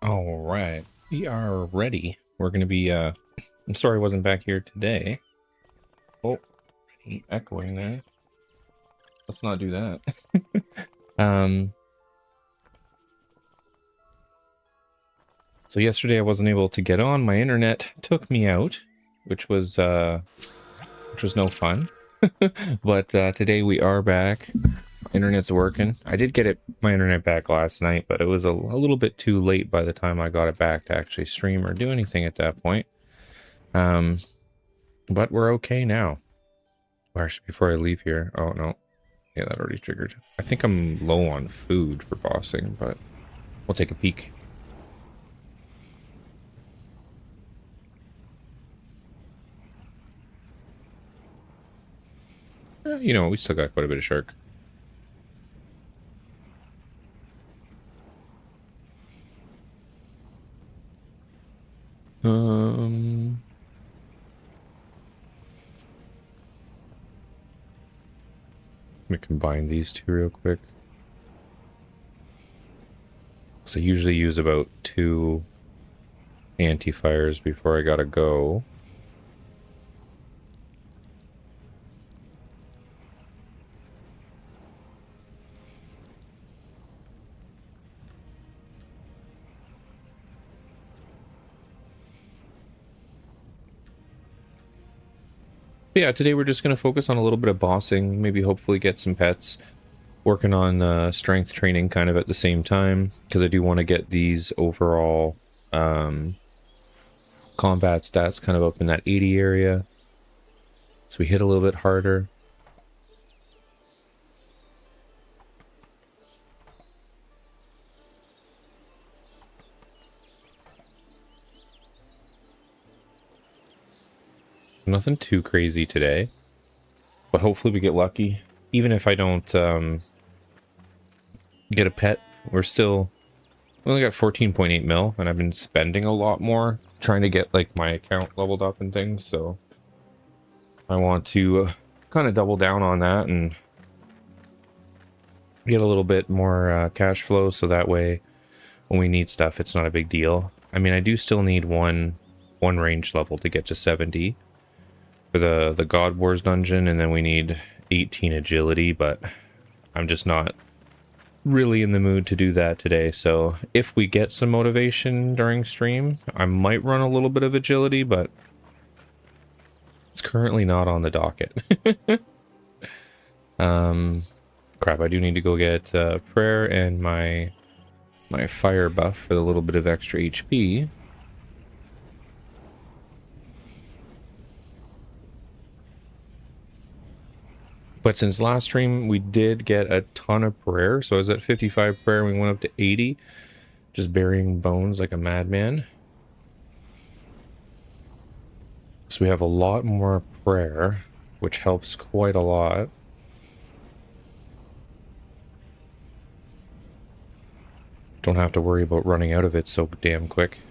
All right, we are ready. We're going to be, I'm sorry I wasn't back here today. Oh, echoing there. Let's not do that. um, so yesterday I wasn't able to get on. My internet took me out, which was no fun. But today we are back. Internet's working. I did get my internet back last night, but it was a little bit too late by the time I got it back to actually stream or do anything at that point. But we're okay now. Well, actually, before I leave here, oh no, yeah, that already triggered. I think I'm low on food for bossing, but we'll take a peek. You know, we still got quite a bit of shark. Let me combine these two real quick. So I usually use about 2 anti-fires before I gotta go. But yeah, today we're just going to focus on a little bit of bossing, maybe hopefully get some pets, working on strength training kind of at the same time, because I do want to get these overall combat stats kind of up in that 80 area, so we hit a little bit harder. So nothing too crazy today, but hopefully we get lucky. Even if I don't get a pet, we only got 14.8 mil, and I've been spending a lot more trying to get like my account leveled up and things, so I want to kind of double down on that and get a little bit more cash flow, so that way when we need stuff it's not a big deal. I mean, I do still need one range level to get to 70 for the God Wars dungeon, and then we need 18 agility, but I'm just not really in the mood to do that today. So if we get some motivation during stream, I might run a little bit of agility, but it's currently not on the docket. Crap, I do need to go get prayer and my fire buff for the little bit of extra HP. But since last stream, we did get a ton of prayer. So I was at 55 prayer, we went up to 80. Just burying bones like a madman. So we have a lot more prayer, which helps quite a lot. Don't have to worry about running out of it so damn quick.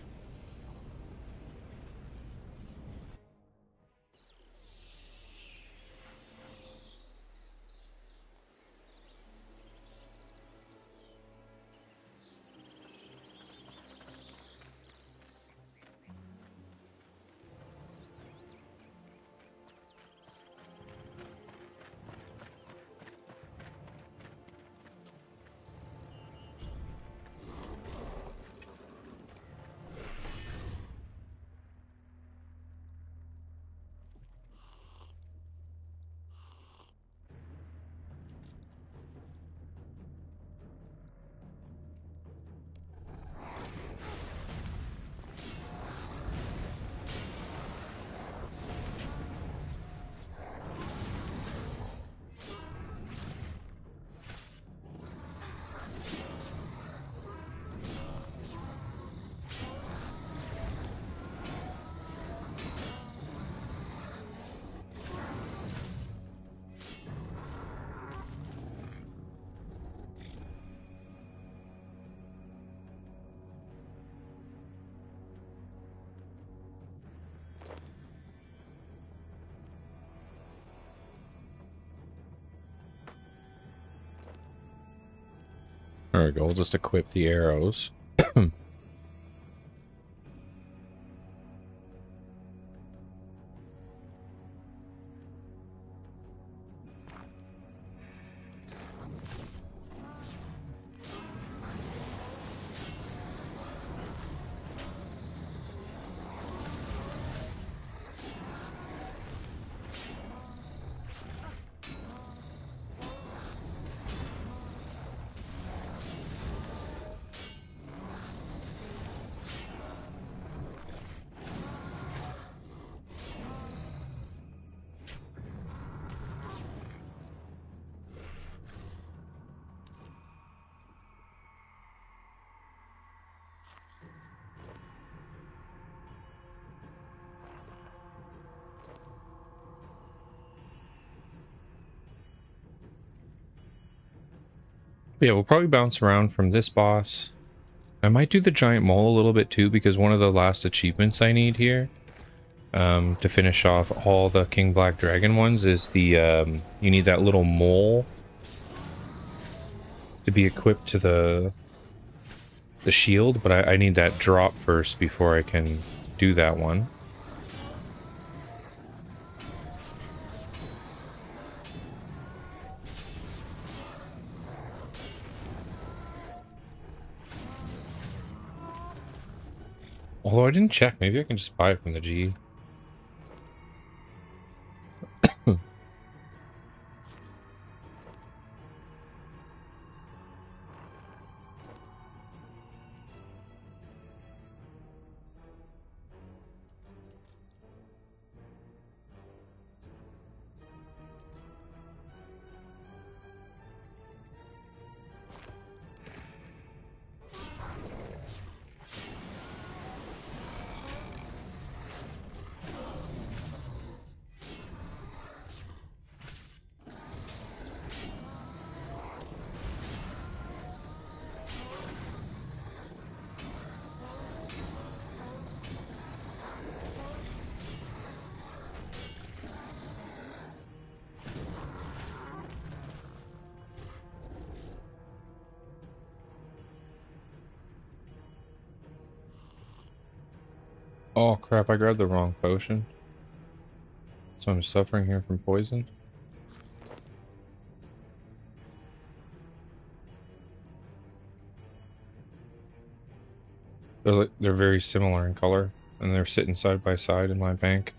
There we go, we'll just equip the arrows. But yeah, we'll probably bounce around from this boss. I might do the giant mole a little bit too, because one of the last achievements I need here to finish off all the King Black Dragon ones is the you need that little mole to be equipped to the shield, but I need that drop first before I can do that one. Although I didn't check, maybe I can just buy it from the G. Oh crap, I grabbed the wrong potion. So I'm suffering here from poison. They're very similar in color, and they're sitting side by side in my bank.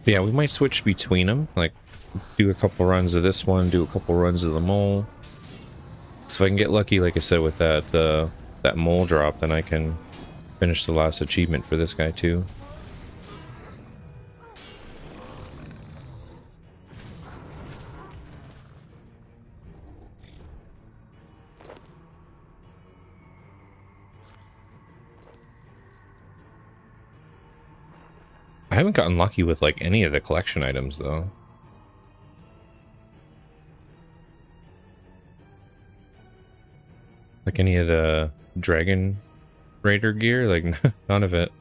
But yeah, we might switch between them. Like, do a couple runs of this one, do a couple runs of the mole. So if I can get lucky, like I said, with that mole drop, then I can finish the last achievement for this guy too. I haven't gotten lucky with like any of the collection items though. Like any of the Dragon Raider gear, like none of it.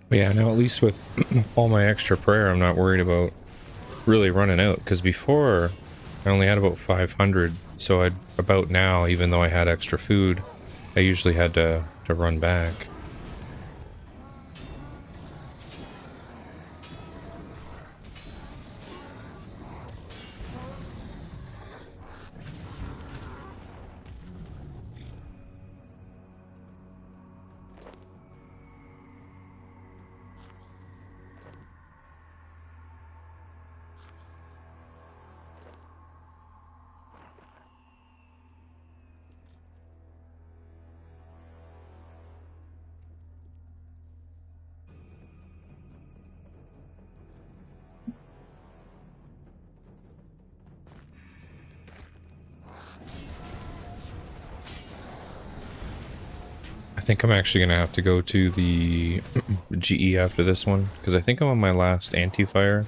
But yeah, now at least with all my extra prayer, I'm not worried about really running out. Because before, I only had about 500. So I'd about now, even though I had extra food, I usually had to run back. I think I'm actually going to have to go to the GE after this one, because I think I'm on my last anti-fire.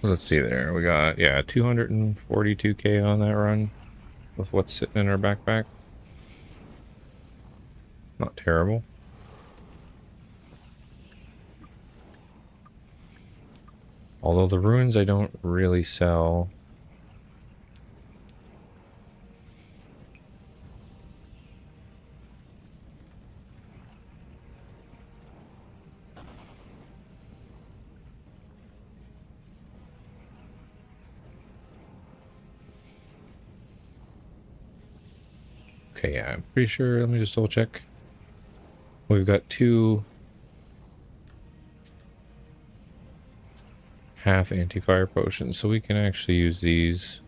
Let's see there. We got, yeah, 242k on that run with what's sitting in our backpack. Not terrible. Although the ruins I don't really sell. Okay, yeah, I'm pretty sure. Let me just double check. We've got 2 half anti-fire potions, so we can actually use these.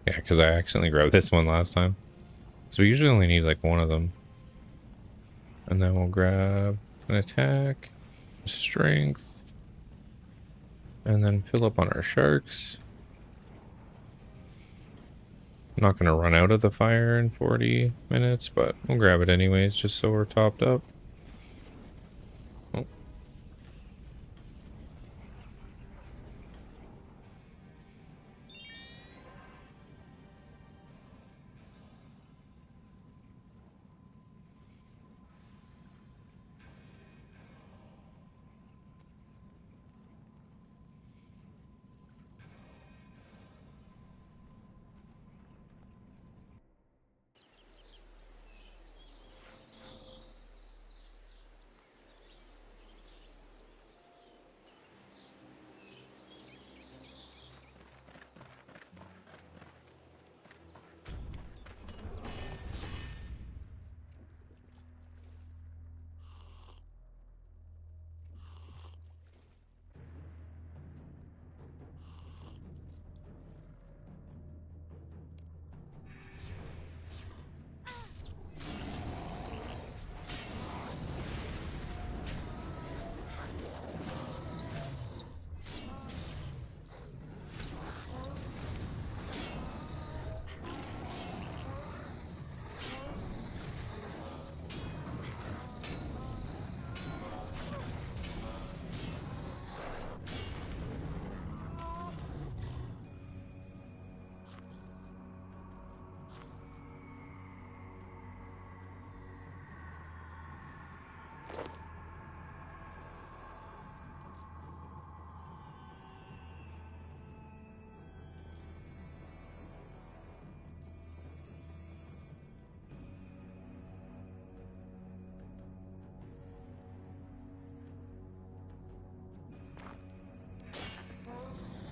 Yeah, because I accidentally grabbed this one last time. So we usually only need like one of them. And then we'll grab an attack, strength, and then fill up on our sharks. I'm not going to run out of the fire in 40 minutes, but we'll grab it anyways, just so we're topped up. Oh.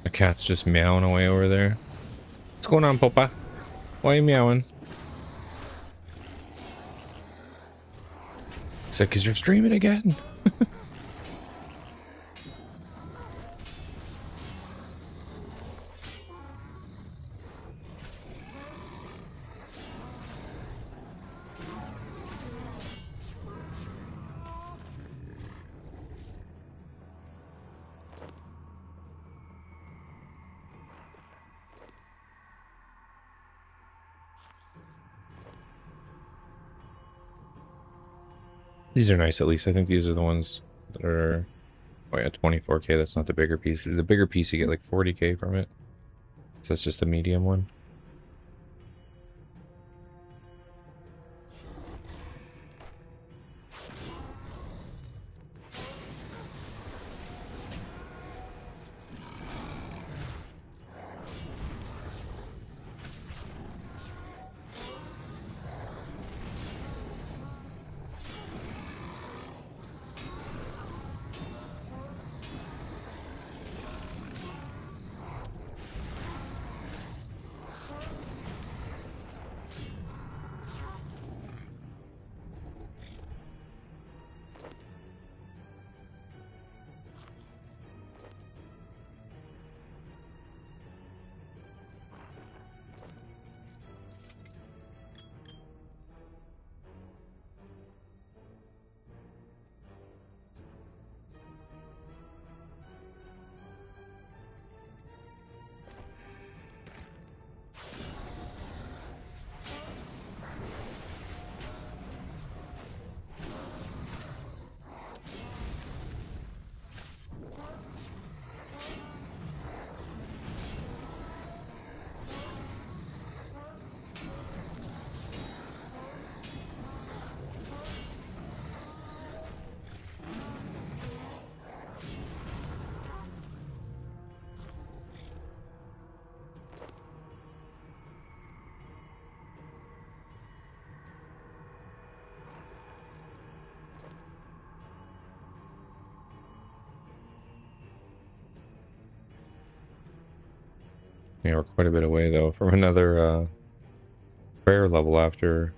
The cat's just meowing away over there. What's going on, Popa? Why are you meowing? Is that because you're streaming again? These are nice, at least. I think these are the ones that are... Oh yeah, 24k, that's not the bigger piece. The bigger piece, you get like 40k from it. So that's just a medium one. Yeah, we're quite a bit away though from another prayer level after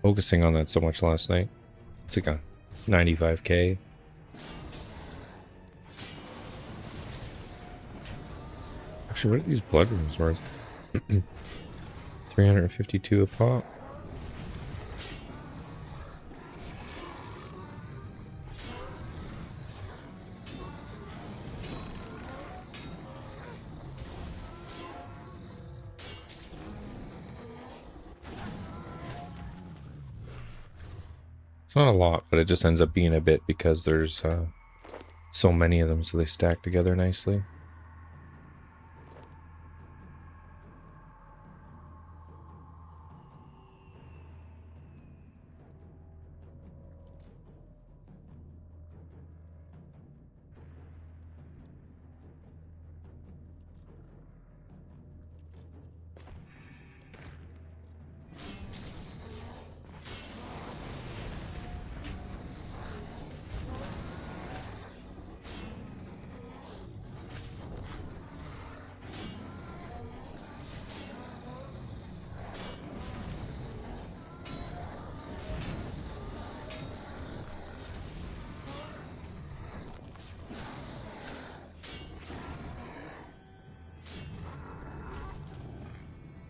focusing on that so much last night. It's like a 95k. Actually, what are these blood runes worth? 352 a pop. It's not a lot, but it just ends up being a bit because there's so many of them, so they stack together nicely.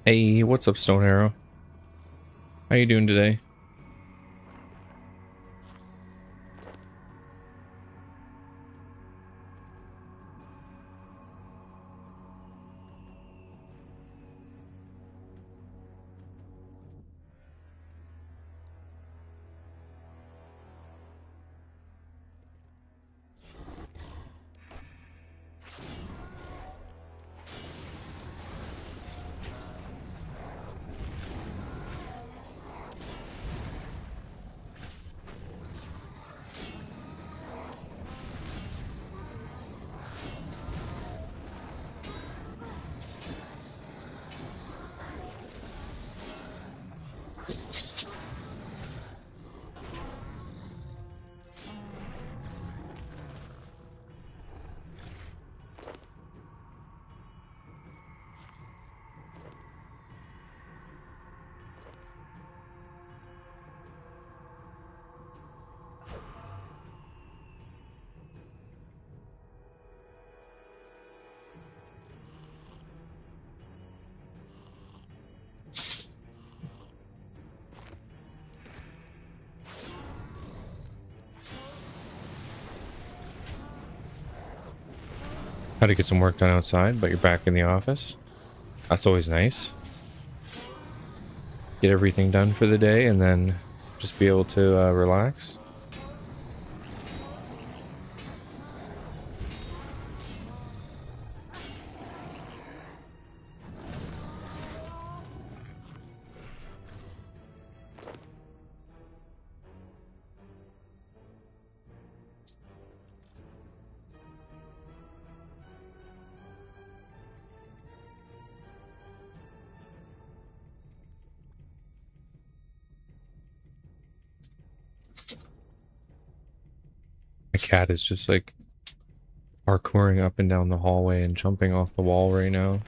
Hey, what's up, Stone Arrow? How you doing today? Had to get some work done outside, but you're back in the office. That's always nice. Get everything done for the day and then just be able to relax. My cat is just like parkouring up and down the hallway and jumping off the wall right now.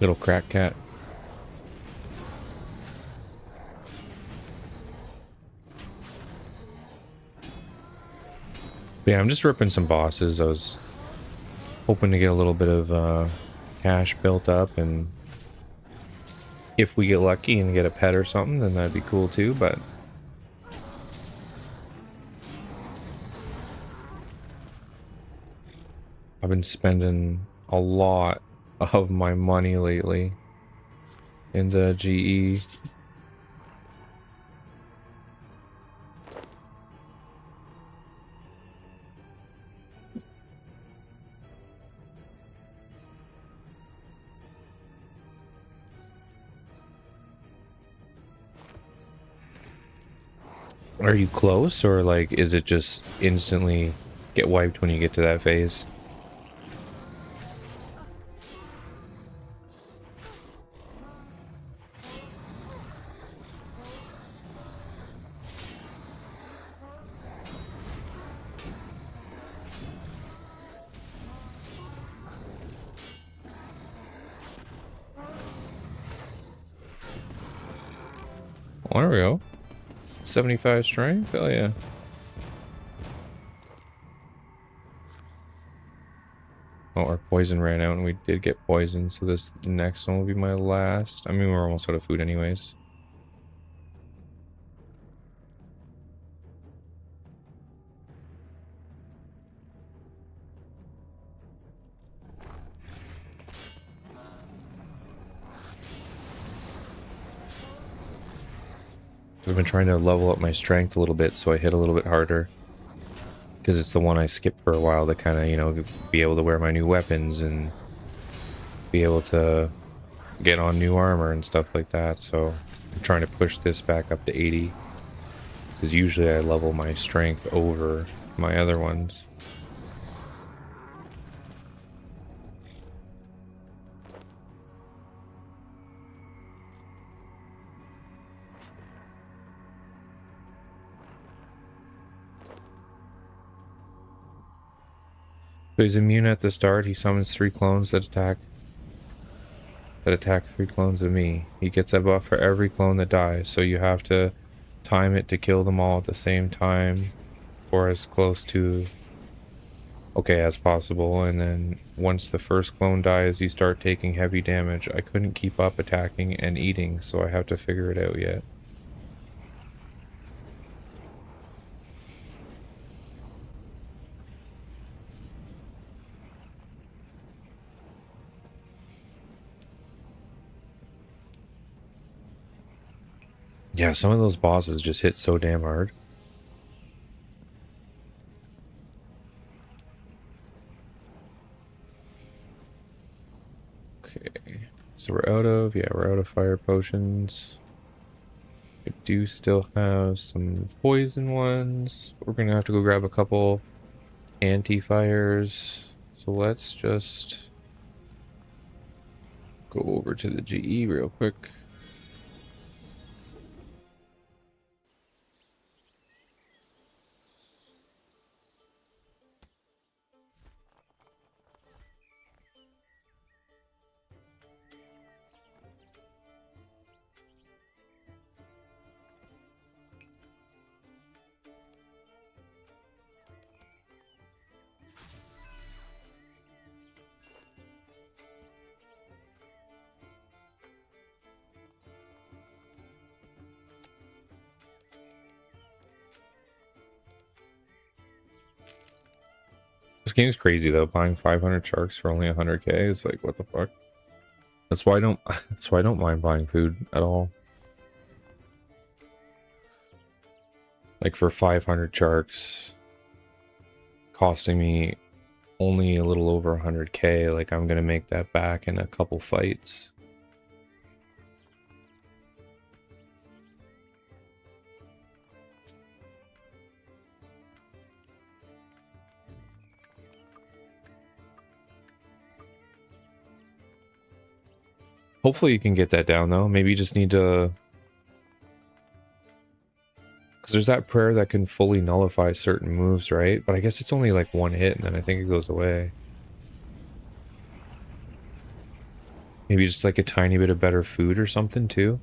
Little crack cat. But yeah, I'm just ripping some bosses. I was hoping to get a little bit of cash built up, and if we get lucky and get a pet or something, then that'd be cool too, but I've been spending a lot of my money lately in the GE. Are you close, or like is it just instantly get wiped when you get to that phase? Oh, there we go. 75 strength? Hell yeah. Oh, our poison ran out and we did get poisoned, so this next one will be my last. I mean, we're almost out of food anyways. I've been trying to level up my strength a little bit so I hit a little bit harder. Because it's the one I skipped for a while to kind of, you know, be able to wear my new weapons and be able to get on new armor and stuff like that. So I'm trying to push this back up to 80. Because usually I level my strength over my other ones. So he's immune at the start. He summons 3 clones that attack 3 clones of me. He gets a buff for every clone that dies, so you have to time it to kill them all at the same time or as close to okay as possible. And then once the first clone dies, you start taking heavy damage. I couldn't keep up attacking and eating, so I have to figure it out yet. Yeah, some of those bosses just hit so damn hard. Okay, so we're out of fire potions. I do still have some poison ones. We're gonna have to go grab a couple anti-fires. So let's just go over to the GE real quick. This game's crazy though. Buying 500 sharks for only 100k is like, what the fuck? That's why I don't. That's why I don't mind buying food at all. Like for 500 sharks, costing me only a little over 100k. Like I'm gonna make that back in a couple fights. Hopefully you can get that down though. Maybe you just need to... Because there's that prayer that can fully nullify certain moves, right? But I guess it's only like one hit and then I think it goes away. Maybe just like a tiny bit of better food or something too.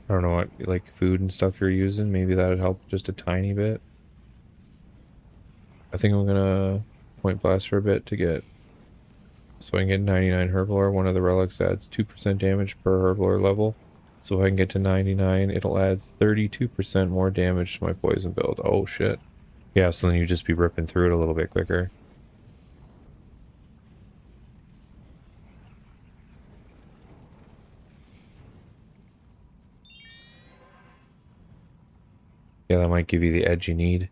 I don't know what like food and stuff you're using. Maybe that'd help just a tiny bit. I think I'm gonna point blast for a bit to get... So I can get 99 Herblore. One of the relics adds 2% damage per Herblore level. So if I can get to 99, it'll add 32% more damage to my poison build. Oh shit. Yeah, so then you just be ripping through it a little bit quicker. Yeah, that might give you the edge you need.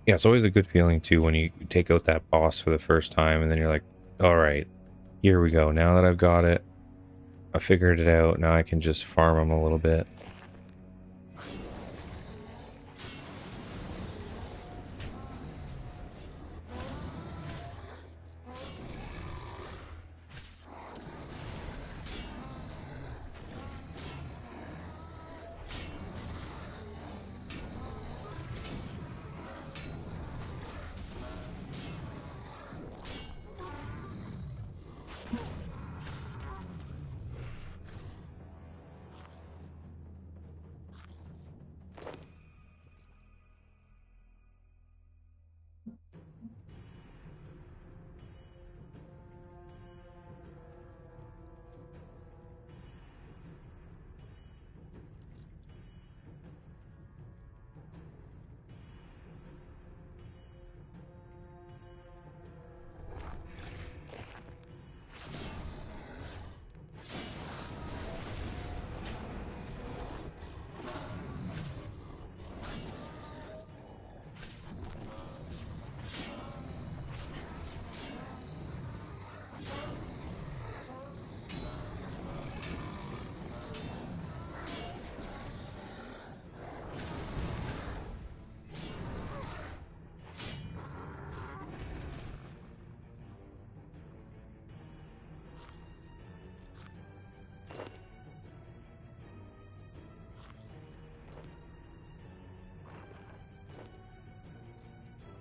Yeah, it's always a good feeling too when you take out that boss for the first time and then you're like, all right, here we go. Now that I've got it, I figured it out. Now I can just farm them a little bit.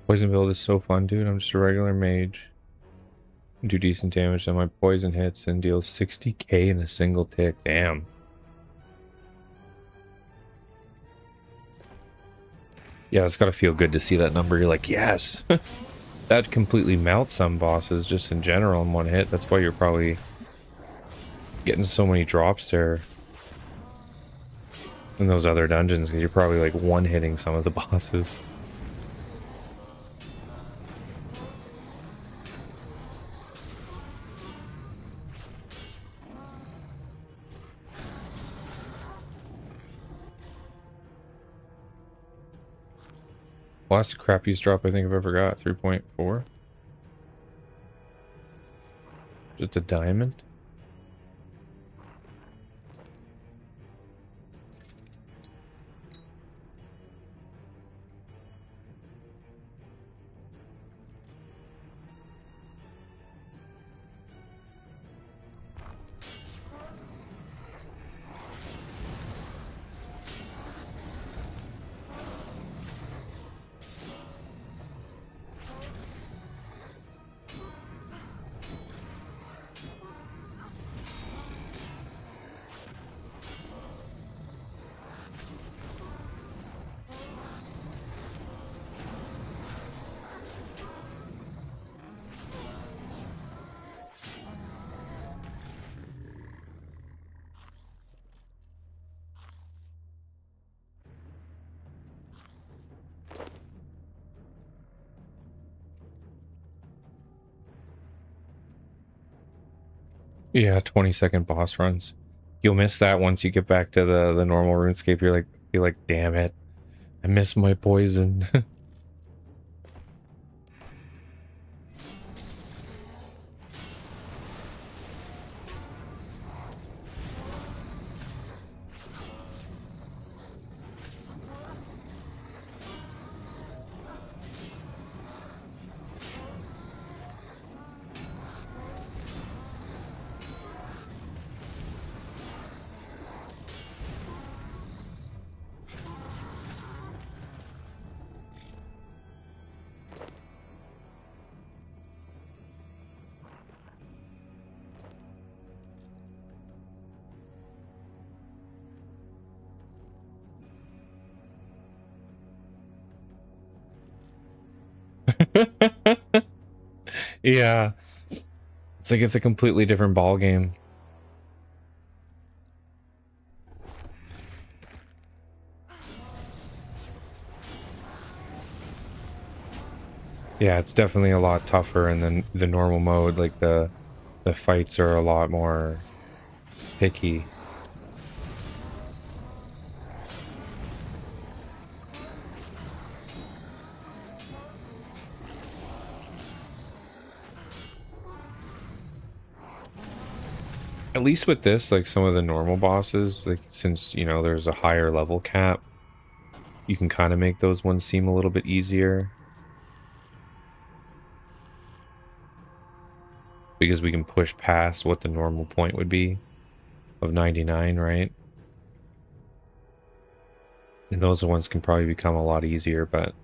Poison build is so fun, dude. I'm just a regular mage. Do decent damage on my poison hits and deals 60k in a single tick. Damn. Yeah, it's gotta feel good to see that number. You're like, yes! That completely melts some bosses just in general in one hit. That's why you're probably getting so many drops there in those other dungeons, because you're probably like one-hitting some of the bosses. Well, that's the crappiest drop I think I've ever got. 3.4. Just a diamond. Yeah, 20-second boss runs. You'll miss that once you get back to the normal RuneScape. You're like, damn it. I miss my poison. Yeah. It's like it's a completely different ball game. Yeah, it's definitely a lot tougher in the normal mode. Like the fights are a lot more picky. At least with this, like some of the normal bosses, like since, you know, there's a higher level cap, you can kind of make those ones seem a little bit easier. Because we can push past what the normal point would be of 99, right? And those ones can probably become a lot easier, but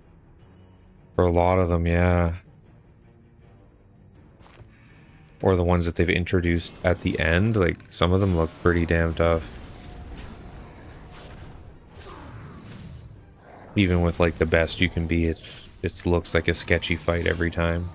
for a lot of them, yeah. Or the ones that they've introduced at the end, like some of them look pretty damn tough. Even with like the best you can be, it looks like a sketchy fight every time.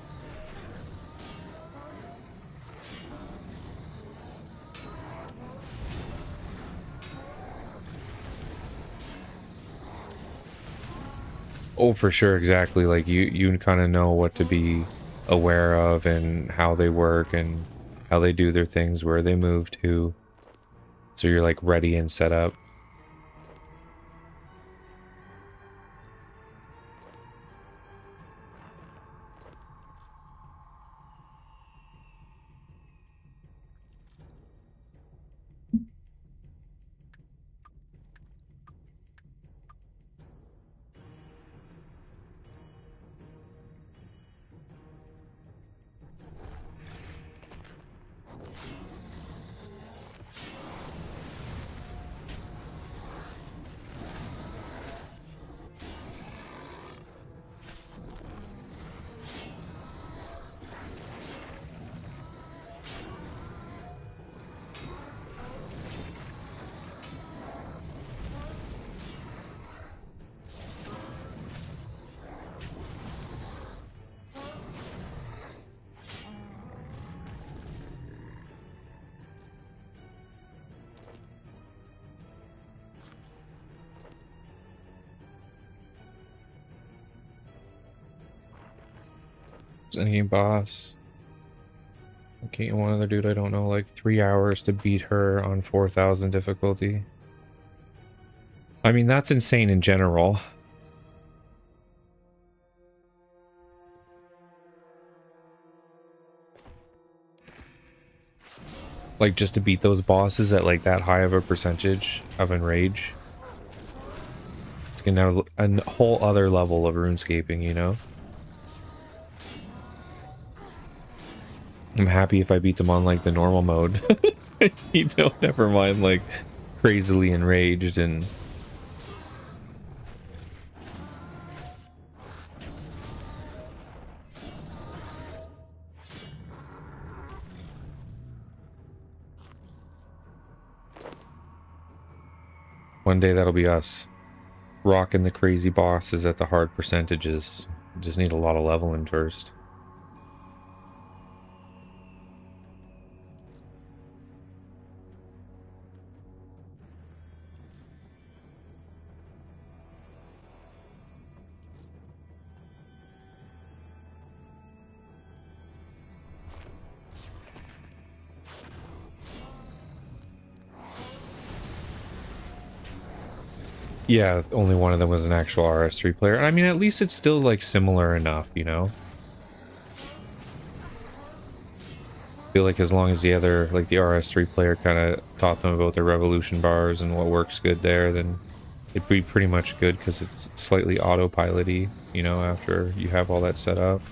Oh, for sure, exactly. Like you kind of know what to be aware of and how they work and how they do their things, where they move to. So you're like ready and set up. Any boss. Okay, one other dude I don't know, like 3 hours to beat her on 4,000 difficulty. I mean, that's insane in general. Like, just to beat those bosses at like that high of a percentage of enrage. It's gonna have a whole other level of RuneScaping, you know? I'm happy if I beat them on like the normal mode. You know, never mind like crazily enraged and one day that'll be us rocking the crazy bosses at the hard percentages. Just need a lot of leveling first. Yeah, only one of them was an actual RS3 player. I mean, at least it's still like similar enough, you know? I feel like as long as the other, like the RS3 player kind of taught them about their revolution bars and what works good there, then it'd be pretty much good because it's slightly autopilot-y, you know, after you have all that set up.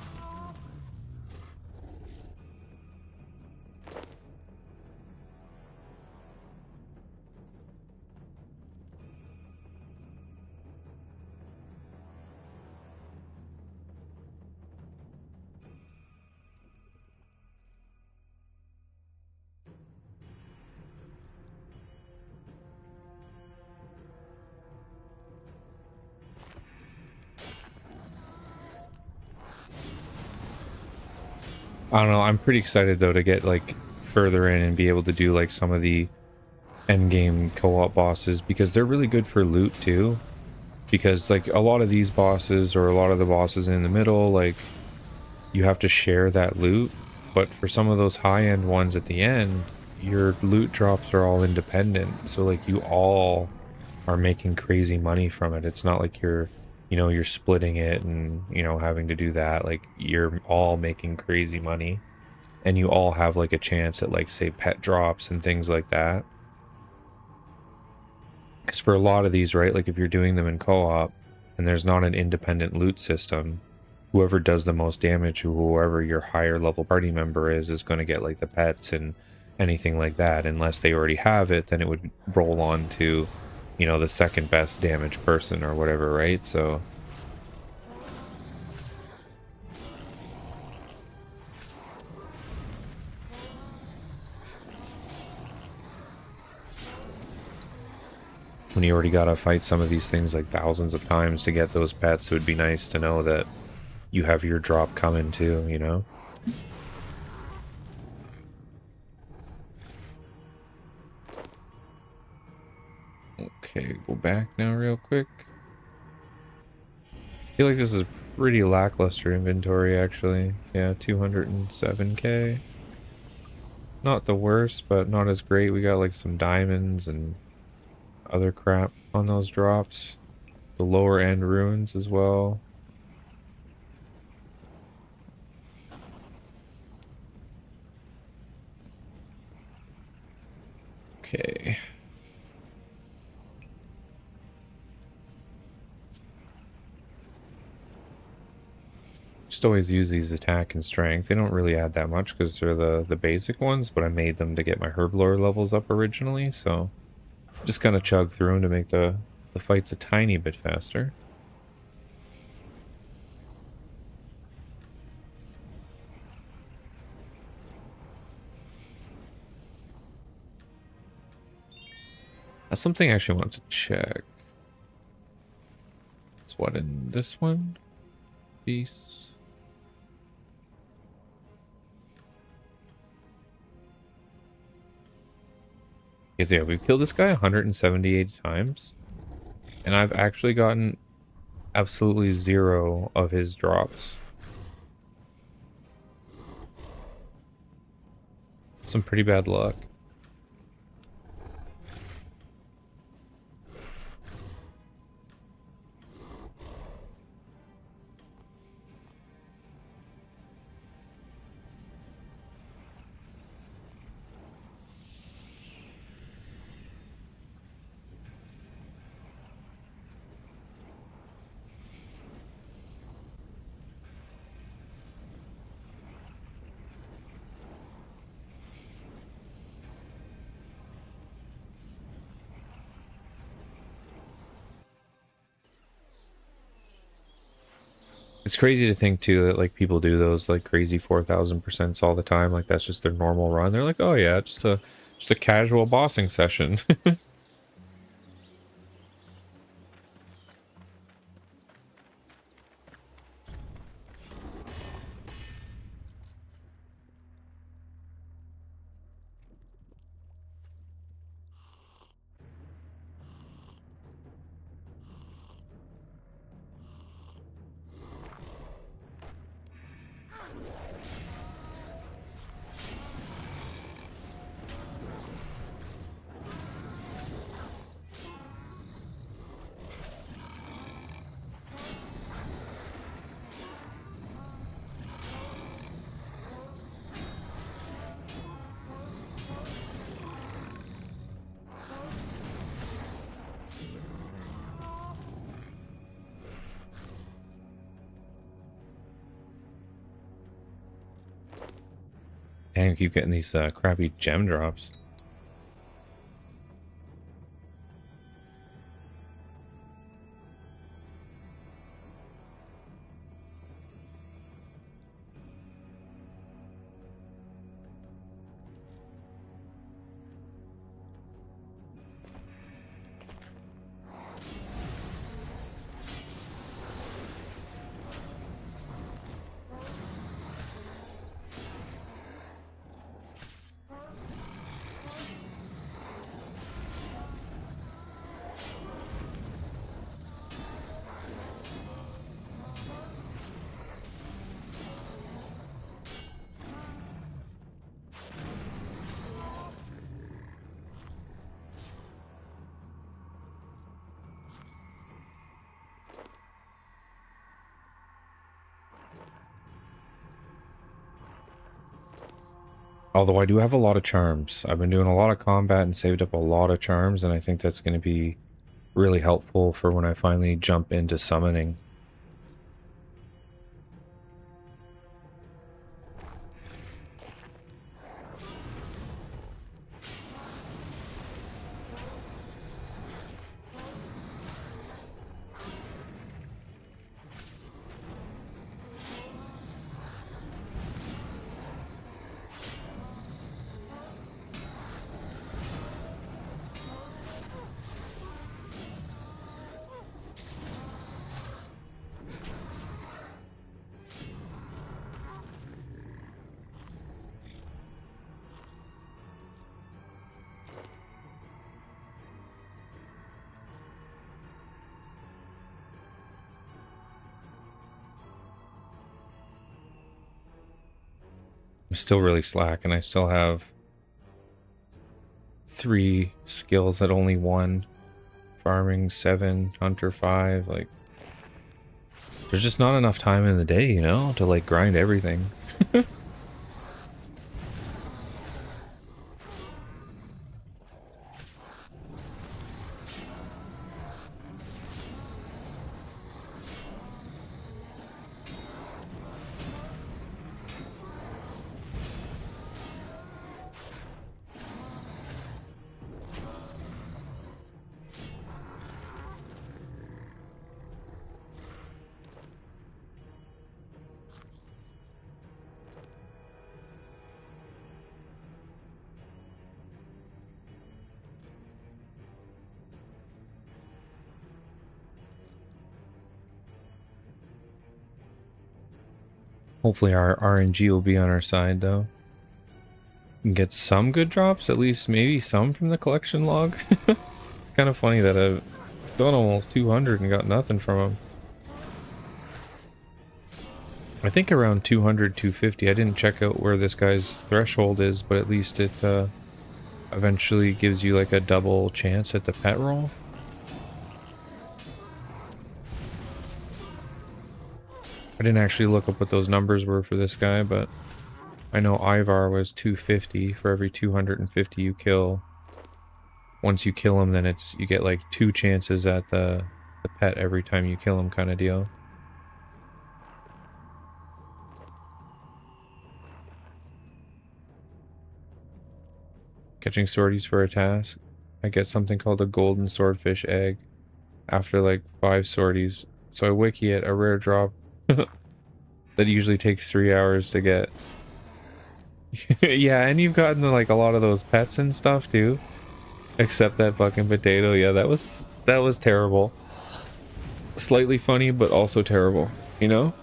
I don't know, I'm pretty excited though to get like further in and be able to do like some of the end game co-op bosses because they're really good for loot too. Because like a lot of these bosses or a lot of the bosses in the middle, like you have to share that loot, but for some of those high-end ones at the end, your loot drops are all independent, so like you all are making crazy money from it. It's not like you're, you know, you're splitting it and, you know, having to do that. Like you're all making crazy money. and you all have like a chance at like say pet drops and things like that. Because for a lot of these, right, like if you're doing them in co-op and there's not an independent loot system, whoever does the most damage, whoever your higher level party member is going to get like the pets and anything like that. Unless they already have it, then it would roll on to, you know, the second best damage person or whatever, right? So when you already gotta fight some of these things like thousands of times to get those pets, it would be nice to know that you have your drop coming too, you know? Okay, go back now real quick. I feel like this is pretty lackluster inventory actually. Yeah, 207k. Not the worst, but not as great. We got like some diamonds and other crap on those drops. The lower end runes as well. Okay. Just always use these attack and strength. They don't really add that much because they're the basic ones, but I made them to get my herblore levels up originally, so just kind of chug through them to make the fights a tiny bit faster. That's something I actually want to check. It's what in this one? Peace. Okay, so yeah, we've killed this guy 178 times, and I've actually gotten absolutely 0 of his drops. Some pretty bad luck. It's crazy to think too that like people do those like crazy 4,000% all the time. Like that's just their normal run. They're like, oh yeah, just a casual bossing session. Dang, I keep getting these crappy gem drops. Although I do have a lot of charms. I've been doing a lot of combat and saved up a lot of charms, and I think that's going to be really helpful for when I finally jump into summoning. I'm still really slack, and I still have 3 skills at only 1. Farming 7, hunter 5, like... There's just not enough time in the day, you know, to like grind everything. Hopefully our RNG will be on our side, though. And get some good drops, at least maybe some from the collection log. It's kind of funny that I've done almost 200 and got nothing from them. I think around 200, 250. I didn't check out where this guy's threshold is, but at least it eventually gives you like a double chance at the pet roll. I didn't actually look up what those numbers were for this guy, but I know Ivar was 250 for every 250 you kill. Once you kill him, then you get like 2 chances at the pet every time you kill him, kind of deal. Catching sorties for a task. I get something called a golden swordfish egg after like 5 sorties. So I wiki it, a rare drop that usually takes 3 hours to get. Yeah, and you've gotten like a lot of those pets and stuff too. Except that fucking potato. Yeah, that was terrible. Slightly funny, but also terrible, you know?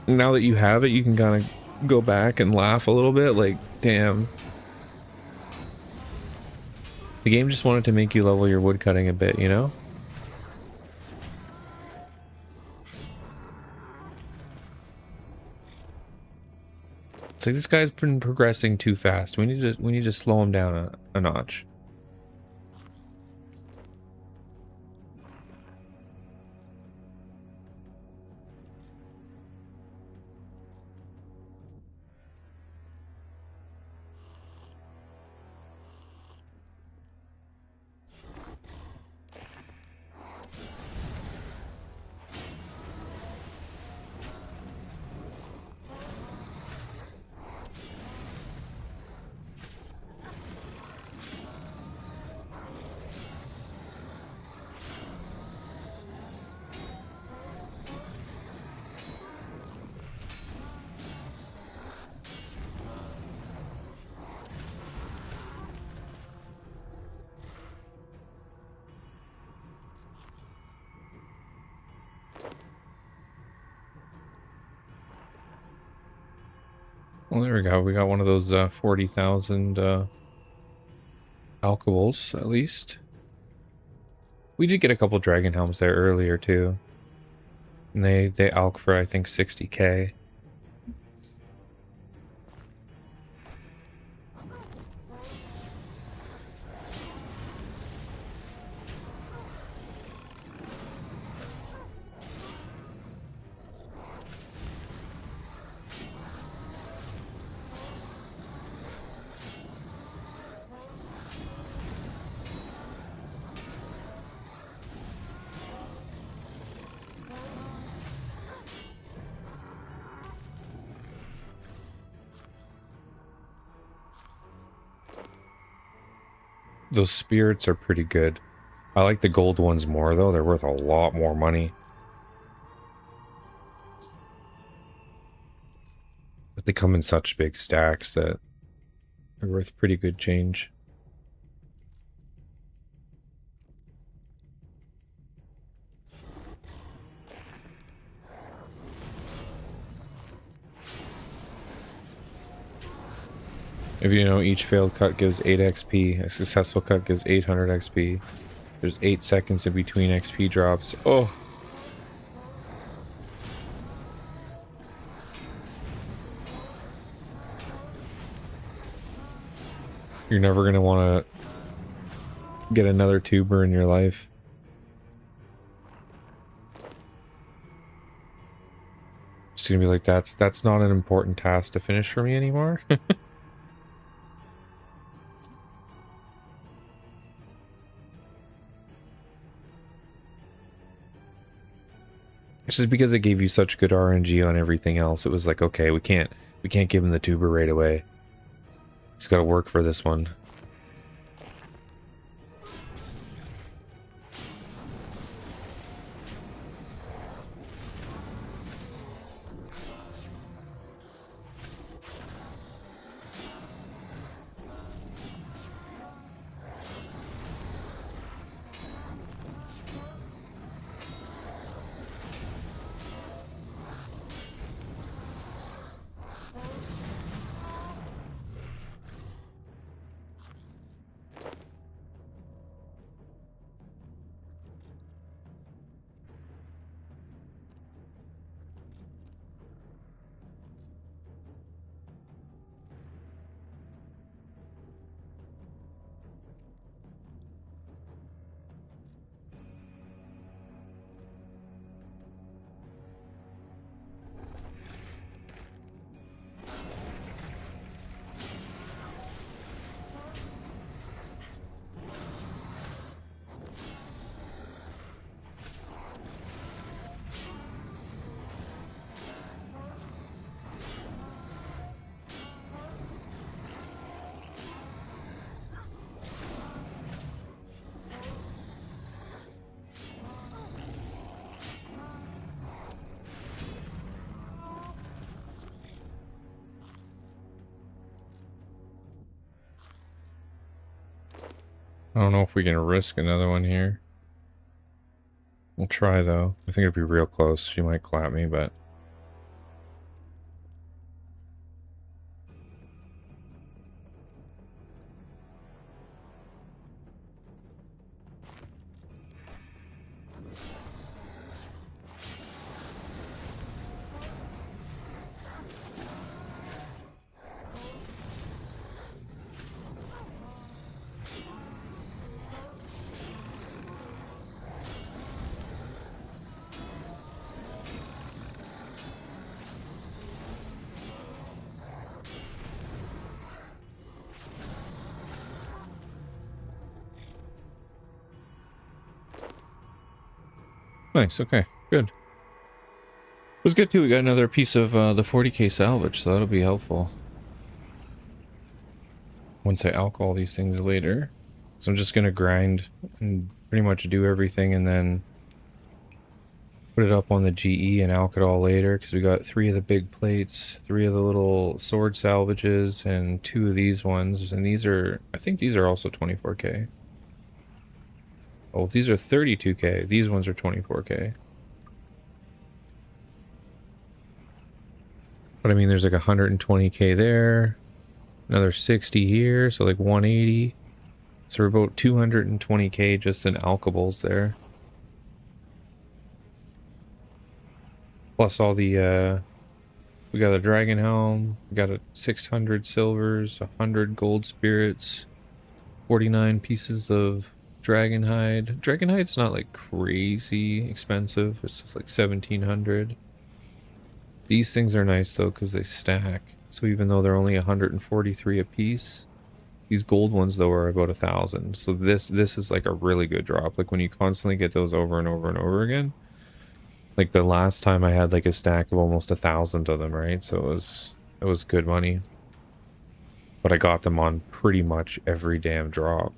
Now that you have it, you can kind of go back and laugh a little bit, like, damn. The game just wanted to make you level your woodcutting a bit, you know? It's like this guy's been progressing too fast. We need to slow him down a notch. Well, there we go. We got one of those 40,000 alcohols, at least. We did get a couple dragon helms there earlier too. And they alk for I think 60k. Those spirits are pretty good. I like the gold ones more, though. They're worth a lot more money. But they come in such big stacks that they're worth pretty good change. If you know, each failed cut gives 8 XP. A successful cut gives 800 XP. There's 8 seconds in between XP drops. Oh! You're never gonna want to get another tuber in your life. It's gonna be like, that's not an important task to finish for me anymore. It's just because it gave you such good RNG on everything else. It was like, okay, we can't give him the tuber right away. It's got to work for this one. I don't know if we can risk another one here. We'll try, though. I think it'd be real close. She might clap me, but... Nice, okay, good. It was good too, we got another piece of the 40k salvage, so that'll be helpful. Once I alch all these things later. So I'm just gonna grind and pretty much do everything and then put it up on the GE and alch it all later, because we got 3 of the big plates, 3 of the little sword salvages, and 2 of these ones, and these are, I think these are also 24k. Oh, these are 32k. These ones are 24k. But I mean, there's like 120k there. Another 60 here, so like 180. So we're about 220k just in alchables there. Plus all the, we got a dragon helm, we got a 600 silvers, 100 gold spirits, 49 pieces of dragon hide. Dragon hide's not like crazy expensive. It's just like 1700. These things are nice though because they stack. So even though they're only 143 a piece, these gold ones though are about 1,000. So this is like a really good drop. Like when you constantly get those over and over and over again. Like the last time I had like a stack of almost 1,000 of them, right? So it was good money. But I got them on pretty much every damn drop.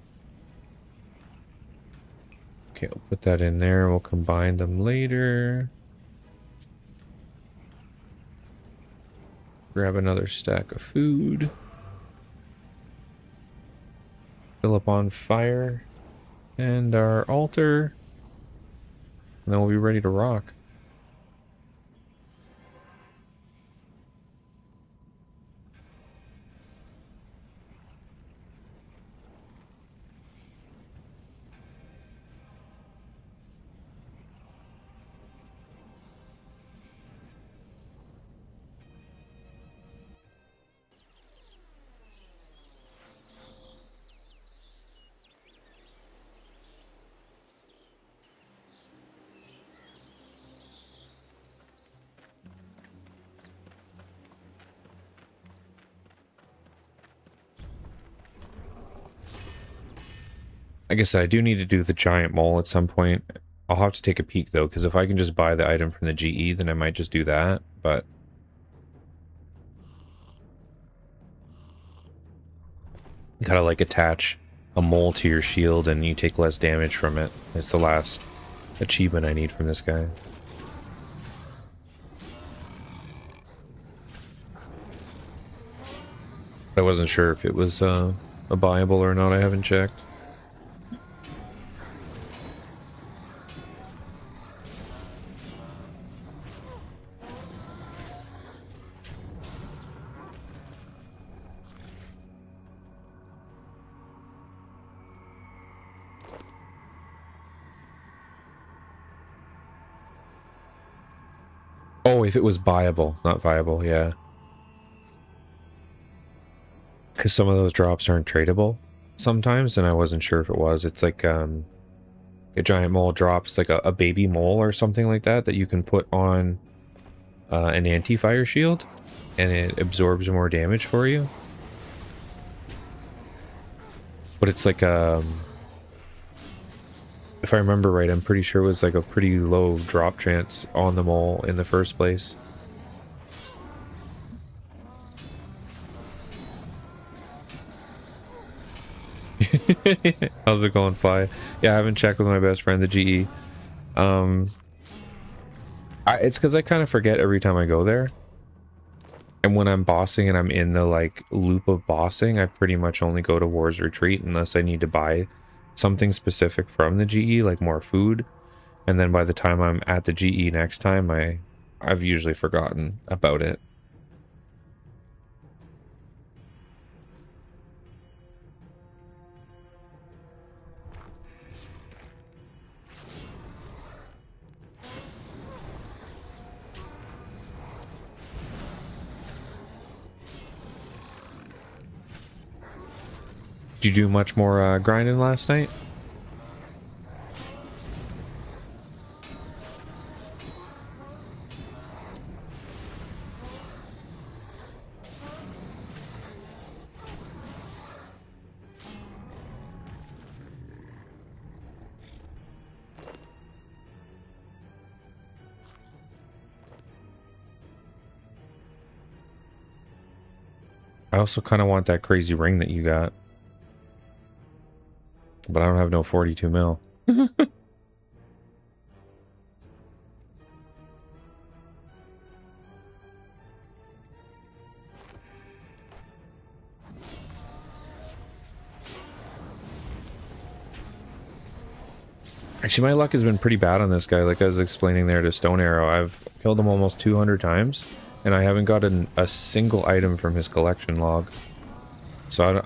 Okay, I'll put that in there. We'll combine them later. Grab another stack of food. Fill up on fire. And our altar. And then we'll be ready to rock. I guess I do need to do the giant mole at some point. I'll have to take a peek though, because if I can just buy the item from the GE, then I might just do that, but... You gotta like attach a mole to your shield and you take less damage from it. It's the last achievement I need from this guy. I wasn't sure if it was a buyable or not, I haven't checked. Oh, if it was buyable, not viable, yeah. Because some of those drops aren't tradable sometimes, and I wasn't sure if it was. It's like a giant mole drops like a baby mole or something like that that you can put on an anti-fire shield, and it absorbs more damage for you. But it's like if I remember right, I'm pretty sure it was like a pretty low drop chance on the mole in the first place. How's it going, Sly? Yeah, I haven't checked with my best friend, the GE. It's because I kind of forget every time I go there. And when I'm bossing and I'm in the like loop of bossing, I pretty much only go to War's Retreat unless I need to buy something specific from the GE, like more food. And then by the time I'm at the GE next time, I've usually forgotten about it. Did you do much more grinding last night? I also kind of want that crazy ring that you got. But I don't have no 42 mil. Actually, my luck has been pretty bad on this guy. Like I was explaining there to Stone Arrow, I've killed him almost 200 times, and I haven't gotten a single item from his collection log. So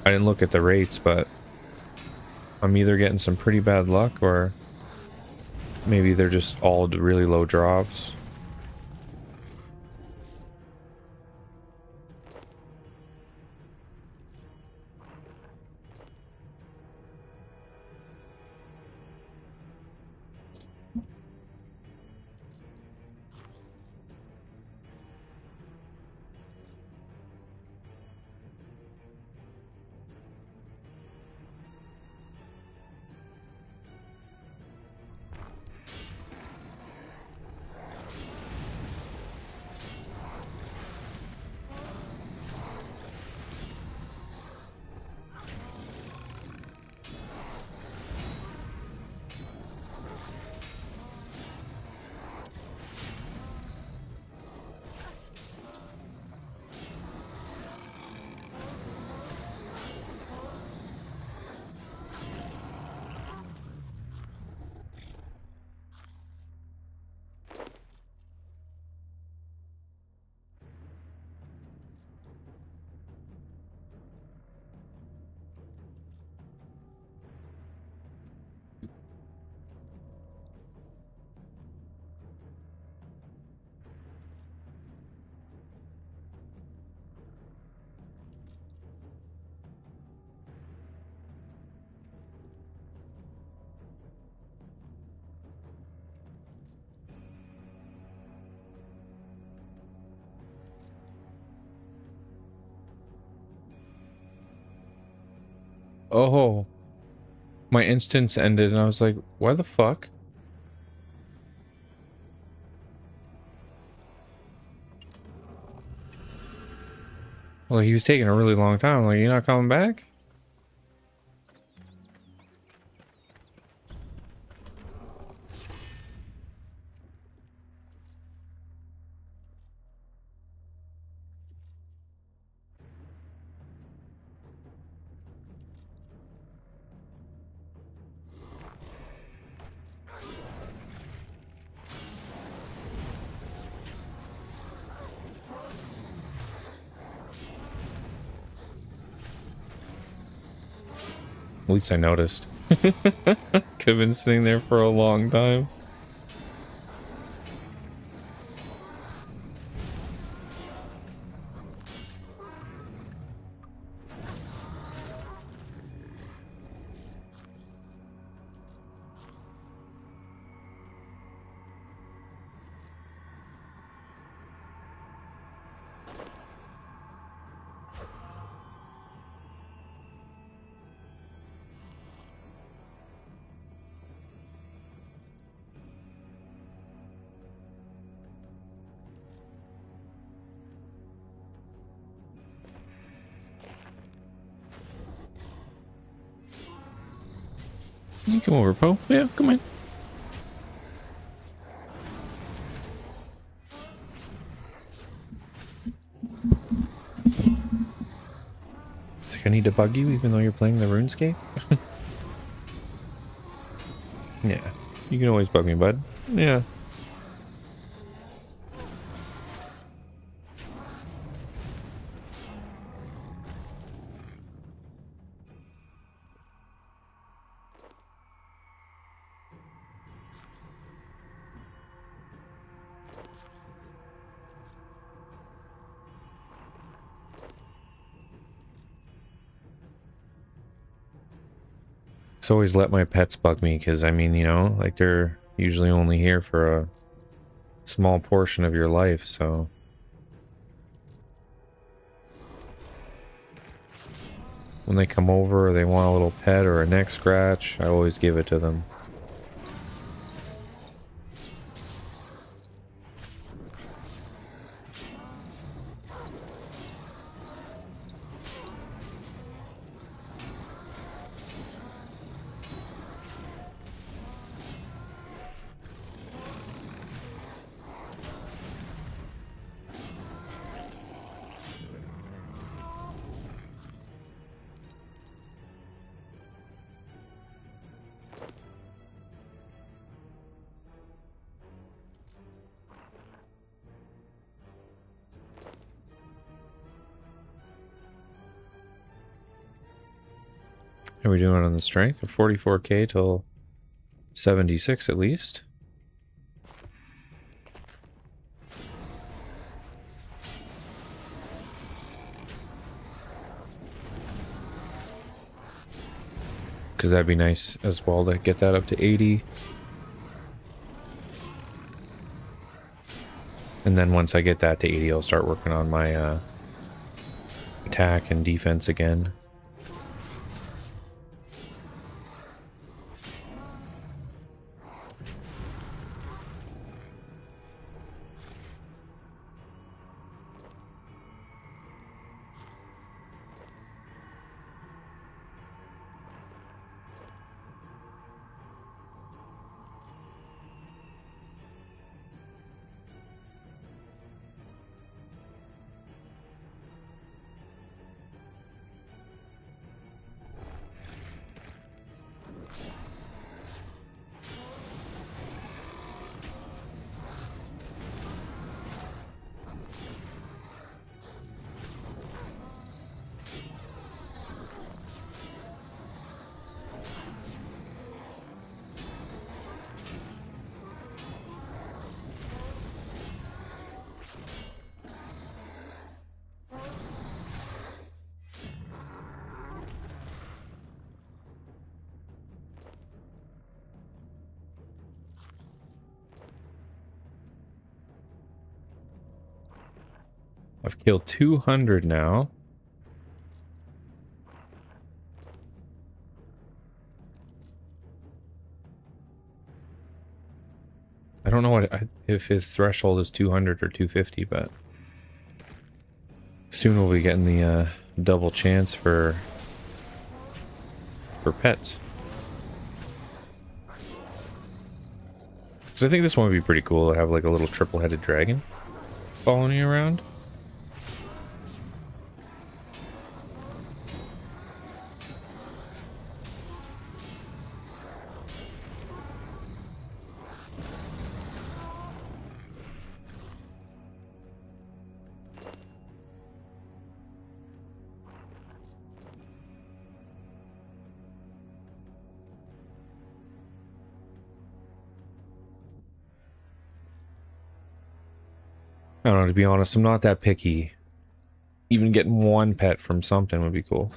I didn't look at the rates, but I'm either getting some pretty bad luck, or maybe they're just all really low drops. Oh, my instance ended and I was like, why the fuck? Well, he was taking a really long time. Like, you're not coming back? At least I noticed. Could have been sitting there for a long time. You come over, Poe. Yeah, come on. It's like I need to bug you even though you're playing the RuneScape? Yeah. You can always bug me, bud. Yeah. Just always let my pets bug me because, I mean, you know, like they're usually only here for a small portion of your life, so... When they come over or they want a little pet or a neck scratch, I always give it to them. How are we doing on the strength? 44k till 76 at least. Because that'd be nice as well to get that up to 80. And then once I get that to 80, I'll start working on my attack and defense again. I've killed 200 now. don't know if his threshold is 200 or 250, but soon we'll be getting the double chance for pets. Because I think this one would be pretty cool to have like a little triple-headed dragon following you around. I don't know, to be honest, I'm not that picky. Even getting one pet from something would be cool.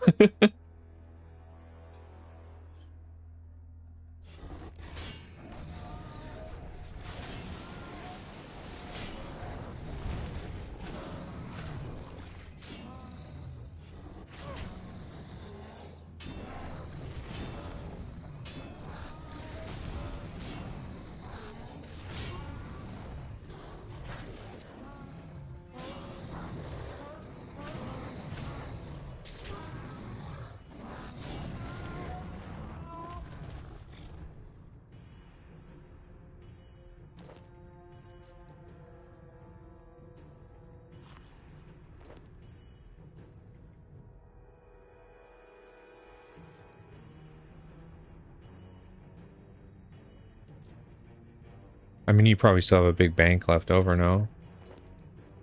I mean, you probably still have a big bank left over, no?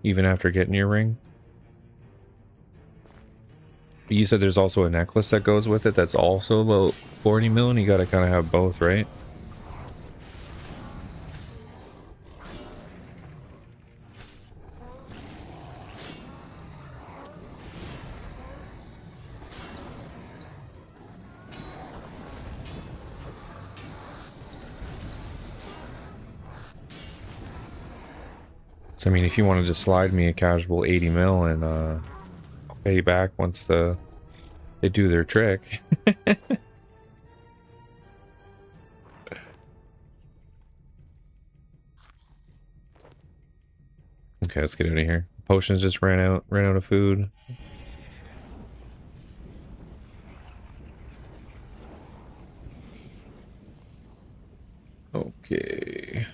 Even after getting your ring? But you said there's also a necklace that goes with it that's also about 40 mil, and you gotta kind of have both, right? So I mean, if you want to just slide me a casual 80 mil and I'll pay you back once they do their trick. Okay, let's get out of here. Potions just ran out of food. Okay.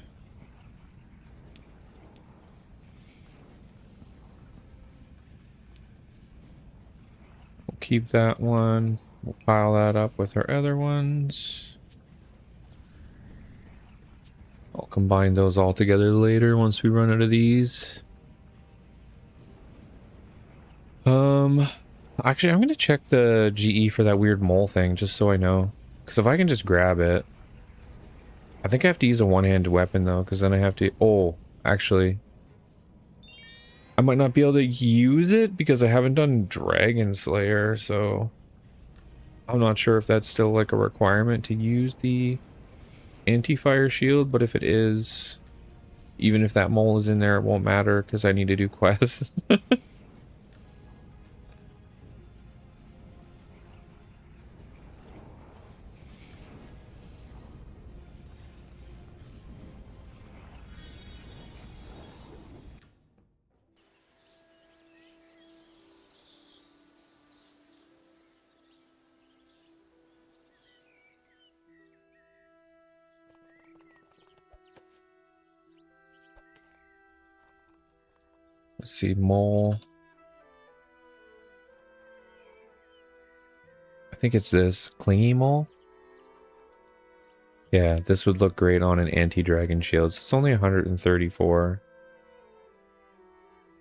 We'll keep that one. We'll pile that up with our other ones. I'll combine those all together later once we run out of these. Actually, I'm gonna check the GE for that weird mole thing just so I know. Because if I can just grab it, I think I have to use a one-handed weapon though, because then I have to. Oh, actually, I might not be able to use it because I haven't done Dragon Slayer, so I'm not sure if that's still like a requirement to use the anti-fire shield, but if it is, even if that mole is in there, it won't matter because I need to do quests. Let's see, mole. I think it's this clingy mole. Yeah, this would look great on an anti-dragon shield. So it's only 134.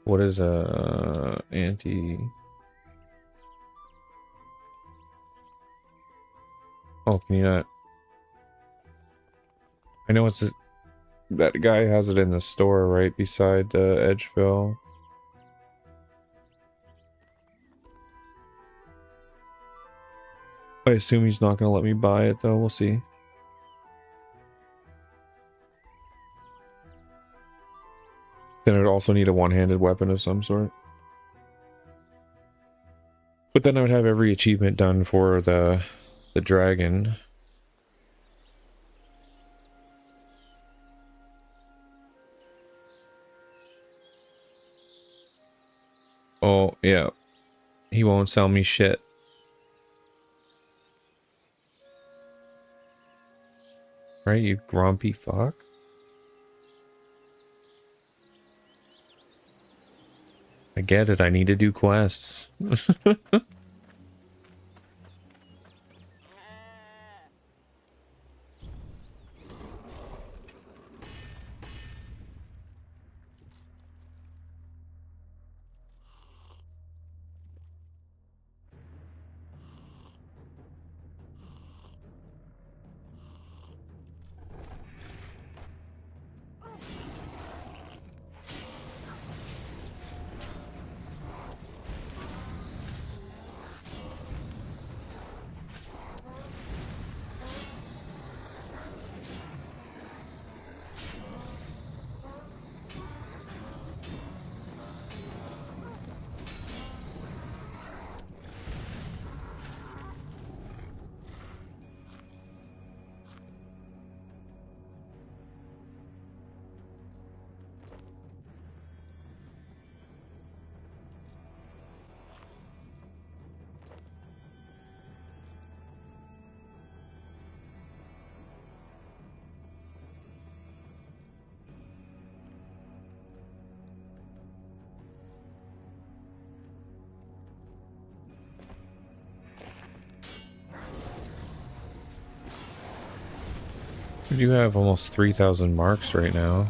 What is a anti? Oh, can you not? I know it's that guy has it in the store right beside Edgeville. I assume he's not going to let me buy it though. We'll see. Then I'd also need a one-handed weapon of some sort. But then I would have every achievement done for the dragon. Oh, yeah. He won't sell me shit. Right, you grumpy fuck? I get it, I need to do quests. You have almost 3,000 marks right now.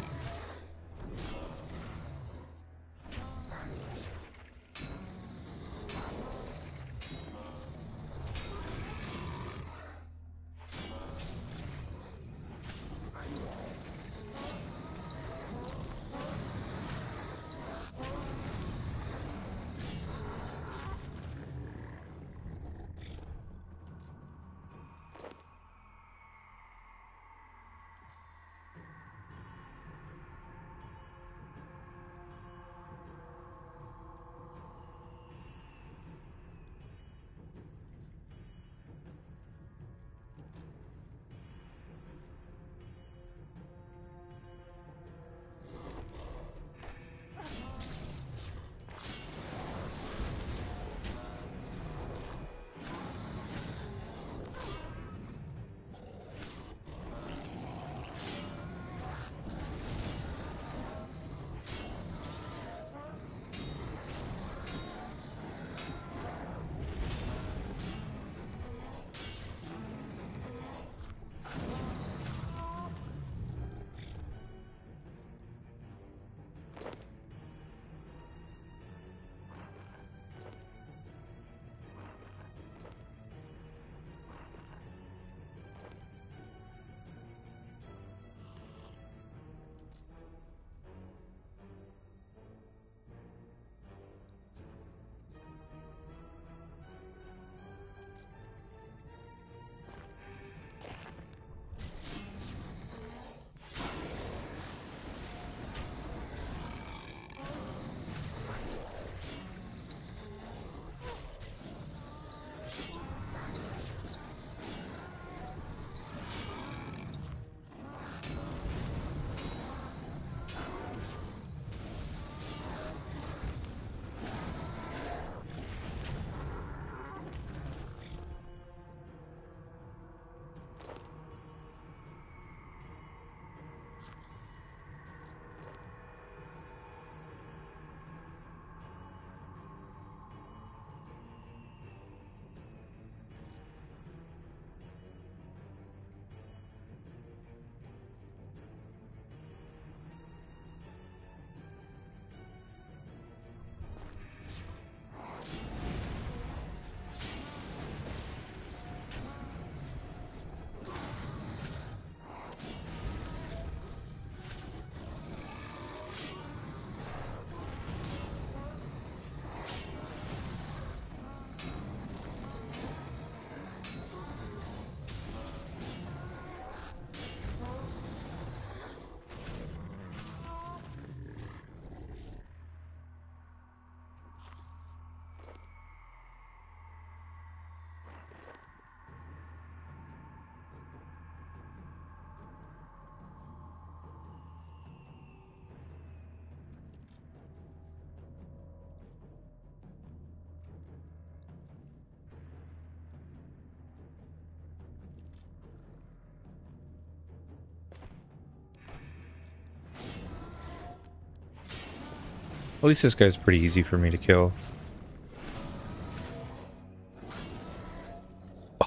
At least this guy's pretty easy for me to kill.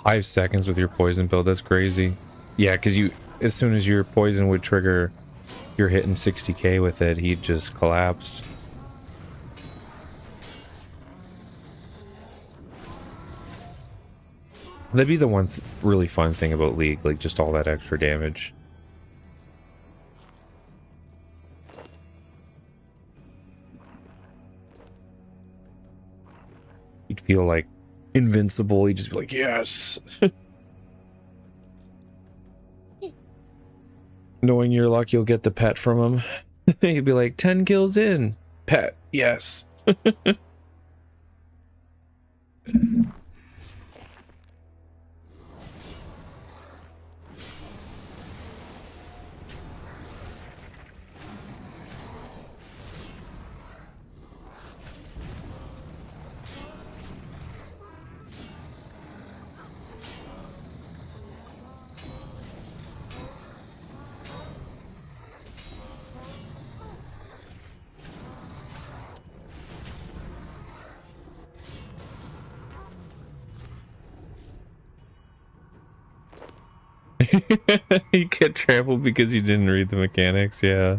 5 seconds with your poison build, that's crazy. Yeah, because you, as soon as your poison would trigger, you're hitting 60k with it, he'd just collapse. That'd be the one really fun thing about League, like just all that extra damage. You'd feel like invincible. You'd just be like, yes. Knowing your luck, you'll get the pet from him. You'd be like, 10 kills in. Pet, yes. 'You get trampled because you didn't read the mechanics, yeah.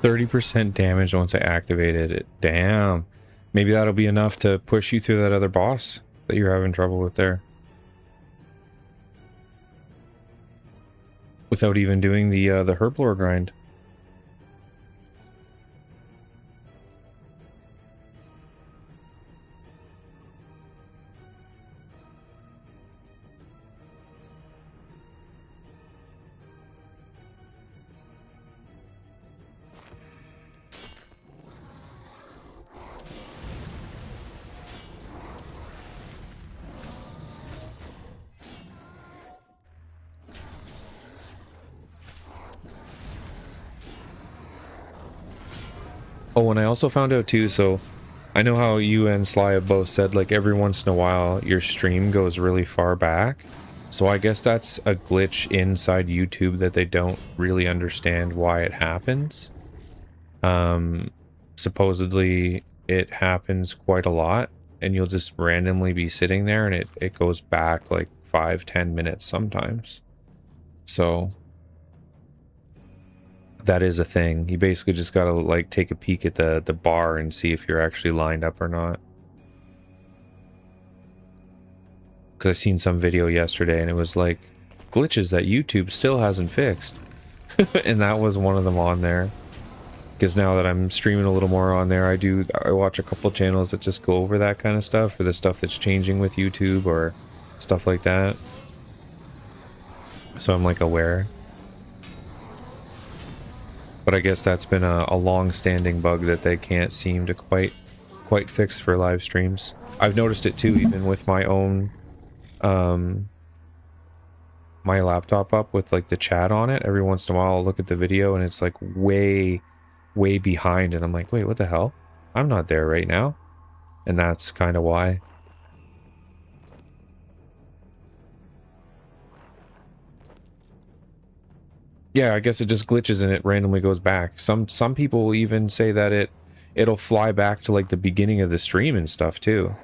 %30 damage once I activated it. Damn. Maybe that'll be enough to push you through that other boss that you're having trouble with there. Without even doing the herblore grind. Oh, and I also found out too, so I know how you and Sly have both said, like, every once in a while your stream goes really far back. So I guess that's a glitch inside YouTube that they don't really understand why it happens. Supposedly it happens quite a lot, and you'll just randomly be sitting there and it goes back like 5-10 minutes sometimes. So that is a thing. You basically just gotta like take a peek at the bar and see if you're actually lined up or not. Because I seen some video yesterday and it was like glitches that YouTube still hasn't fixed. And that was one of them on there. Because now that I'm streaming a little more on there, I watch a couple channels that just go over that kind of stuff, or the stuff that's changing with YouTube or stuff like that. So I'm like aware. But I guess that's been a long-standing bug that they can't seem to quite fix for live streams. I've noticed it too, even with my own my laptop up with like the chat on it. Every once in a while I'll look at the video and it's like way behind, and I'm like, wait, what the hell? I'm not there right now. And that's kind of why. Yeah, I guess it just glitches and it randomly goes back. Some people will even say that it'll fly back to like the beginning of the stream and stuff too.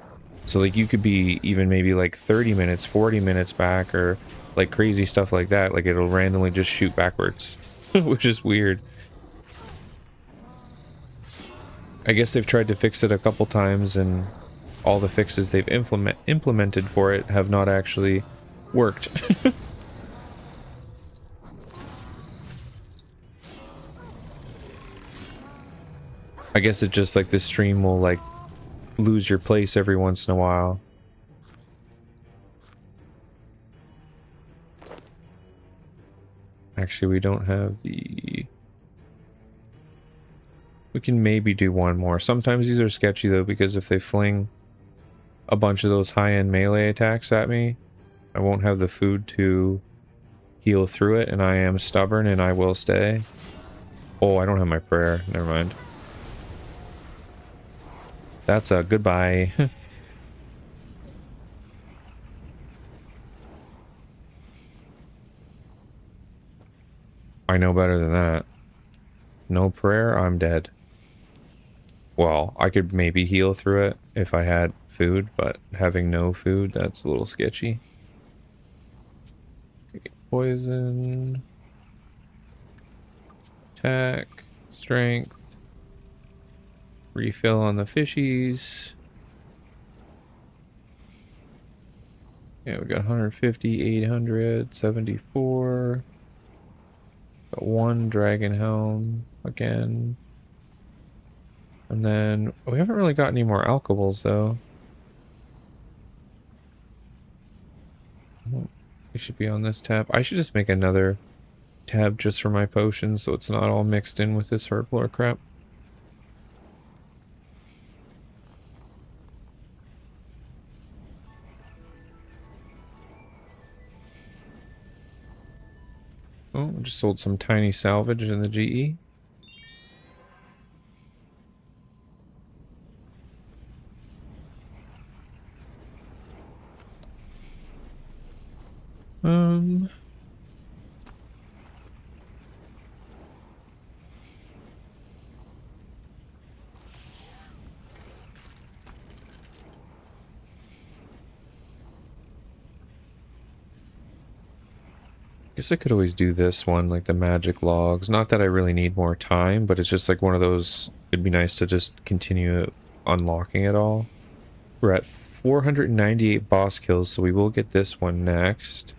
So like you could be even maybe like 30 minutes, 40 minutes back, or like crazy stuff like that. Like it'll randomly just shoot backwards, which is weird. I guess they've tried to fix it a couple times, and all the fixes they've implemented for it have not actually worked. I guess it just like this stream will like lose your place every once in a while. Actually, we don't have the... We can maybe do one more. Sometimes these are sketchy though, because if they fling a bunch of those high-end melee attacks at me, I won't have the food to heal through it, and I am stubborn and I will stay. Oh, I don't have my prayer. Never mind. That's a goodbye. I know better than that. No prayer, I'm dead. Well, I could maybe heal through it if I had food, but having no food, that's a little sketchy. Okay, poison. Attack. Strength. Refill on the fishies. Yeah, we got 150, 800, 74. Got one dragon helm again. And then we haven't really got any more alcohols though. We should be on this tab. I should just make another tab just for my potions so it's not all mixed in with this herblore crap. Oh, just sold some tiny salvage in the GE. Guess I could always do this one, like the magic logs. Not that I really need more time, but it's just like one of those, it'd be nice to just continue unlocking it all. We're at 498 boss kills, so we will get this one next.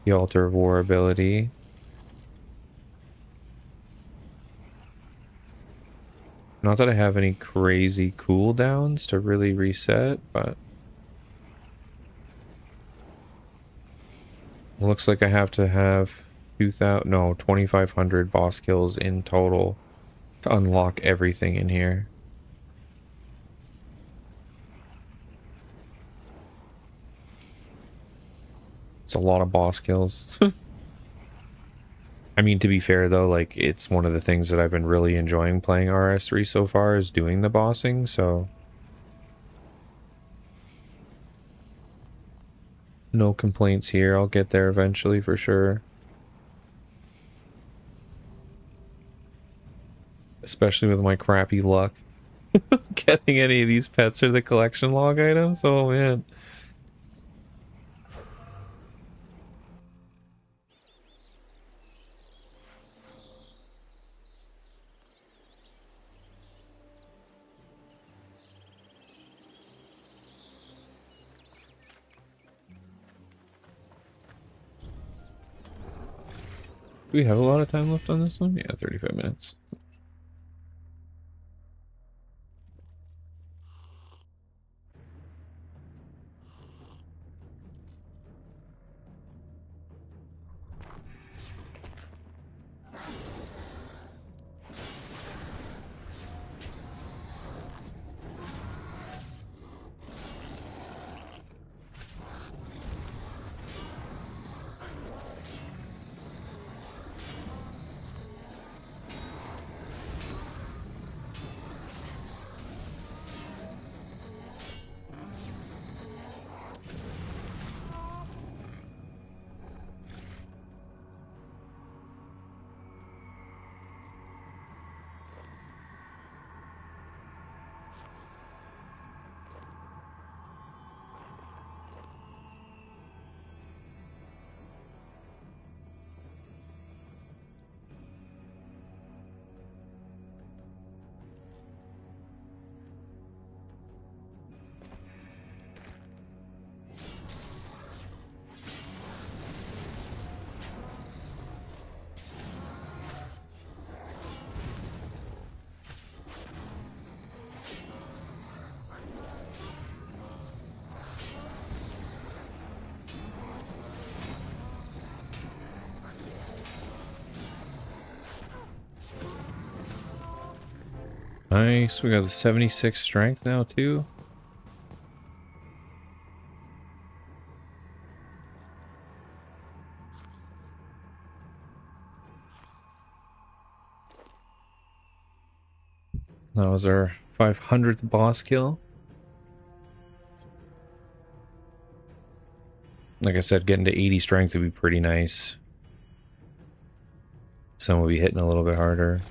The Altar of War ability. Not that I have any crazy cooldowns to really reset, but... It looks like I have to have 2,500 boss kills in total to unlock everything in here. It's a lot of boss kills. I mean, to be fair though, like, it's one of the things that I've been really enjoying playing RS3 so far is doing the bossing, so... No complaints here. I'll get there eventually for sure. Especially with my crappy luck. Getting any of these pets or the collection log items? Oh man. Do we have a lot of time left on this one? Yeah, 35 minutes. Nice. We got the 76 strength now too. That was our 500th boss kill. Like I said, getting to 80 strength would be pretty nice. Some will be hitting a little bit harder.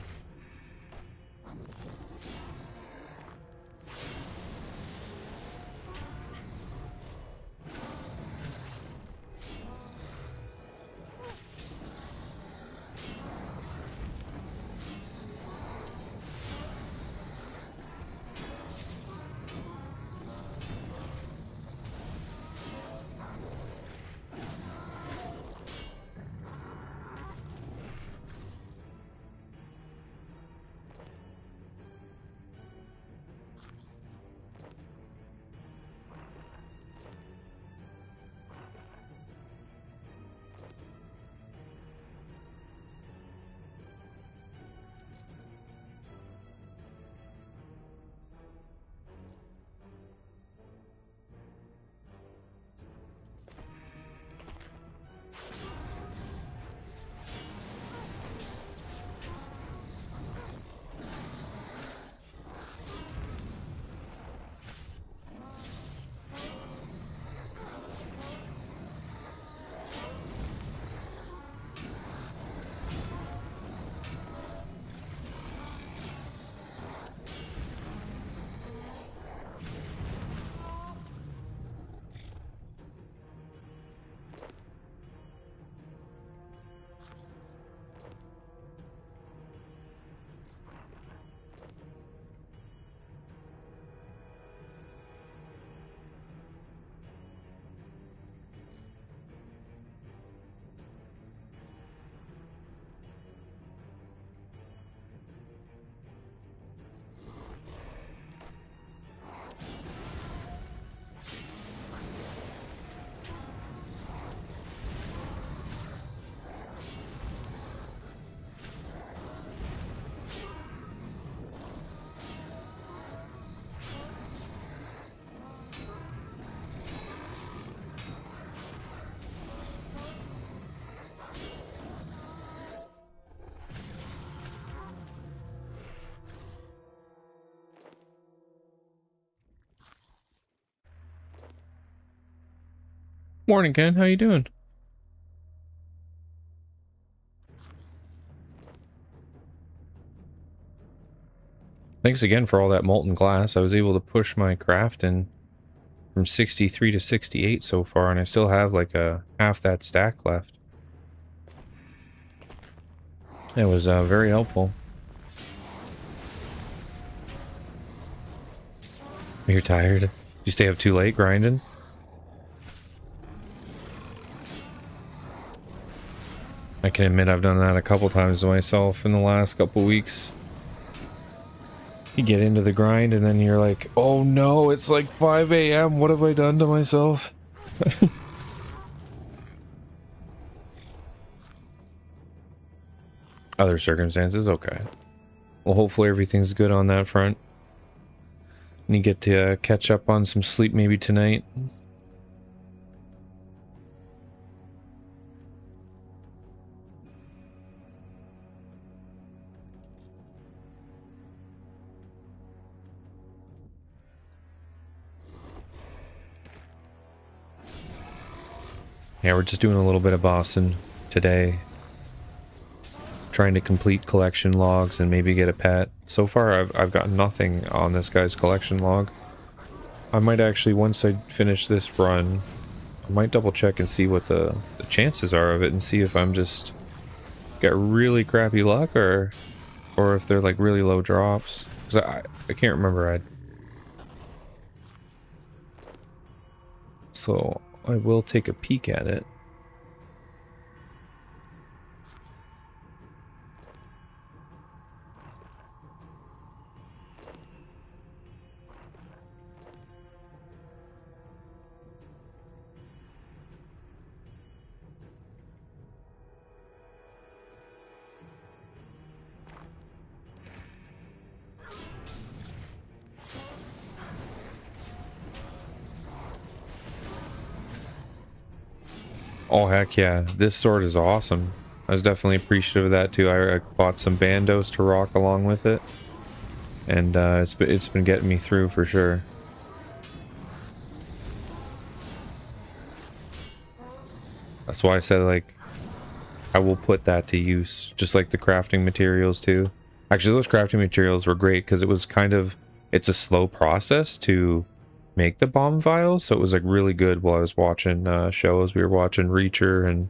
Morning, Ken. How you doing? Thanks again for all that molten glass. I was able to push my crafting from 63 to 68 so far, and I still have like a half that stack left. It was very helpful. You're tired? You stay up too late grinding? I can admit I've done that a couple times to myself in the last couple weeks. You get into the grind and then you're like, oh no, it's like 5 a.m. What have I done to myself? Other circumstances, okay. Well, hopefully everything's good on that front. And you get to catch up on some sleep maybe tonight. Yeah, we're just doing a little bit of Boston today. Trying to complete collection logs and maybe get a pet. So far, I've got nothing on this guy's collection log. I might actually, once I finish this run, I might double check and see what the chances are of it and see if I'm just got really crappy luck or if they're like really low drops. Because I can't remember. So I will take a peek at it. Oh heck yeah, this sword is awesome. I was definitely appreciative of that too. I bought some bandos to rock along with it, and it's been getting me through for sure. That's why I said, like, I will put that to use, just like the crafting materials too. Actually, those crafting materials were great because it was kind of, it's a slow process to make the bomb vials, so it was like really good while I was watching shows. We were watching Reacher and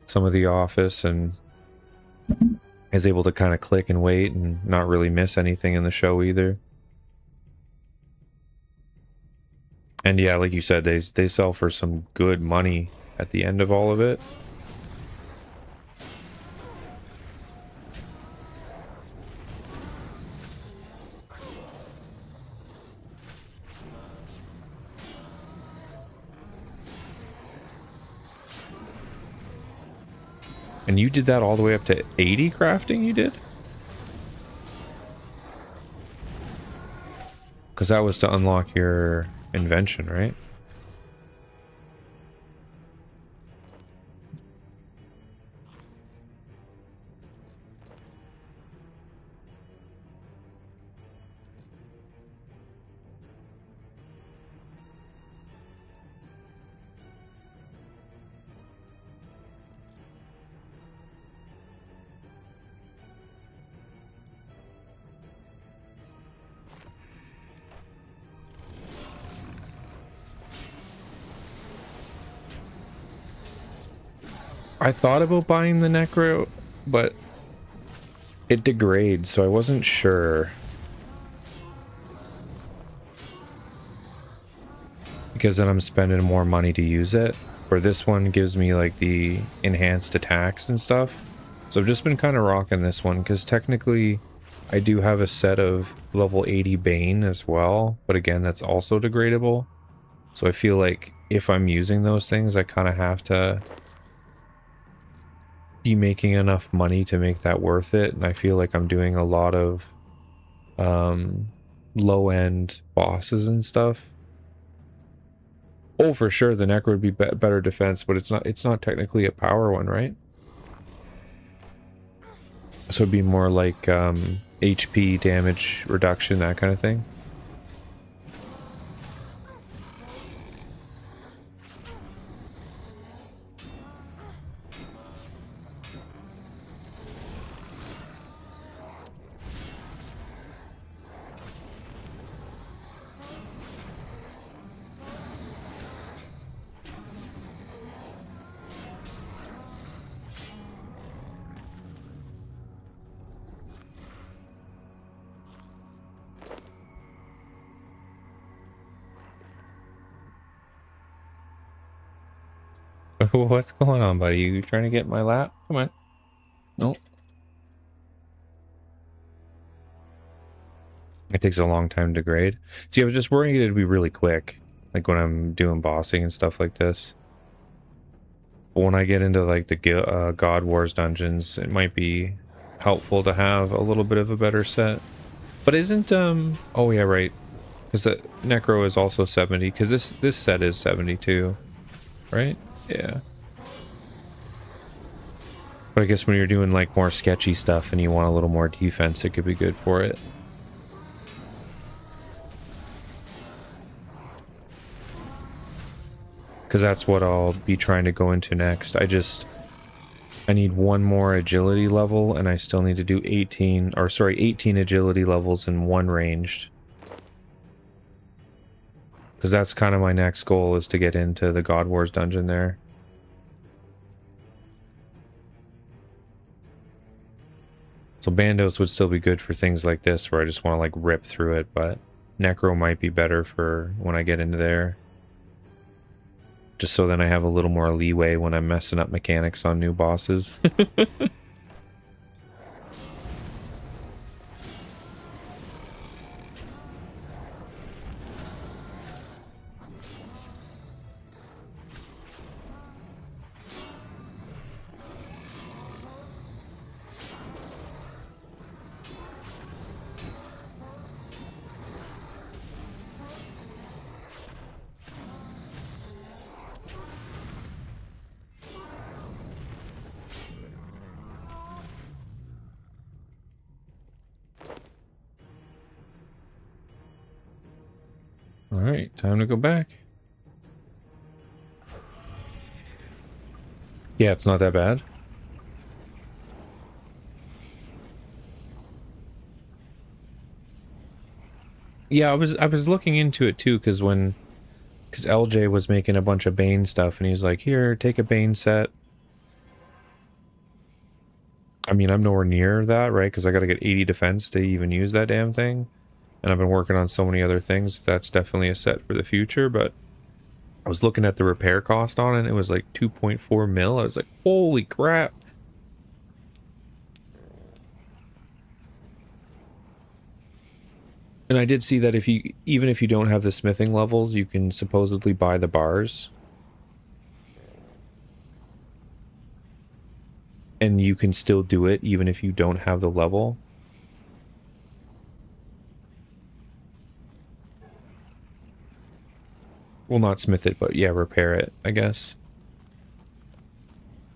some of The Office, and I was able to kind of click and wait and not really miss anything in the show either. And yeah, like you said, they sell for some good money at the end of all of it. And you did that all the way up to 80 crafting, you did? Because that was to unlock your invention, right? I thought about buying the Necro, but it degrades, so I wasn't sure. Because then I'm spending more money to use it. Where this one gives me like the enhanced attacks and stuff. So I've just been kind of rocking this one because technically I do have a set of level 80 Bane as well. But again, that's also degradable. So I feel like if I'm using those things, I kind of have to be making enough money to make that worth it. And I feel like I'm doing a lot of low-end bosses and stuff. Oh, for sure, the Necro would be better defense, but it's not technically a power one, right? So it'd be more like HP damage reduction, that kind of thing. What's going on, buddy? You trying to get my lap? Come on. Nope. It takes a long time to grade. See, I was just worried it'd be really quick, like when I'm doing bossing and stuff like this. But when I get into like the God Wars dungeons, it might be helpful to have a little bit of a better set. But isn't oh yeah, right, because the Necro is also 70, because this set is 72, right? Yeah. But I guess when you're doing like more sketchy stuff and you want a little more defense, it could be good for it. Because that's what I'll be trying to go into next. I need one more agility level, and I still need to do 18 agility levels in one ranged. Because that's kind of my next goal, is to get into the God Wars dungeon there. So Bandos would still be good for things like this, where I just want to like rip through it, but Necro might be better for when I get into there. Just so then I have a little more leeway when I'm messing up mechanics on new bosses. Alright, time to go back. Yeah, it's not that bad. Yeah, I was looking into it too, because LJ was making a bunch of Bane stuff, and he's like, here, take a Bane set. I mean, I'm nowhere near that, right? Because I gotta get 80 defense to even use that damn thing. And I've been working on so many other things. That's definitely a set for the future, but I was looking at the repair cost on it, and it was like 2.4 mil. I was like, holy crap. And I did see that even if you don't have the smithing levels, you can supposedly buy the bars. And you can still do it even if you don't have the level. Well, not smith it, but yeah, repair it, I guess.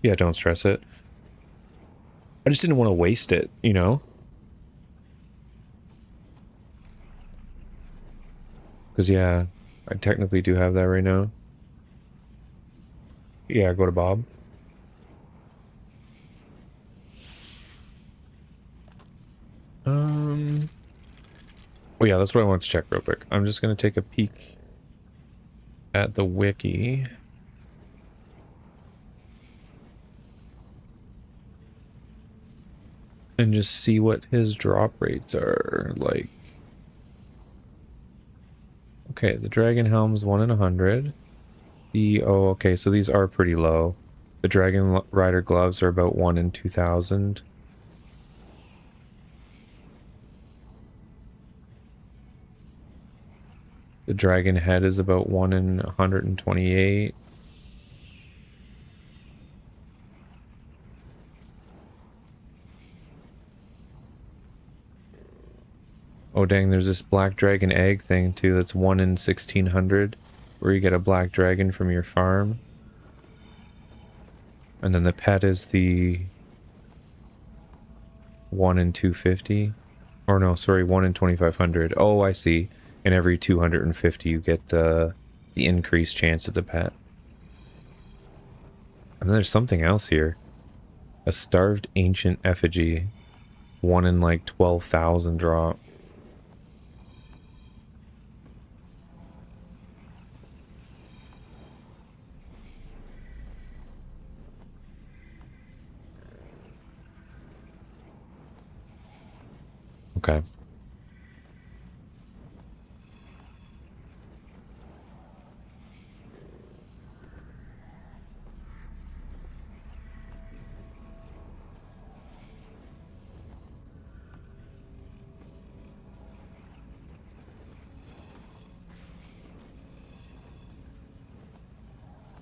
Yeah, don't stress it. I just didn't want to waste it, you know? Because, yeah, I technically do have that right now. Yeah, go to Bob. Oh yeah, that's what I want to check real quick. I'm just going to take a peek at the wiki. And just see what his drop rates are like. Okay, the Dragon Helm's 1 in 100. Okay, so these are pretty low. The Dragon Rider gloves are about 1 in 2,000. The Dragon Head is about 1 in 128. Oh dang, there's this Black Dragon egg thing too that's 1 in 1,600, where you get a black dragon from your farm. And then the pet is the 1 in 250. Or no, sorry, 1 in 2,500. Oh, I see. And every 250 you get the increased chance of the pet. And then there's something else here. A Starved Ancient Effigy. 1 in like 12,000 drop. Okay.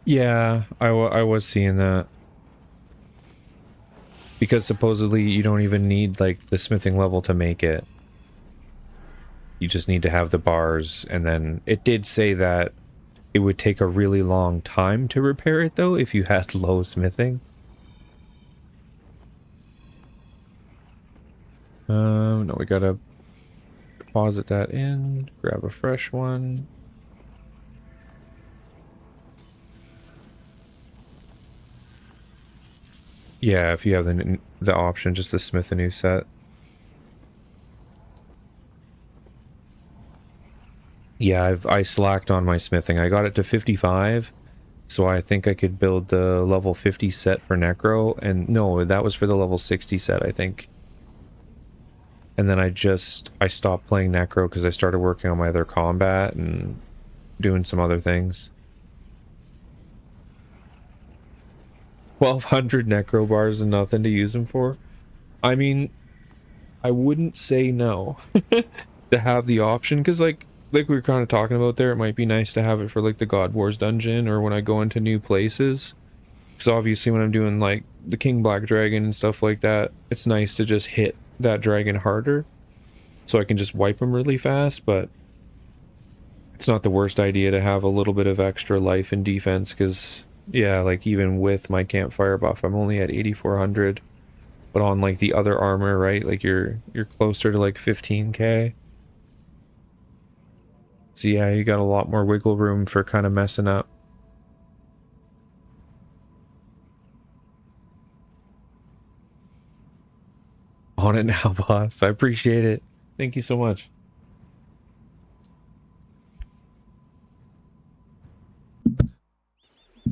Yeah, I was seeing that. Because supposedly you don't even need like the smithing level to make it. You just need to have the bars, and then it did say that it would take a really long time to repair it though if you had low smithing. No, we gotta deposit that in, grab a fresh one. Yeah, if you have the option just to smith a new set. Yeah, I slacked on my smithing. I got it to 55, so I think I could build the level 50 set for Necro, and no, that was for the level 60 set, I think. And then I stopped playing Necro because I started working on my other combat and doing some other things. 1,200 Necro bars and nothing to use them for? I mean, I wouldn't say no to have the option, because like we were kind of talking about there, it might be nice to have it for like the God Wars dungeon or when I go into new places. Because obviously when I'm doing like the King Black Dragon and stuff like that, it's nice to just hit that dragon harder so I can just wipe him really fast, but it's not the worst idea to have a little bit of extra life and defense, because yeah, like even with my campfire buff, I'm only at 8,400, but on like the other armor, right, like you're closer to like 15k. So yeah, you got a lot more wiggle room for kind of messing up. On it now, boss. I appreciate it. Thank you so much.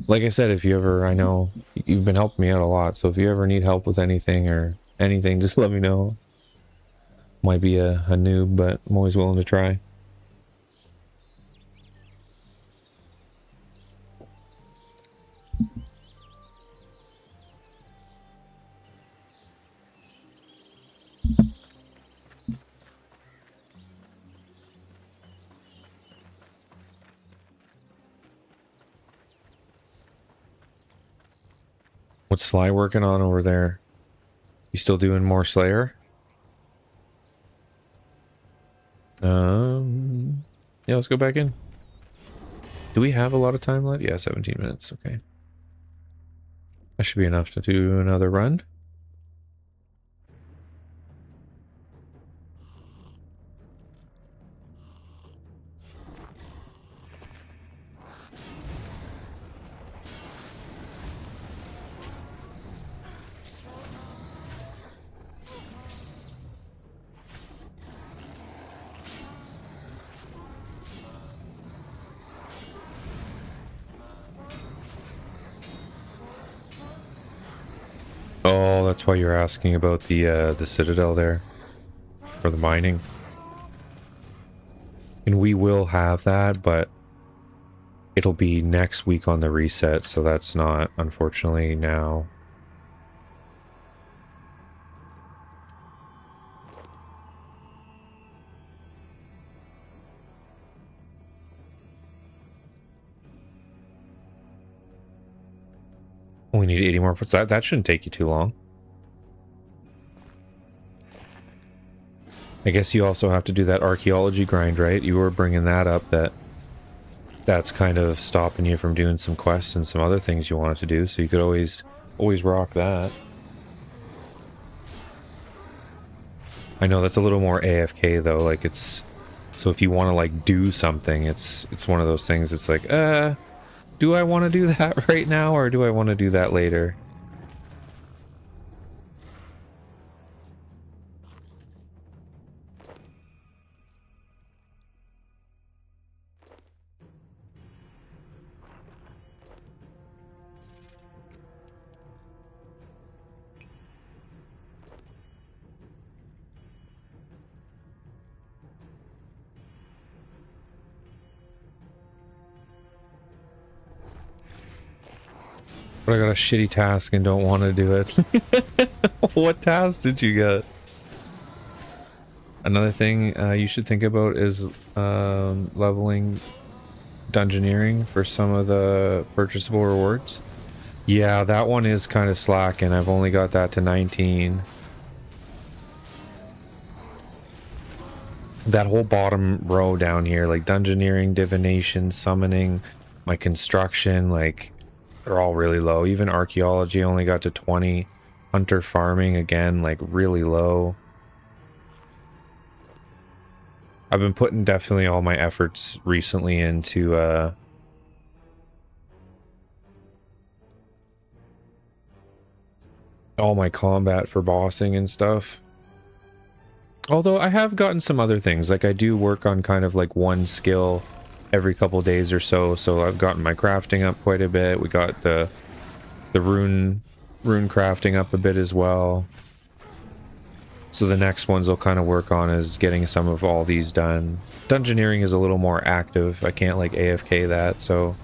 Like I said, if you ever, I know you've been helping me out a lot, so if you ever need help with anything or anything, just let me know. Might be a noob, but I'm always willing to try. What's Sly working on over there? You still doing more Slayer? Yeah, let's go back in. Do we have a lot of time left? Yeah, 17 minutes. Okay. That should be enough to do another run. Oh, that's why you're asking about the Citadel there for the mining. And we will have that, but it'll be next week on the reset, so that's not, unfortunately, now. We need 80 more. That shouldn't take you too long. I guess you also have to do that archaeology grind, right? You were bringing that up, that's kind of stopping you from doing some quests and some other things you wanted to do, so you could always rock that. I know that's a little more AFK though, like it's, so if you want to like do something, it's one of those things, it's like, do I want to do that right now, or do I want to do that later? But I got a shitty task and don't want to do it. What task did you get? Another thing you should think about is leveling Dungeoneering for some of the purchasable rewards. Yeah, that one is kind of slack, and I've only got that to 19. That whole bottom row down here, like Dungeoneering, Divination, Summoning, my construction, like, they're all really low. Even Archaeology only got to 20. Hunter Farming, again, like, really low. I've been putting definitely all my efforts recently into all my combat for bossing and stuff. Although I have gotten some other things, like I do work on kind of like one skill every couple days or so, so I've gotten my crafting up quite a bit. We got the rune crafting up a bit as well. So the next ones I'll kind of work on is getting some of all these done. Dungeoneering is a little more active. I can't like AFK that, so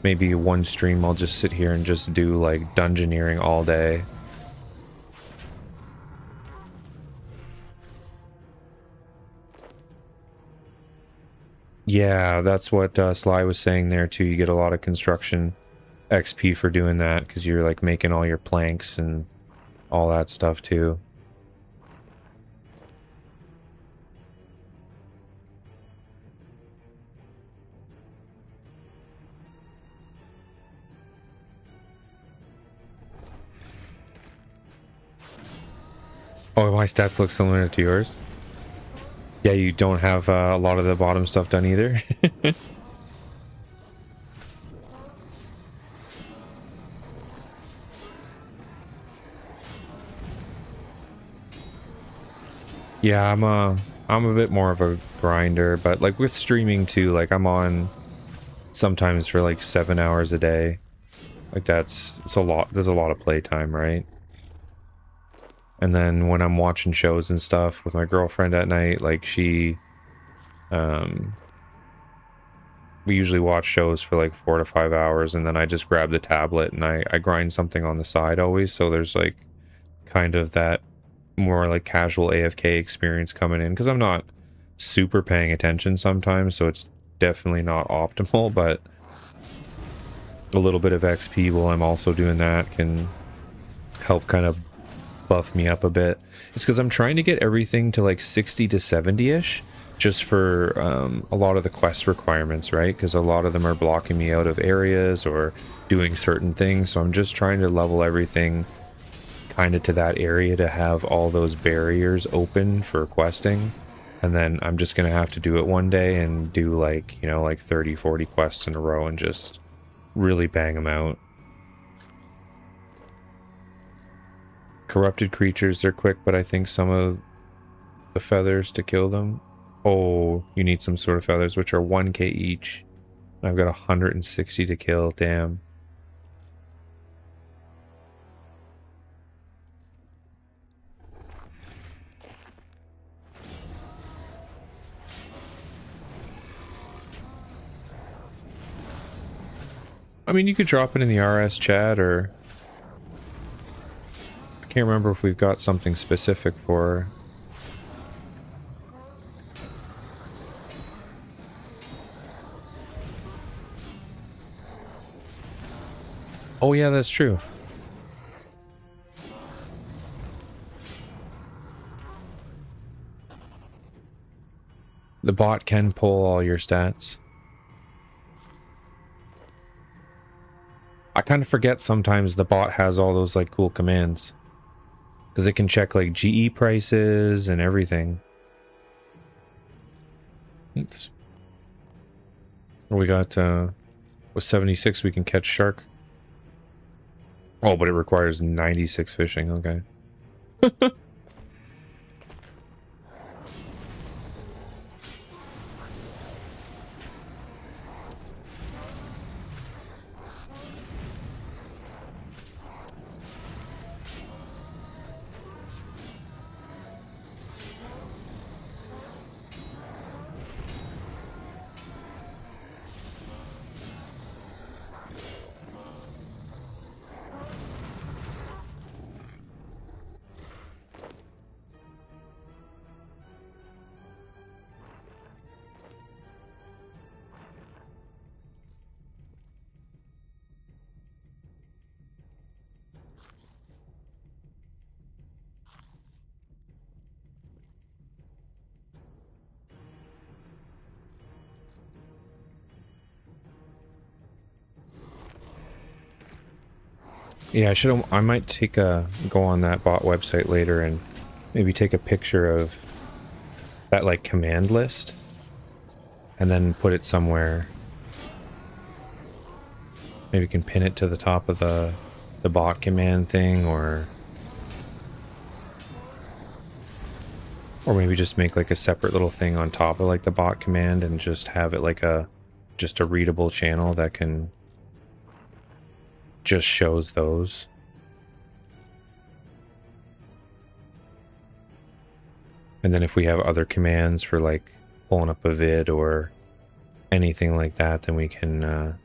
maybe one stream I'll just sit here and just do like Dungeoneering all day. Yeah, that's what Sly was saying there too. You get a lot of construction XP for doing that because you're like making all your planks and all that stuff too. Oh, my stats look similar to yours. Yeah, you don't have a lot of the bottom stuff done either. Yeah, I'm a bit more of a grinder, but like with streaming too, like I'm on sometimes for like 7 hours a day. Like it's a lot. There's a lot of playtime, right? And then when I'm watching shows and stuff with my girlfriend at night, like um, we usually watch shows for like 4 to 5 hours, and then I just grab the tablet and I grind something on the side always. So there's like kind of that more like casual AFK experience coming in because I'm not super paying attention sometimes, so it's definitely not optimal, but a little bit of XP while I'm also doing that can help kind of buff me up a bit. It's because I'm trying to get everything to like 60 to 70-ish just for a lot of the quest requirements, right? Because a lot of them are blocking me out of areas or doing certain things, so I'm just trying to level everything kind of to that area to have all those barriers open for questing. And then I'm just going to have to do it one day and do like, you know, like 30, 40 quests in a row and just really bang them out. Corrupted creatures, they're quick, but I think some of the feathers to kill them. Oh, you need some sort of feathers, which are 1k each. I've got 160 to kill, damn. I mean, you could drop it in the RS chat, or I can't remember if we've got something specific for. Oh yeah, that's true. The bot can pull all your stats. I kind of forget sometimes the bot has all those like cool commands. Because it can check like GE prices and everything. Oops. We got, with 76 we can catch shark. Oh, but it requires 96 fishing, okay. Yeah, I might go on that bot website later and maybe take a picture of that like command list and then put it somewhere. Maybe you can pin it to the top of the bot command thing, or maybe just make like a separate little thing on top of like the bot command and just have it like just a readable channel that can just shows those. And then if we have other commands for like pulling up a vid or anything like that, then we can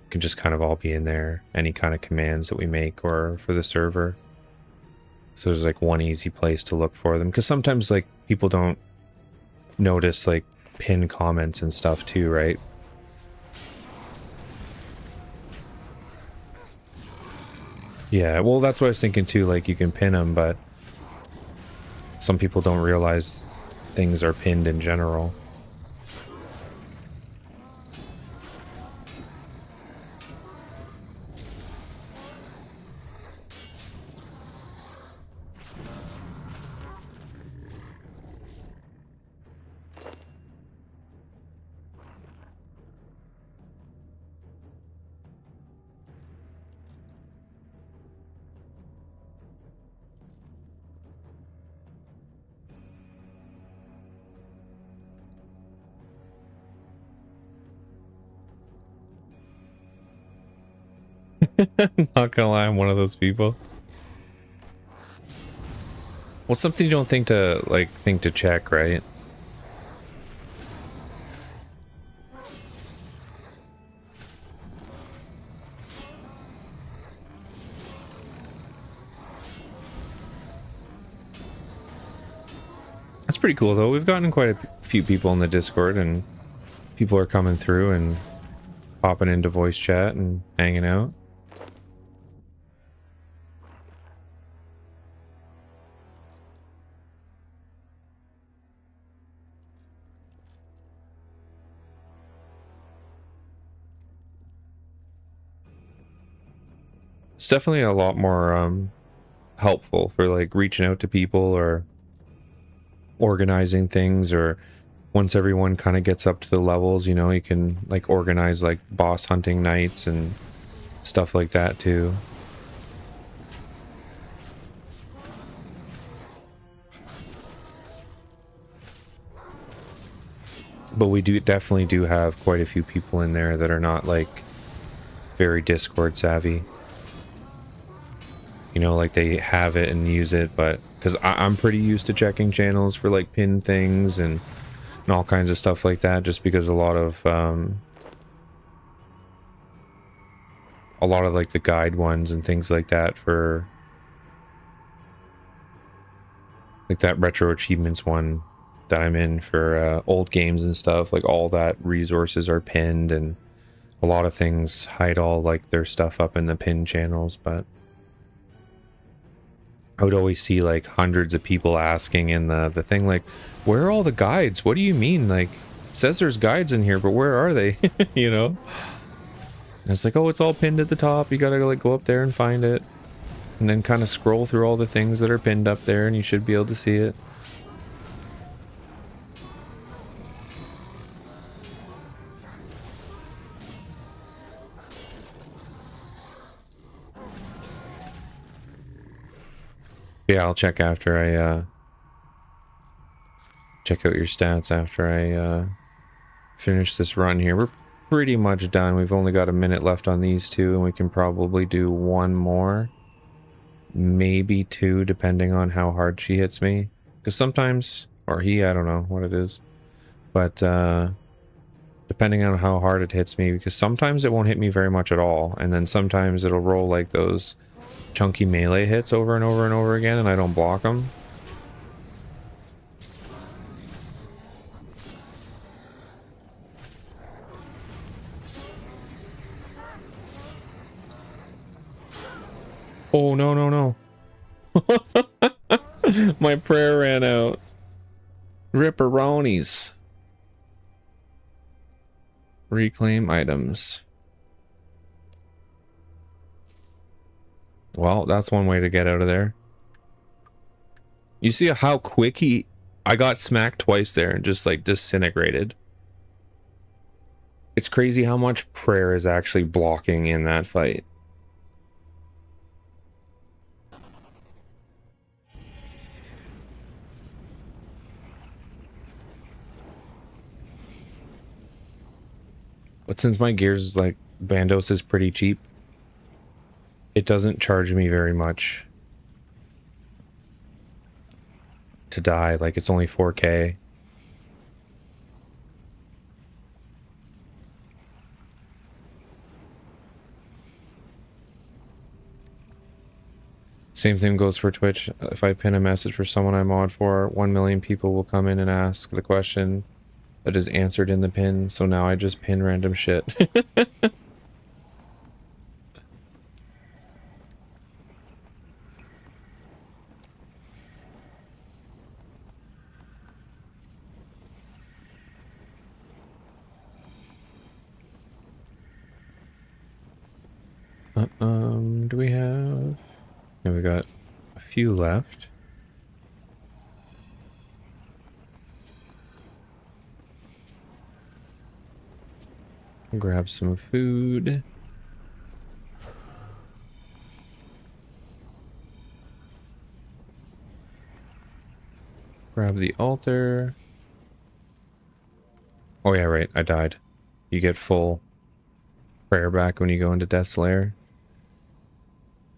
just kind of all be in there. Any kind of commands that we make or for the server. So there's like one easy place to look for them. Because sometimes like people don't notice like pin comments and stuff too, right? Yeah, well, that's what I was thinking too. Like you can pin them, but some people don't realize things are pinned in general. Not gonna lie, I'm one of those people. Well, something you don't think to check, right? That's pretty cool though. We've gotten quite a few people in the Discord, and people are coming through and popping into voice chat and hanging out. It's definitely a lot more helpful for like reaching out to people or organizing things, or once everyone kind of gets up to the levels, you know, you can like organize like boss hunting nights and stuff like that too. But we definitely do have quite a few people in there that are not like very Discord savvy. You know, like they have it and use it, but because I'm pretty used to checking channels for like pin things and all kinds of stuff like that, just because a lot of like the guide ones and things like that, for like that retro achievements one that I'm in for old games and stuff, like all that resources are pinned, and a lot of things hide all like their stuff up in the pin channels. But I would always see like hundreds of people asking in the thing, like, where are all the guides? What do you mean? Like, it says there's guides in here, but where are they? You know? And it's like, oh, it's all pinned at the top. You gotta like go up there and find it. And then kind of scroll through all the things that are pinned up there, and you should be able to see it. Yeah, I'll check after I check out your stats after I finish this run here. We're pretty much done. We've only got a minute left on these two, and we can probably do one more, maybe two, depending on how hard she hits me. Because sometimes, or he, I don't know what it is, but depending on how hard it hits me, because sometimes it won't hit me very much at all, and then sometimes it'll roll like those chunky melee hits over and over and over again, and I don't block them. Oh, no, no, no. My prayer ran out. Ripperonis. Reclaim items. Well, that's one way to get out of there. You see how quick I got smacked twice there and just like disintegrated. It's crazy how much prayer is actually blocking in that fight. But since my gears is like, Bandos is pretty cheap, it doesn't charge me very much to die. Like, it's only 4K. Same thing goes for Twitch. If I pin a message for someone I mod for, 1 million people will come in and ask the question that is answered in the pin, so now I just pin random shit. Do we have... Yeah, we got a few left. Grab some food. Grab the altar. Oh yeah, right, I died. You get full prayer back when you go into Death's Lair.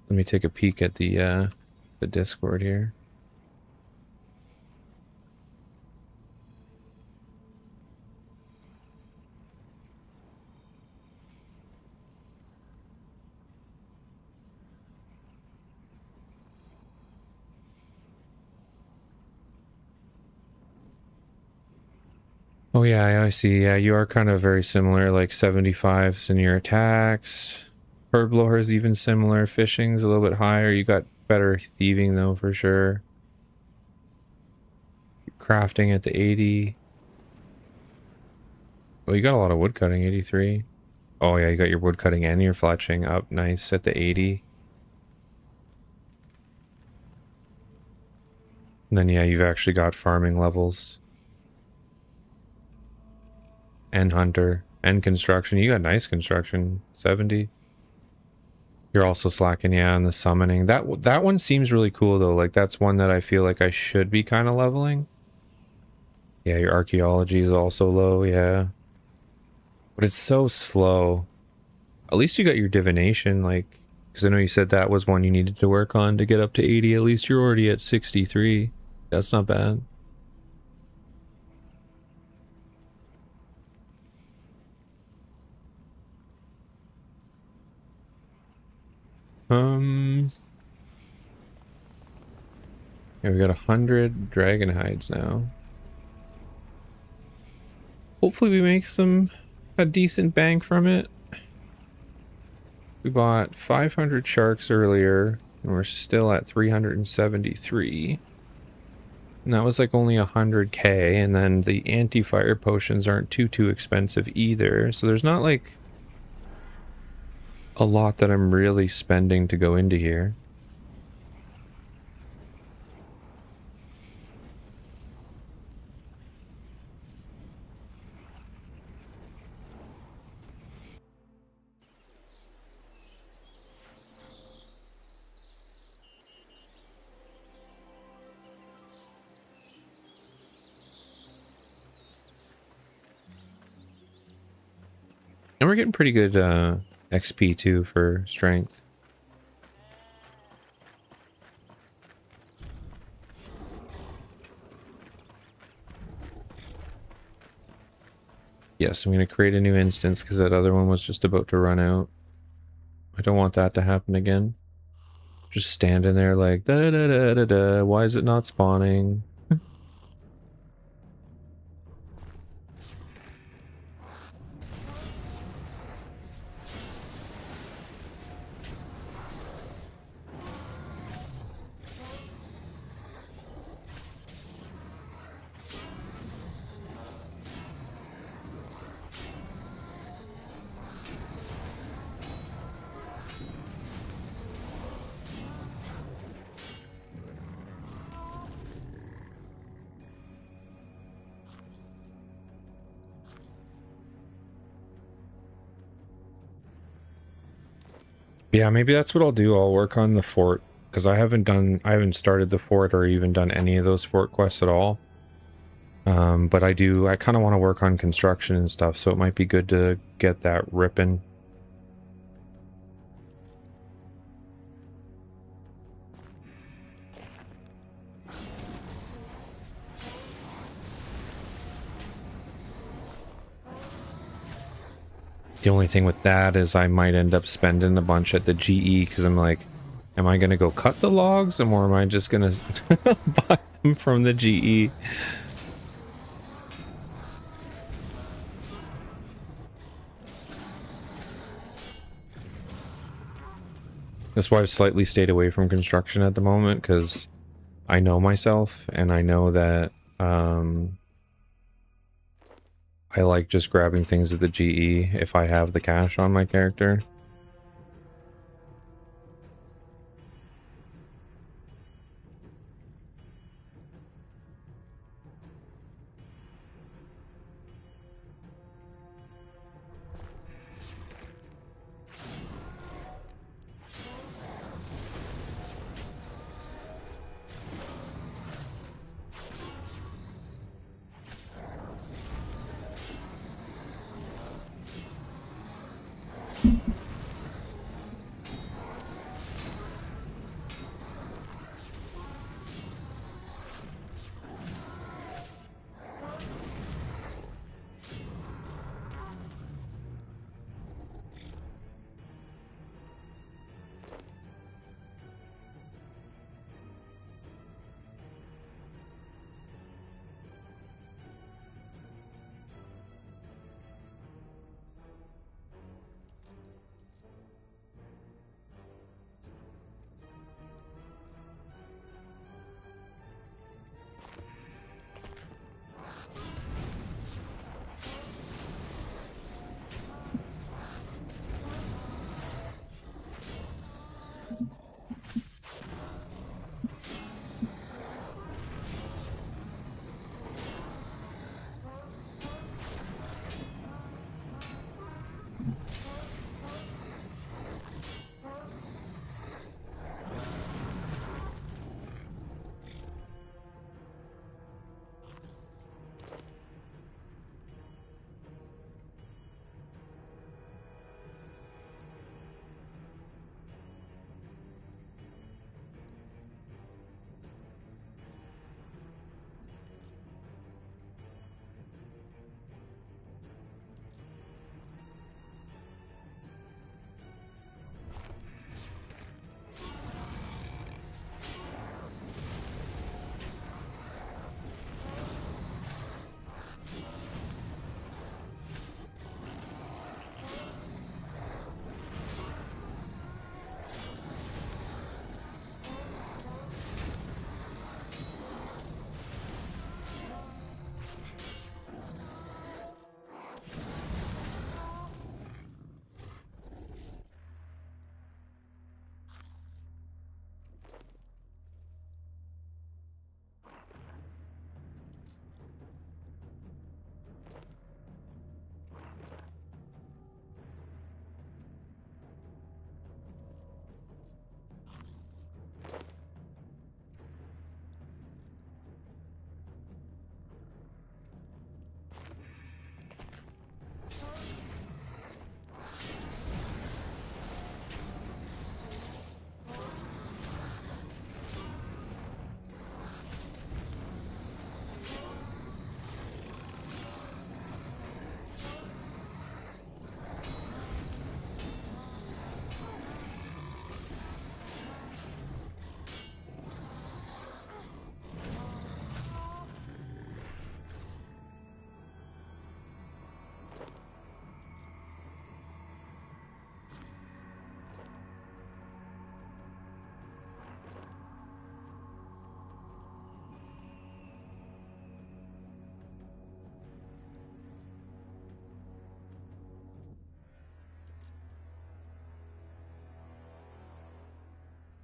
Let me take a peek at the Discord here. Oh yeah, I see. Yeah, you are kind of very similar, like 75s in your attacks. Herblore is even similar. Fishing's a little bit higher. You got better thieving though, for sure. Crafting at the 80. Well, you got a lot of woodcutting, 83. Oh yeah, you got your woodcutting and your fletching up nice at the 80. And then yeah, you've actually got farming levels. And hunter. And construction. You got nice construction. 70. You're also slacking, yeah, on the summoning. That one seems really cool though. Like that's one that I feel like I should be kind of leveling. Yeah, your archaeology is also low, yeah. But it's so slow. At least you got your divination, like, because I know you said that was one you needed to work on to get up to 80. At least you're already at 63. That's not bad. Yeah, we got 100 dragon hides now. Hopefully we make a decent bang from it. We bought 500 sharks earlier, and we're still at 373. And that was like only 100k, and then the anti-fire potions aren't too expensive either. So there's not like a lot that I'm really spending to go into here. And we're getting pretty good XP too for strength. Yes, I'm going to create a new instance because that other one was just about to run out. I don't want that to happen again. Just standing there like, da da da da da, why is it not spawning? Yeah, maybe that's what I'll do. I'll work on the fort because I haven't started the fort or even done any of those fort quests at all. But I kind of want to work on construction and stuff, so it might be good to get that ripping. The only thing with that is I might end up spending a bunch at the GE because I'm like, am I going to go cut the logs or am I just going to buy them from the GE? That's why I've slightly stayed away from construction at the moment because I know myself and I know that I like just grabbing things at the GE if I have the cash on my character.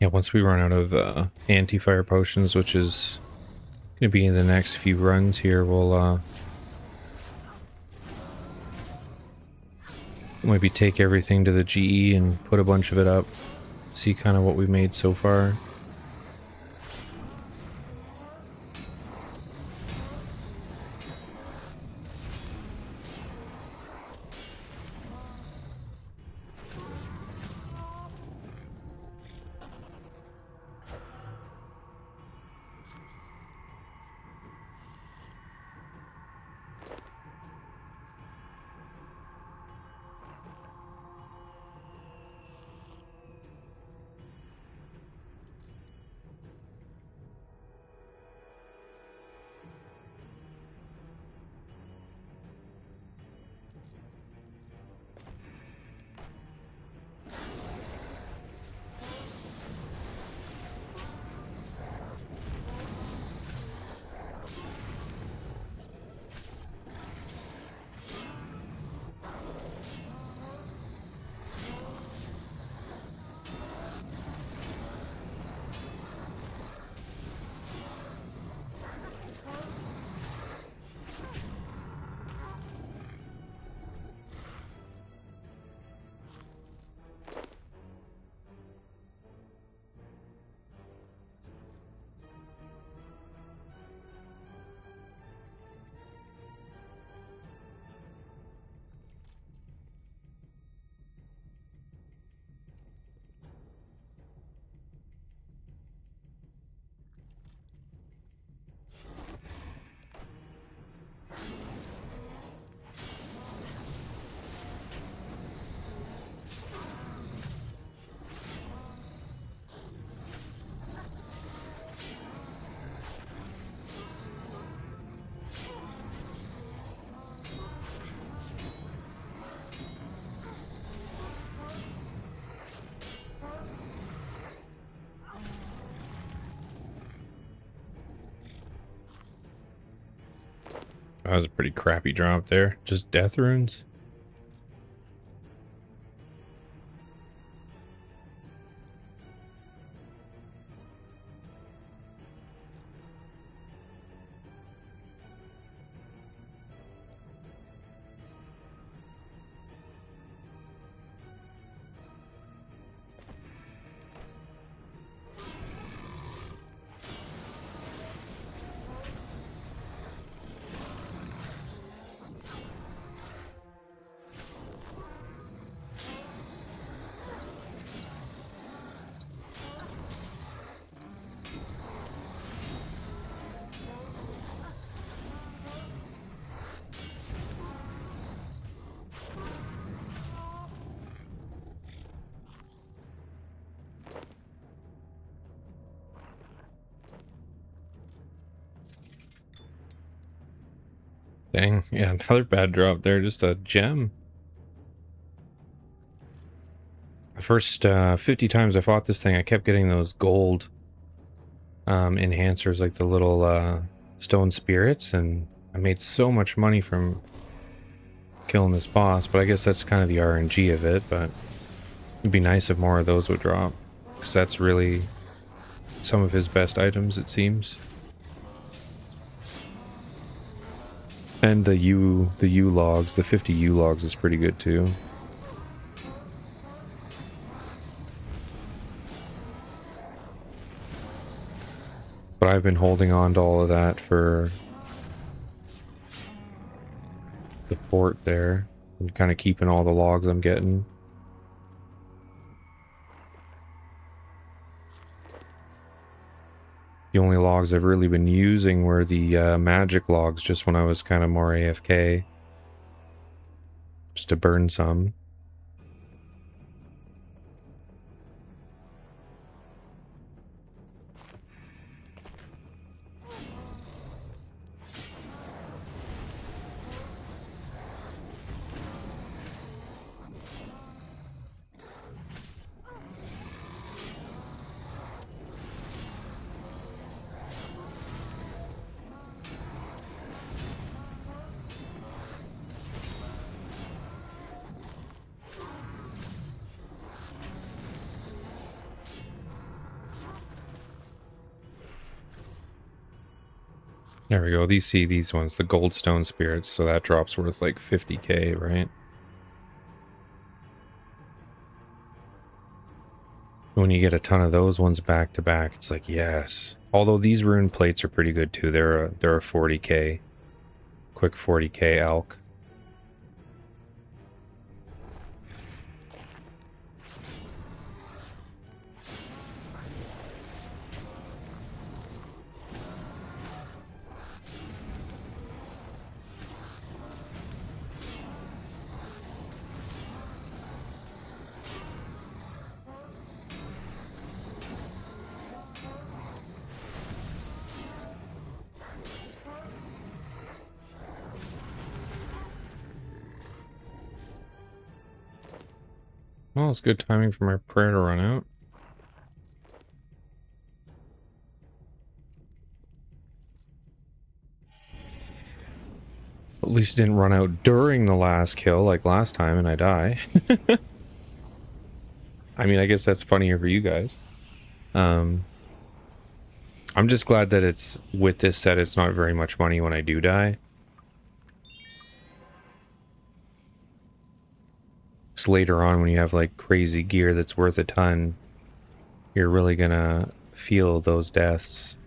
Yeah, once we run out of anti-fire potions, which is going to be in the next few runs here, we'll maybe take everything to the GE and put a bunch of it up. See kind of what we've made so far. That was a pretty crappy drop there. Just death runes. Dang, yeah, another bad drop there, just a gem. The first 50 times I fought this thing, I kept getting those gold enhancers, like the little stone spirits, and I made so much money from killing this boss, but I guess that's kind of the RNG of it, but it'd be nice if more of those would drop, because that's really some of his best items, it seems. And the U logs, the 50 U logs is pretty good too. But I've been holding on to all of that for the fort there, and kind of keeping all the logs I'm getting. The only logs I've really been using were the magic logs, just when I was kind of more AFK. Just to burn some. There we go. These ones, the Goldstone Spirits, so that drops worth like 50k, right? When you get a ton of those ones back to back, it's like, yes. Although these rune plates are pretty good too. They're a 40k. Quick 40k elk. Well, it's good timing for my prayer to run out. At least it didn't run out during the last kill like last time and I die. I mean, I guess that's funnier for you guys. I'm just glad that it's, with this set, it's not very much money when I do die. So later on, when you have like crazy gear that's worth a ton, you're really gonna feel those deaths.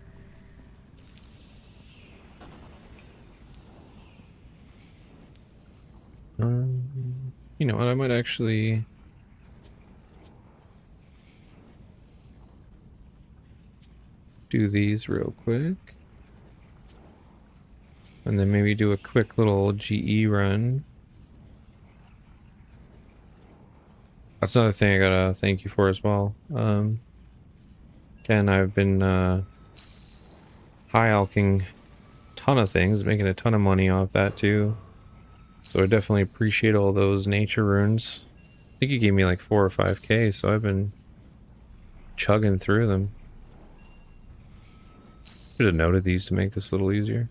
You know what, I might actually... do these real quick. And then maybe do a quick little GE run. That's another thing I gotta thank you for as well. Again, I've been high alking a ton of things, making a ton of money off that too. So I definitely appreciate all those nature runes. I think you gave me like 4 or 5k, so I've been chugging through them. Should have noted these to make this a little easier.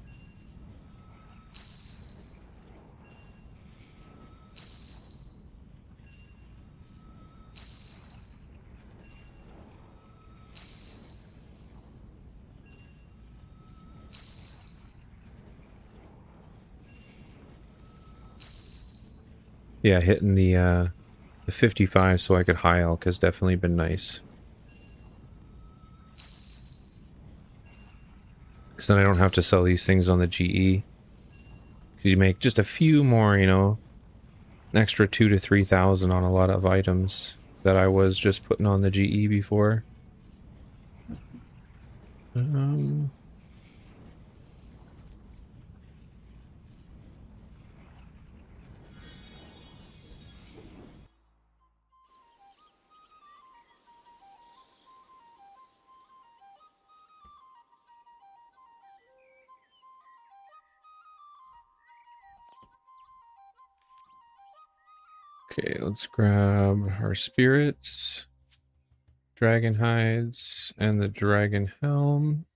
Yeah, hitting the 55 so I could high elk has definitely been nice. Because then I don't have to sell these things on the GE. Because you make just a few more, you know, an extra 2,000 to 3,000 on a lot of items that I was just putting on the GE before. Okay, let's grab our spirits, dragon hides, and the dragon helm.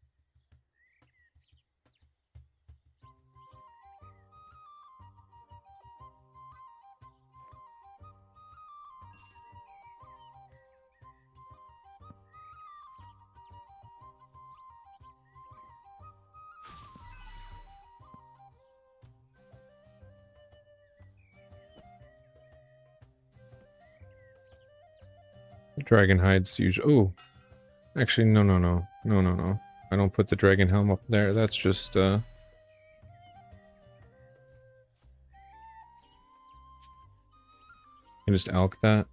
Dragon hides usually. Oh, actually, no. I don't put the dragon helm up there. That's just I just elk that.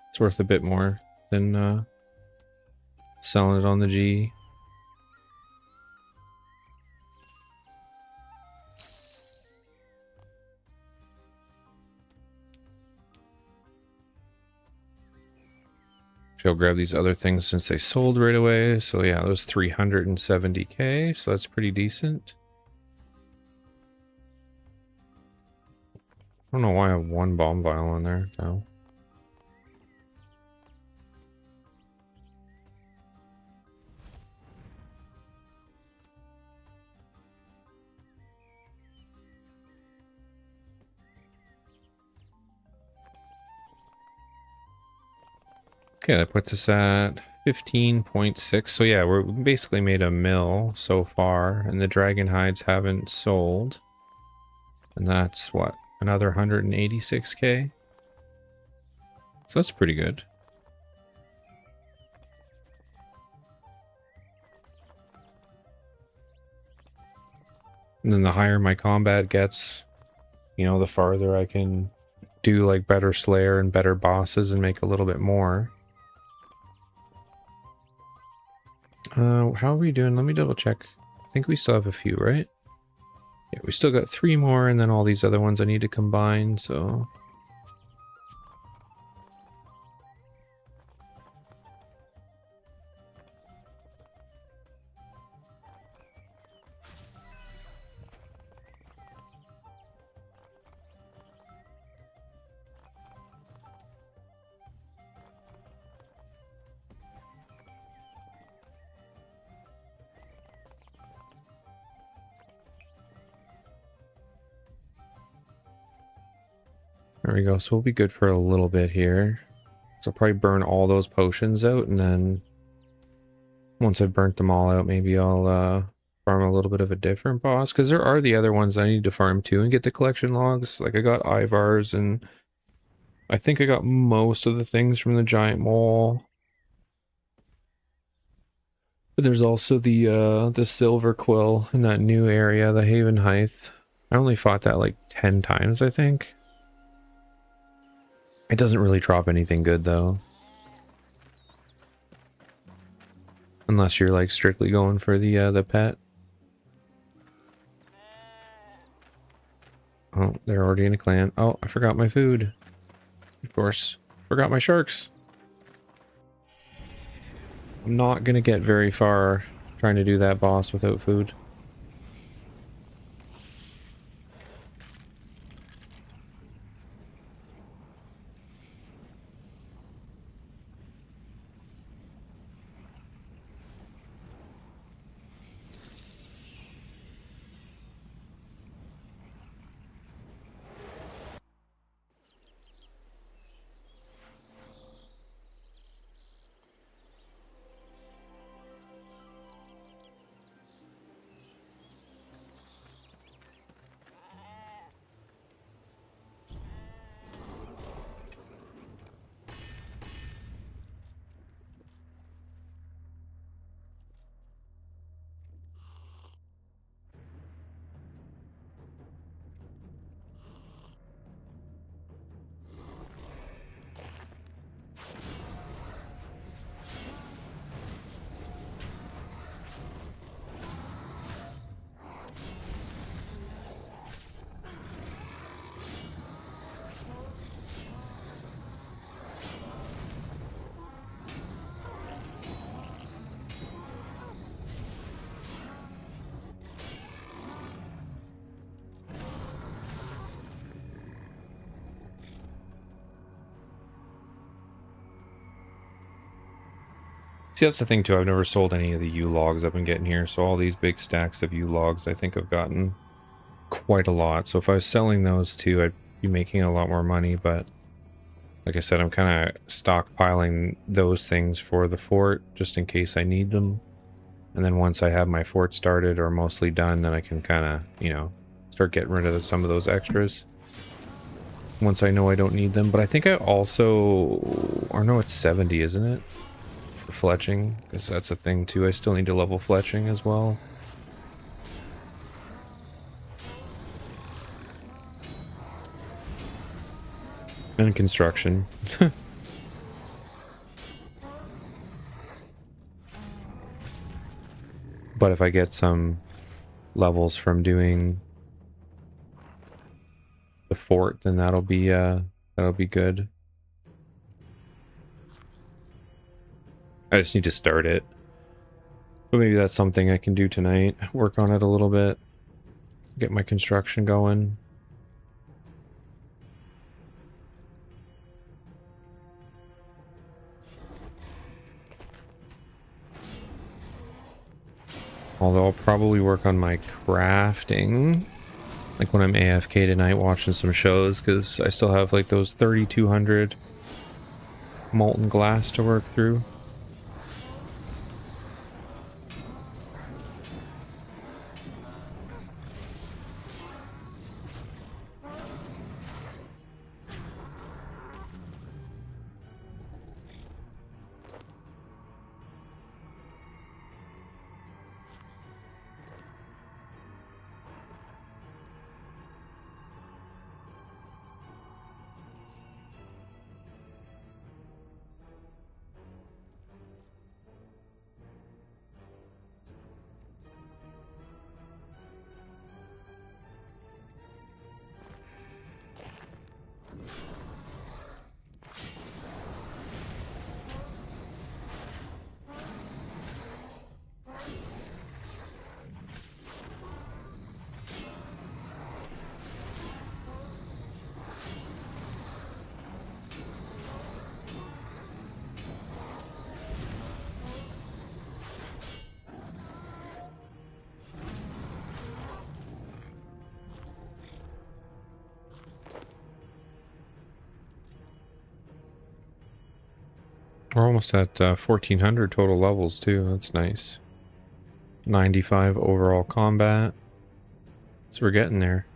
It's worth a bit more than selling it on the G. I'll grab these other things since they sold right away. So yeah, those 370k, so that's pretty decent. I don't know why I have one bomb vial on there now. Okay, that puts us at 15.6. So yeah, we basically made a mill so far, and the dragon hides haven't sold. And that's what? Another 186k? So that's pretty good. And then the higher my combat gets, you know, the farther I can do like better Slayer and better bosses and make a little bit more. How are we doing? Let me double check. I think we still have a few, right? Yeah, we still got 3 more, and then all these other ones I need to combine, so... There we go, so we'll be good for a little bit here. So I'll probably burn all those potions out, and then once I've burnt them all out, maybe I'll farm a little bit of a different boss, because there are the other ones I need to farm too and get the collection logs. Like I got Ivar's, and I think I got most of the things from the giant mole. But there's also the silver quill in that new area, the Haven Height. I only fought that like 10 times, I think. It doesn't really drop anything good though. Unless you're like strictly going for the pet. Oh, they're already in a clan. Oh, I forgot my food. Of course. Forgot my sharks. I'm not gonna get very far trying to do that boss without food. See, that's the thing too, I've never sold any of the U-logs I've been getting here, so all these big stacks of U-logs I think I've gotten quite a lot. So if I was selling those too, I'd be making a lot more money, but like I said, I'm kind of stockpiling those things for the fort, just in case I need them. And then once I have my fort started or mostly done, then I can kind of, you know, start getting rid of some of those extras. Once I know I don't need them. But I think I also... Or no, it's 70, isn't it? For fletching, because that's a thing too. I still need to level fletching as well. And construction. But if I get some levels from doing the fort, then that'll be good. I just need to start it. But maybe that's something I can do tonight. Work on it a little bit. Get my construction going. Although I'll probably work on my crafting, like when I'm AFK tonight watching some shows, because I still have like those 3200 molten glass to work through. We're almost at 1400 total levels too. That's nice. 95 overall combat. So we're getting there.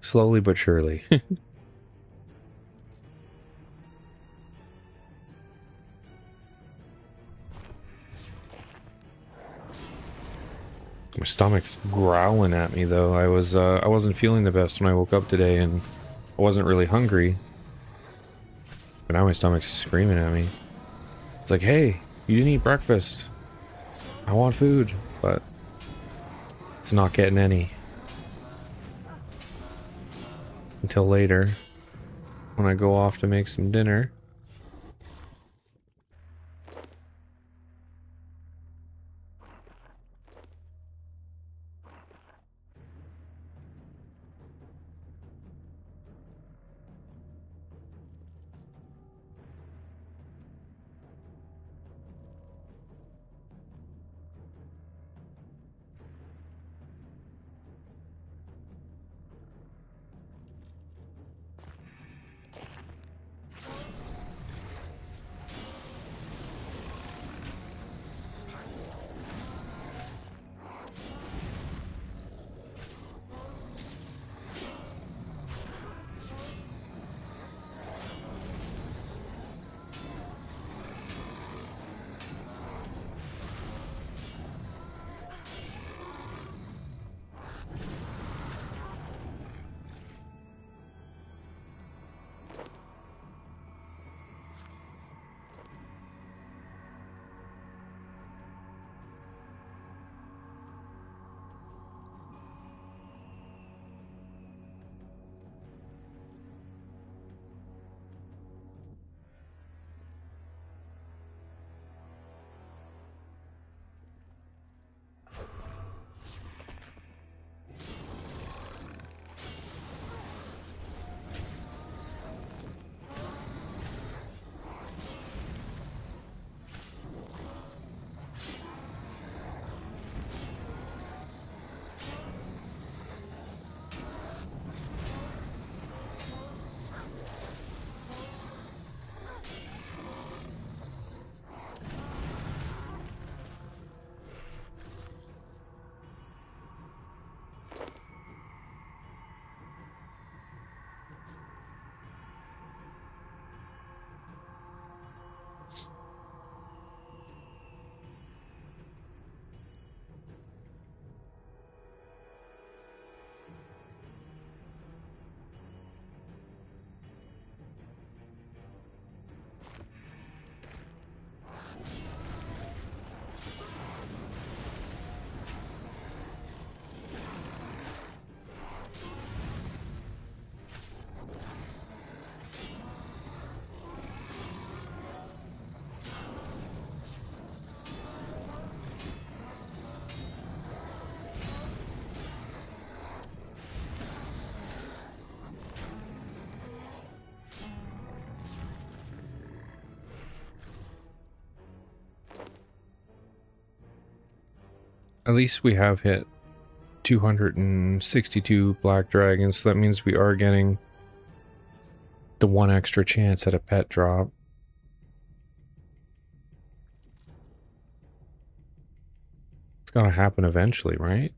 Slowly but surely. My stomach's growling at me though. I wasn't feeling the best when I woke up today, and I wasn't really hungry. But now my stomach's screaming at me. It's like, hey, you didn't eat breakfast. I want food, but it's not getting any. Until later, when I go off to make some dinner. At least we have hit 262 black dragons, so that means we are getting the one extra chance at a pet drop. It's gotta happen eventually, right?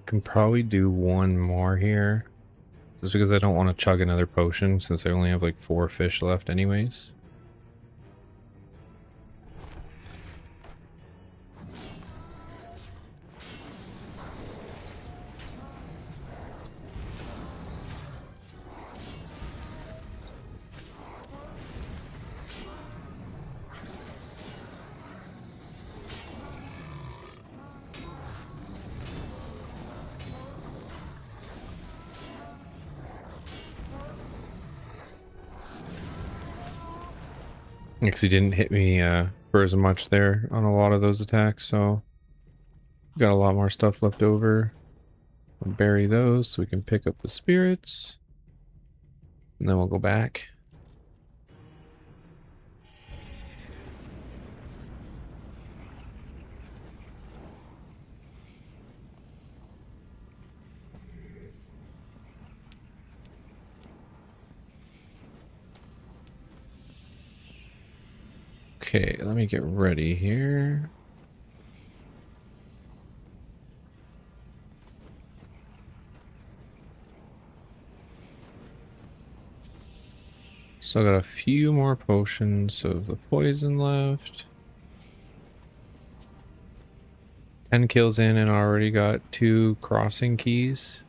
Can probably do one more here. Just because I don't want to chug another potion since I only have like 4 fish left anyways. Because he didn't hit me for as much there on a lot of those attacks, so got a lot more stuff left over. We'll bury those so we can pick up the spirits, and then we'll go back. Okay, let me get ready here. Still got a few more potions of the poison left. 10 kills in and already got 2 crossing keys.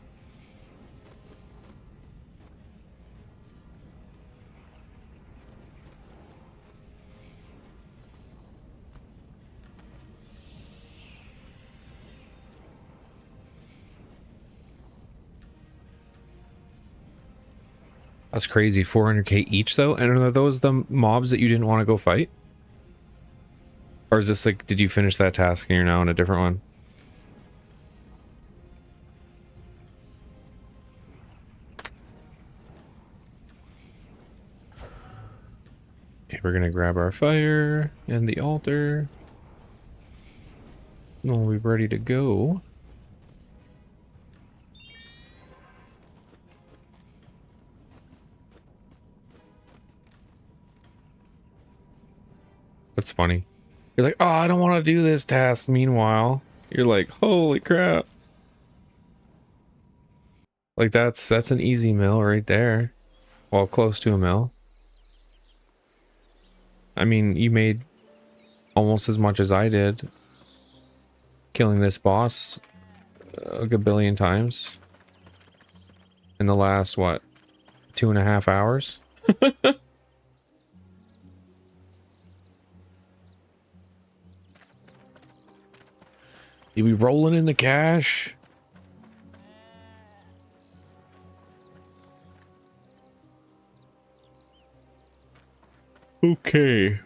That's crazy. 400k each though? And are those the mobs that you didn't want to go fight? Or is this like, did you finish that task and you're now in a different one? Okay, we're gonna grab our fire and the altar. And we'll be ready to go. That's funny. You're like, oh, I don't want to do this task. Meanwhile, you're like, holy crap. Like that's an easy mill right there. Well, close to a mill. I mean, you made almost as much as I did killing this boss a gabillion times in the last, what, 2.5 hours? You be rolling in the cash? Okay.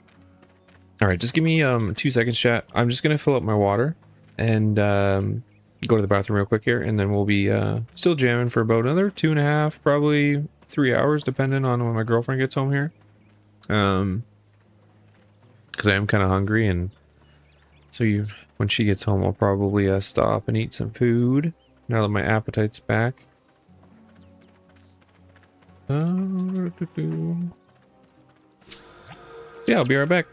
All right, just give me 2 seconds, chat. I'm just gonna fill up my water and go to the bathroom real quick here, and then we'll be still jamming for about another 2.5, probably 3 hours, depending on when my girlfriend gets home here. Because I am kind of hungry, and so when she gets home, I'll probably stop and eat some food now that my appetite's back. Yeah, I'll be right back.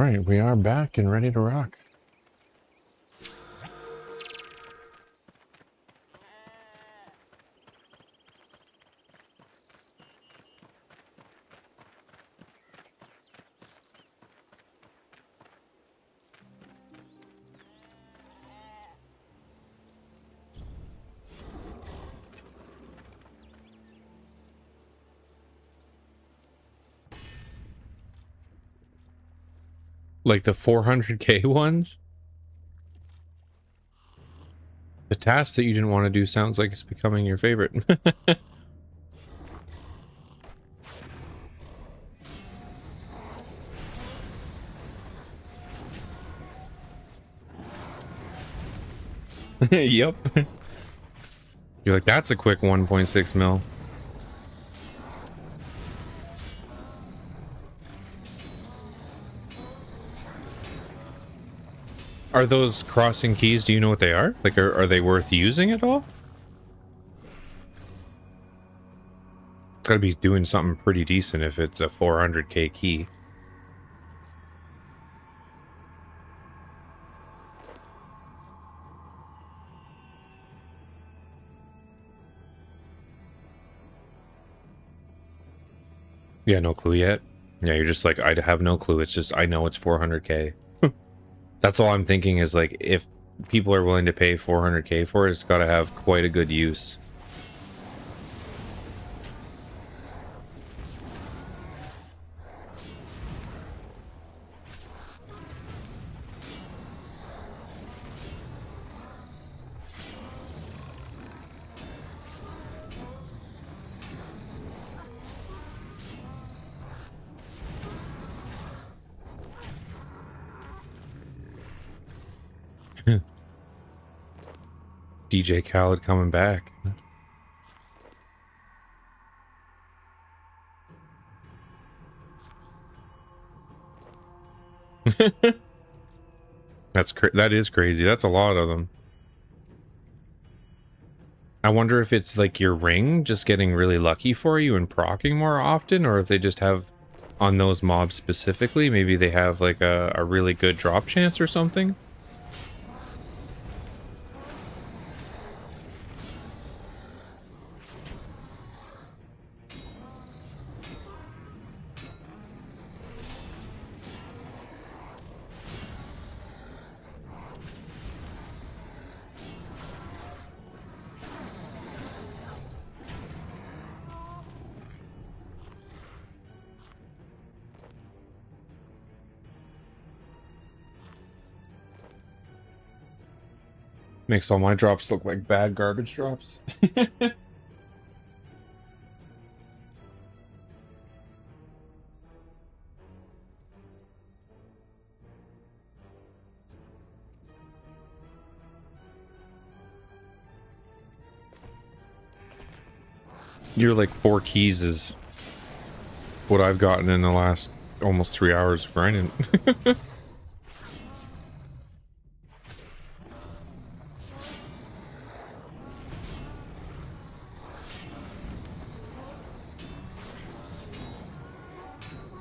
right, we are back and ready to rock. Like the 400k ones? The task that you didn't want to do sounds like it's becoming your favorite. Yep. You're like, that's a quick 1.6 mil. Are those crossing keys, do you know what they are? Like, are they worth using at all? It's gotta be doing something pretty decent if it's a 400k key. Yeah, no clue yet. Yeah, you're just like, I have no clue. It's just, I know it's 400k. That's all I'm thinking is like, if people are willing to pay 400k for it, it's got to have quite a good use. DJ Khaled coming back. That is crazy. That's a lot of them. I wonder if it's like your ring just getting really lucky for you and proccing more often, or if they just have on those mobs specifically, maybe they have like a really good drop chance or something. Makes all my drops look like bad garbage drops. You're like 4 keys is what I've gotten in the last almost 3 hours of grinding.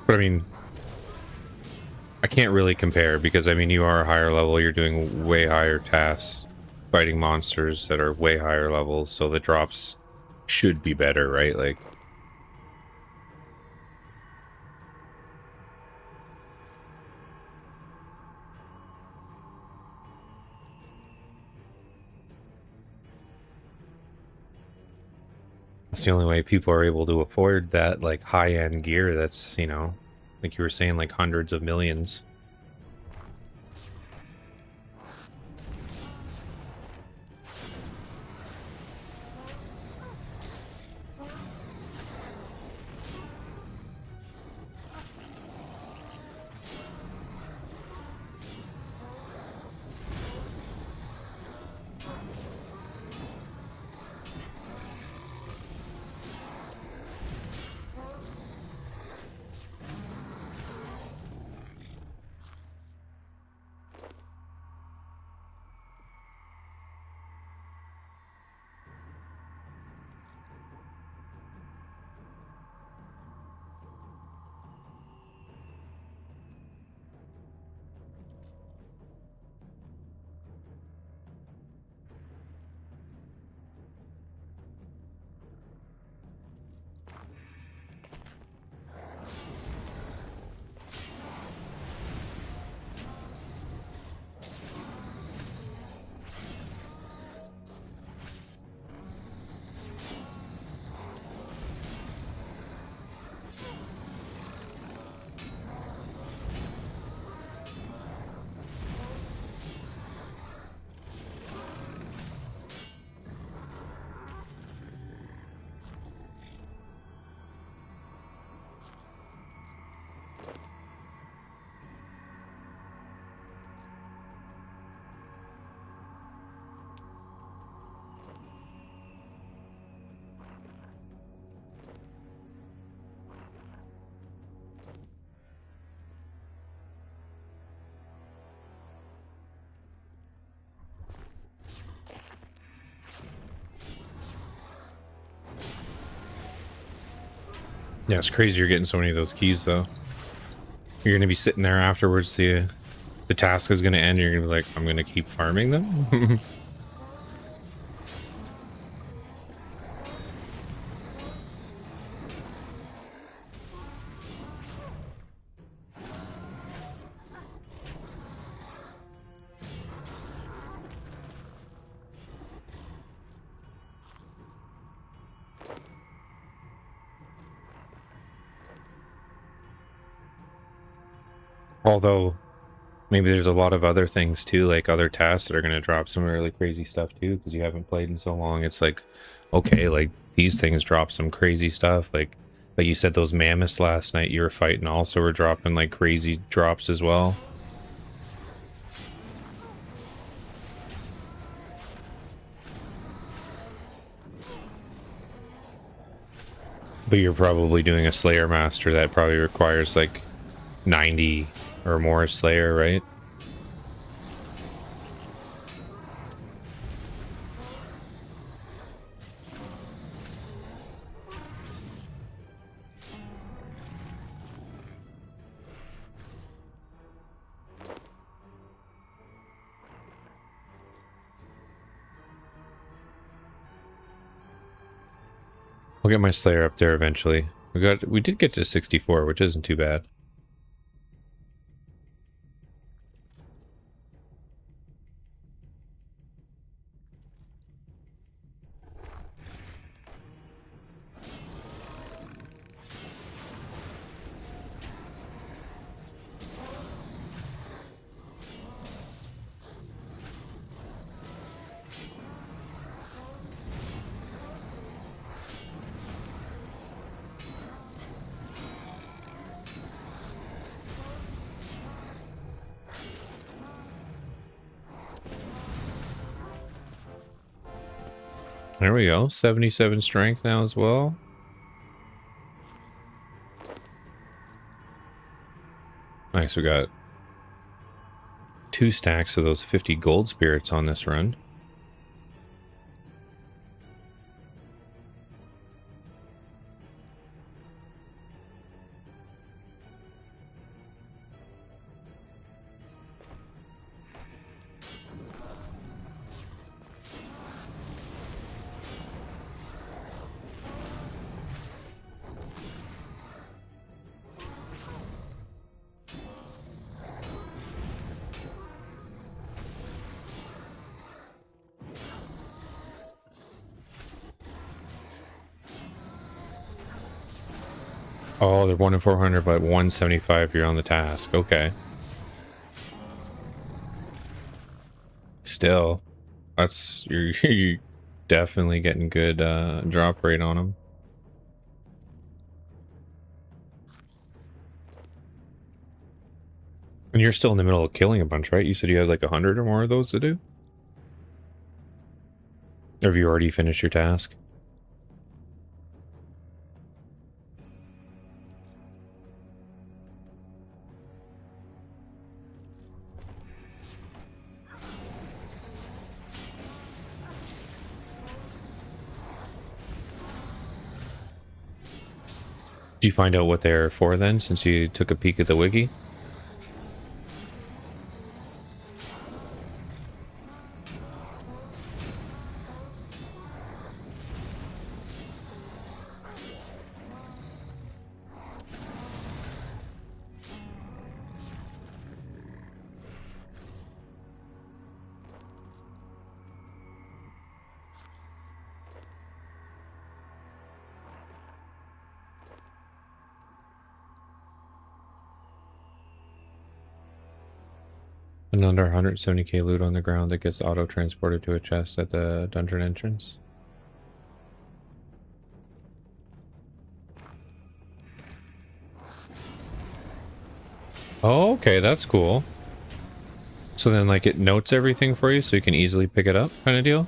But I mean, I can't really compare because I mean, you are a higher level, you're doing way higher tasks, fighting monsters that are way higher levels, so the drops should be better, right? Like, that's the only way people are able to afford that, like, high-end gear that's, you know, like you were saying, like hundreds of millions. Yeah, it's crazy you're getting so many of those keys, though. You're gonna be sitting there afterwards, the task is gonna end, you're gonna be like, I'm gonna keep farming them? Although, maybe there's a lot of other things too, like other tasks that are gonna drop some really crazy stuff too, because you haven't played in so long. It's like, okay, like these things drop some crazy stuff. Like you said, those mammoths last night you were fighting also were dropping like crazy drops as well. But you're probably doing a Slayer Master that probably requires like 90 or more Slayer, right? I'll get my Slayer up there eventually. We did get to 64, which isn't too bad. There we go. 77 strength now as well. Nice, we got 2 stacks of those 50 gold spirits on this run. Oh, they're 1 in 400, but 175 you're on the task. Okay. Still, that's you're definitely getting good drop rate on them. And you're still in the middle of killing a bunch, right? You said you had like 100 or more of those to do? Or have you already finished your task? Did you find out what they're for then, since you took a peek at the wiki? Another 170k loot on the ground that gets auto-transported to a chest at the dungeon entrance. Oh, okay, that's cool. So then, like, it notes everything for you so you can easily pick it up, kind of deal?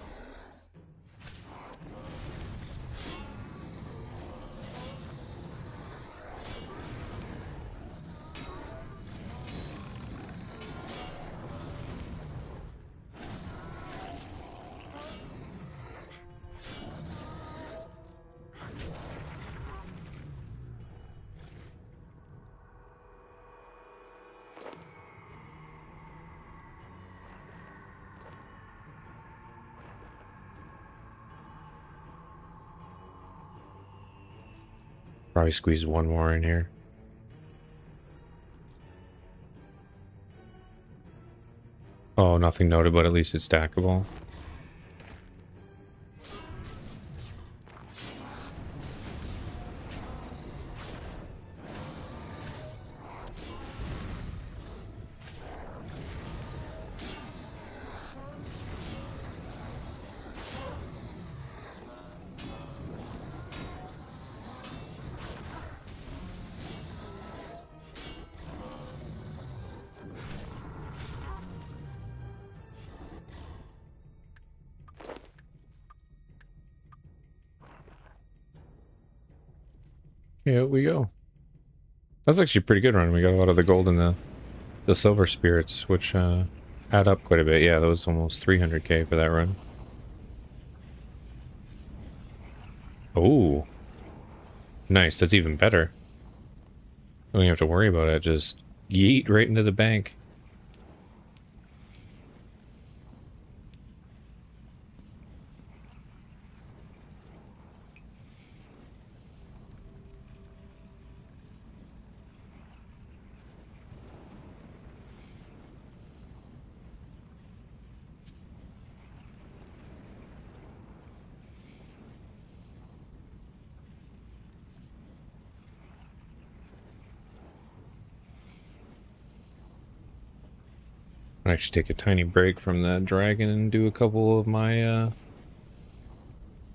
Probably squeeze one more in here. Oh, nothing noted, but at least it's stackable. Here we go. That's actually a pretty good run. We got a lot of the gold and the silver spirits, which add up quite a bit. Yeah, that was almost 300k for that run. Oh, nice. That's even better. Don't even have to worry about it. Just yeet right into the bank. I actually take a tiny break from that dragon and do a couple of my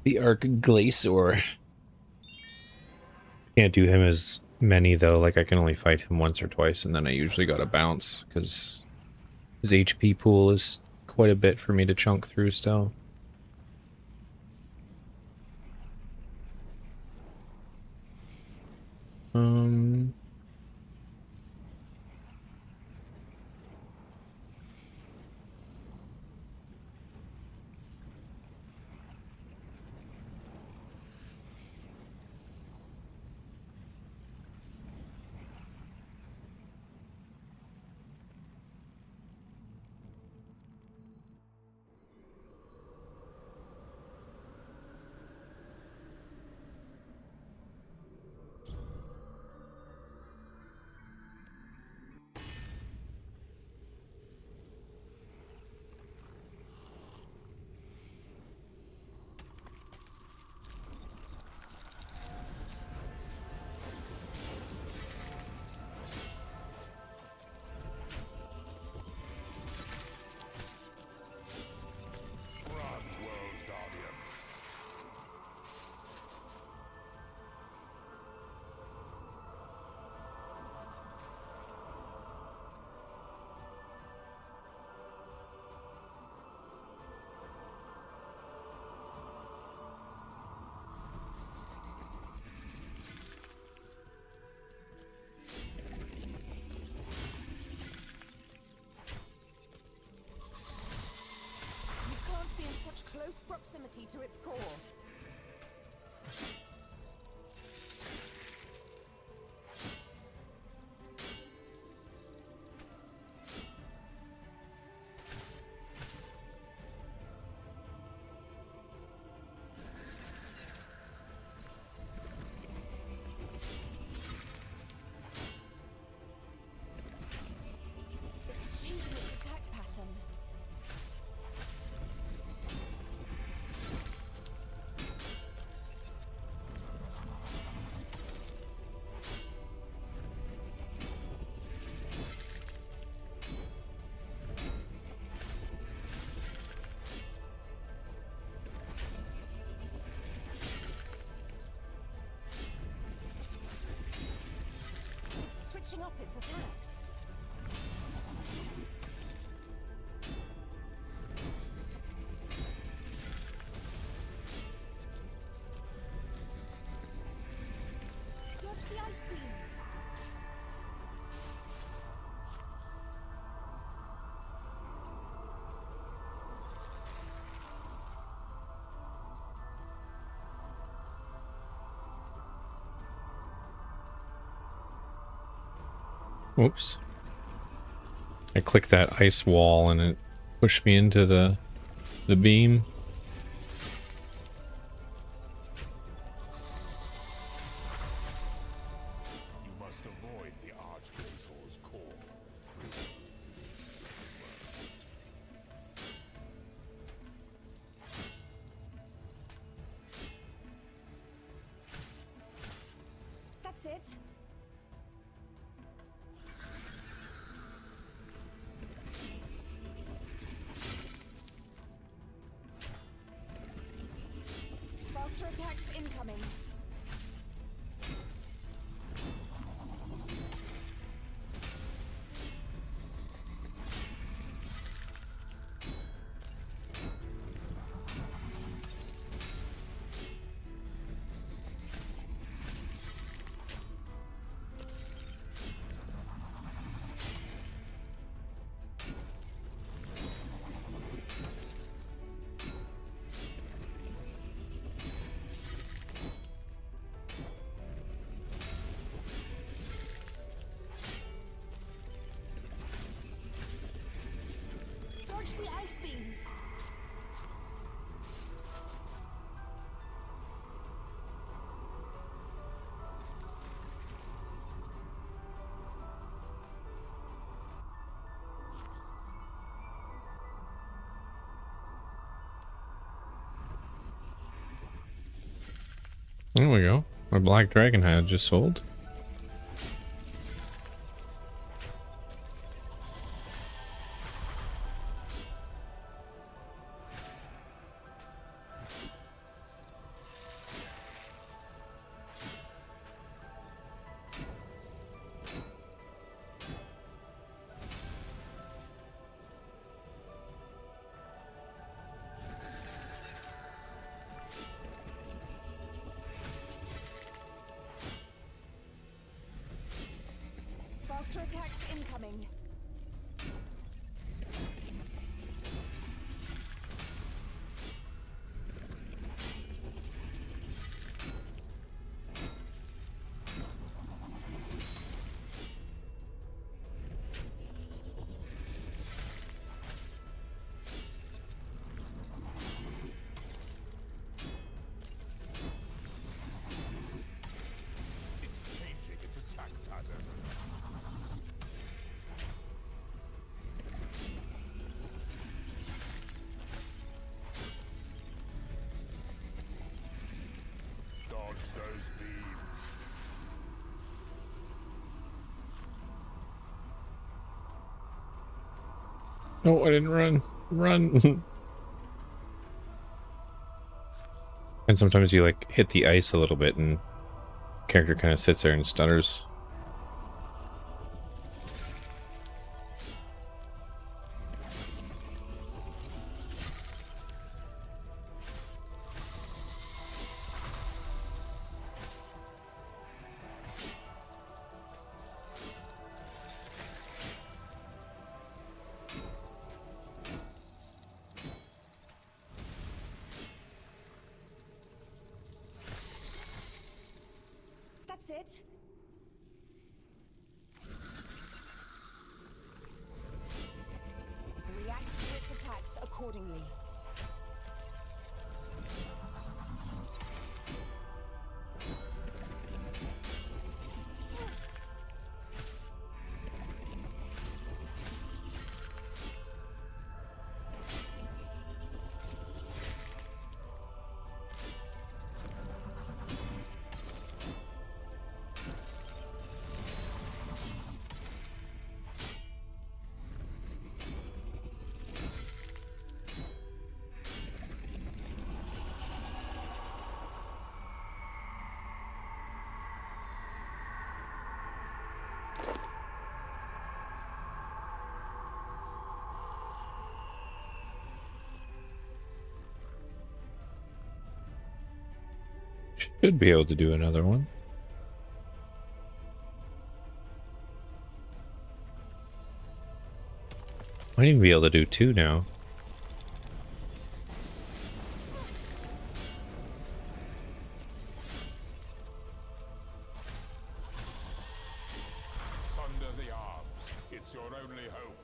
the Arc Glacior. Can't do him as many though, like I can only fight him once or twice and then I usually gotta bounce because his HP pool is quite a bit for me to chunk through still. Close proximity to its core. It's changing its attack pattern. Switching up its attacks. Dodge the ice beams. Oops. I clicked that ice wall and it pushed me into the beam. That's it. Faster attacks incoming. Dodge the ice beams. There we go. My black dragon hide just sold. Faster attacks incoming. It's changing its attack pattern. Dodge those beams. No, I didn't run. Run. And sometimes you like hit the ice a little bit and character kind of sits there and stutters. That's it. React to its attacks accordingly. Should be able to do another one. Might even be able to do two now. Sunder the arms. It's your only hope.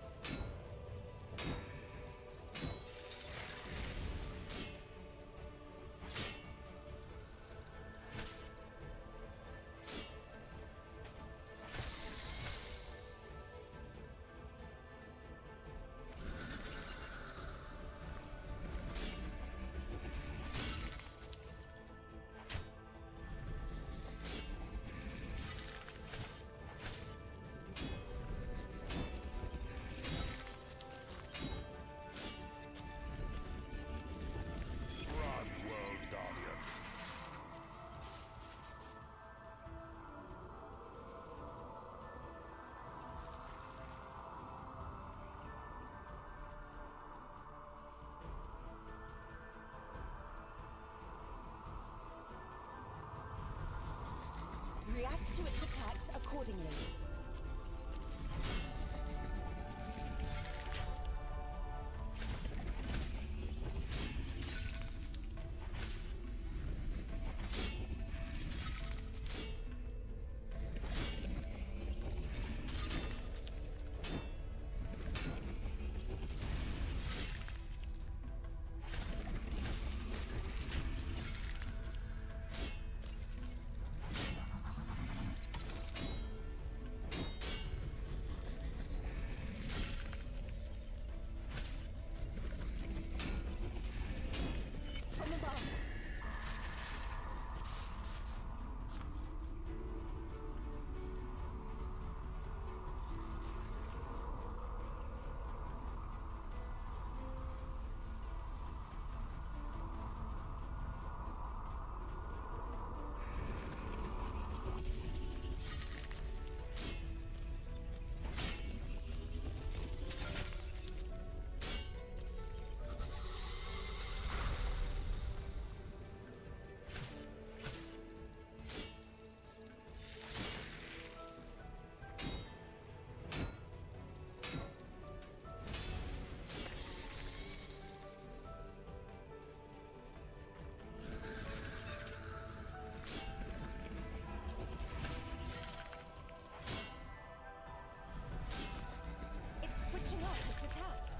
React to its attacks accordingly. From above. It's switching up its attacks.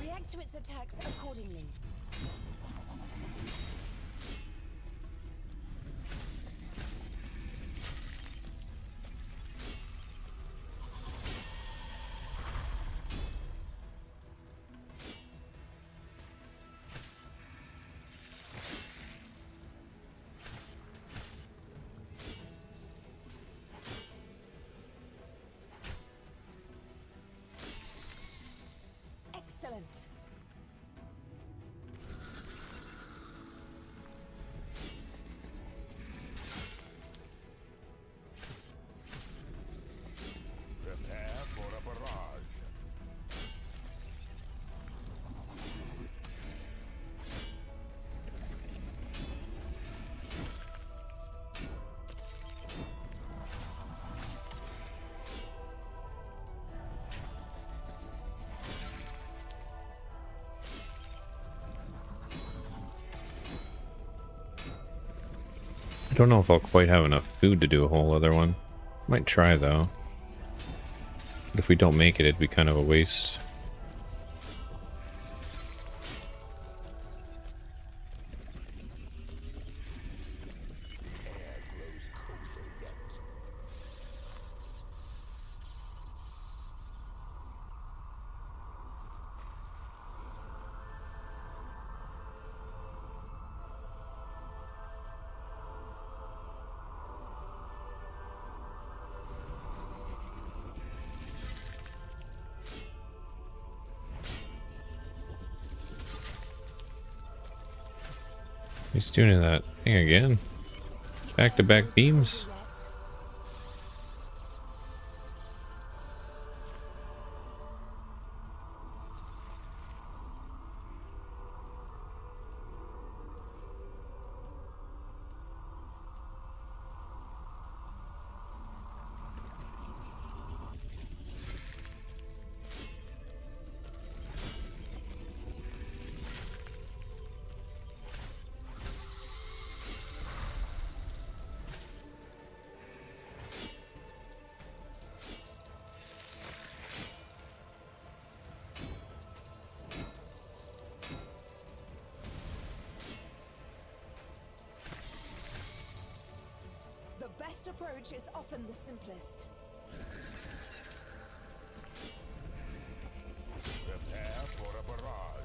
React to its attacks accordingly. Excellent. Prepare for a barrage. I don't know if I'll quite have enough food to do a whole other one. Might try though. But if we don't make it, it'd be kind of a waste. He's doing that thing again. Back-to-back beams. The best approach is often the simplest. Prepare for a barrage.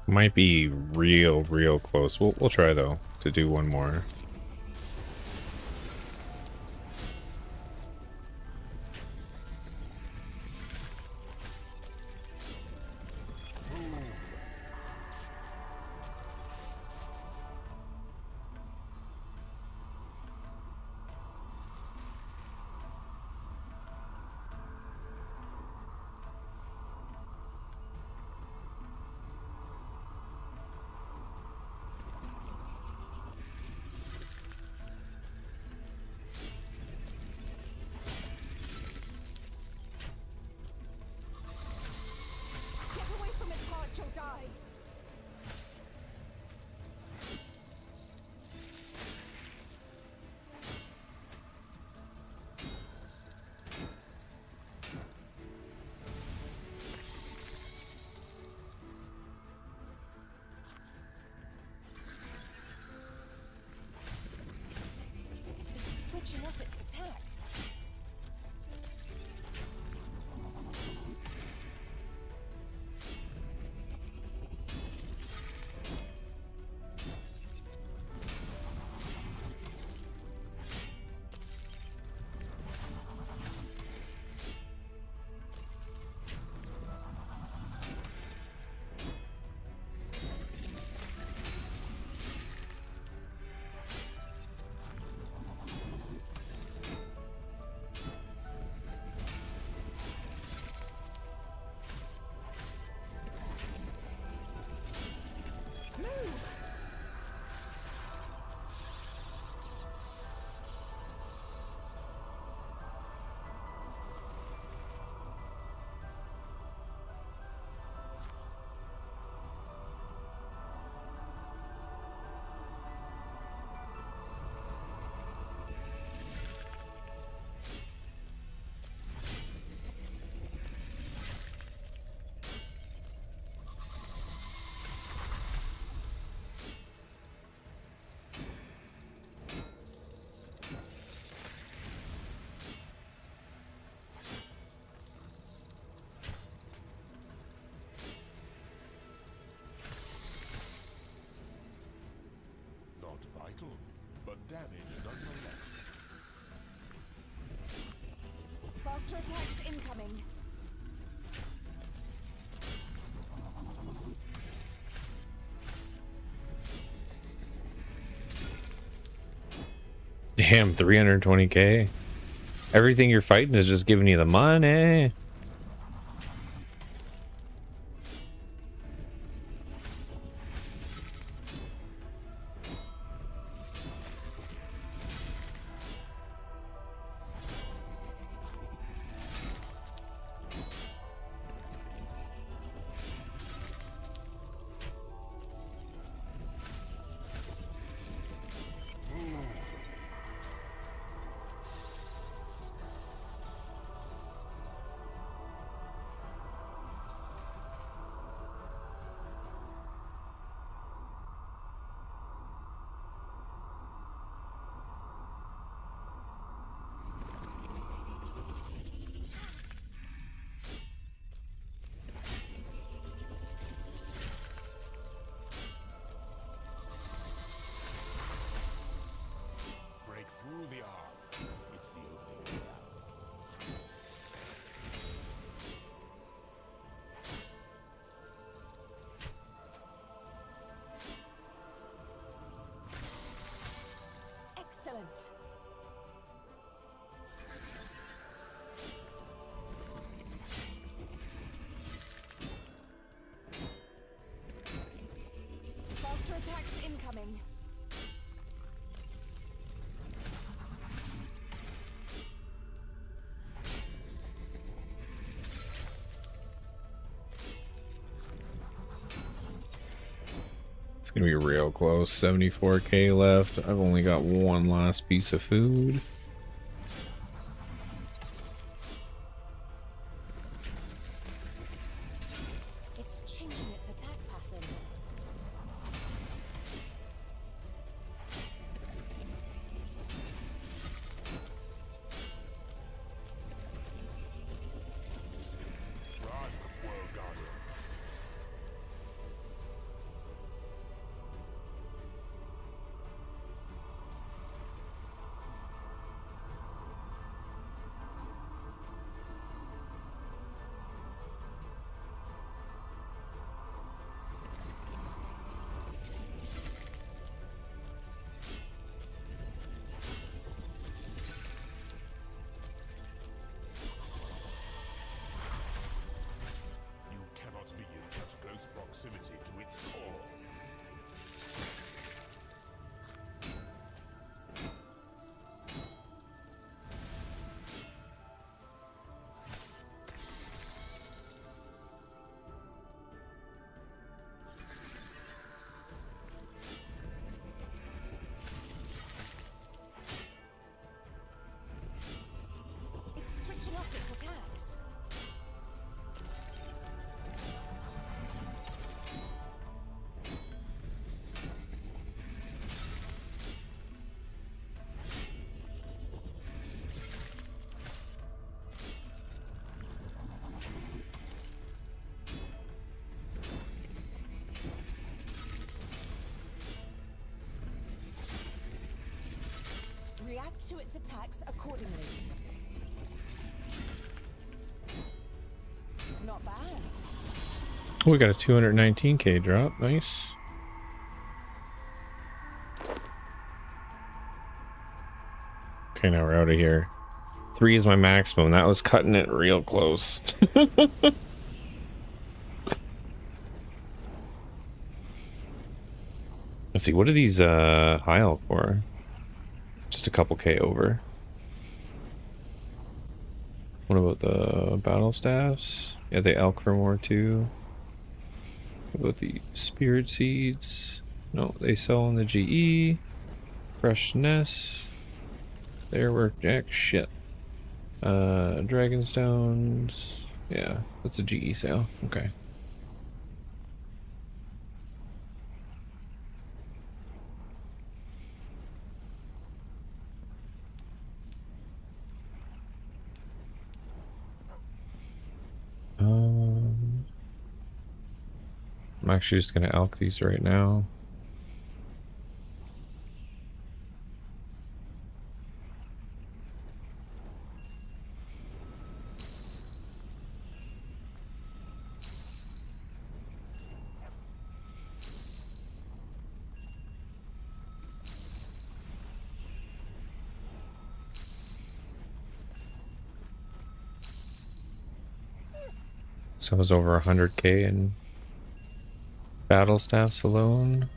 Might be real close. We'll try though to do one more. Get away from its heart, you'll die. It's switching up its attacks. Not vital, but damage nonetheless. Faster attacks incoming. Damn, 320k. Everything you're fighting is just giving you the money. Break through the arm. It's the only way out. Excellent. Faster attacks incoming. It's gonna be real close. 74k left. I've only got one last piece of food. It's changing its attack pattern. Run, World Guardian. to its attacks accordingly. Not bad. Oh, we got a 219k drop. Nice. Okay, now we're out of here. 3 is my maximum. That was cutting it real close. Let's see, what are these high elk for? Just a couple K over. What about the battle staffs? Yeah, they elk for more too. What about the spirit seeds? No, they sell on the GE. Crushed Nest. There work jack shit. Dragon stones. Yeah, that's a GE sale. Okay. I'm actually just gonna elk these right now. So it was over 100k in battle staffs alone.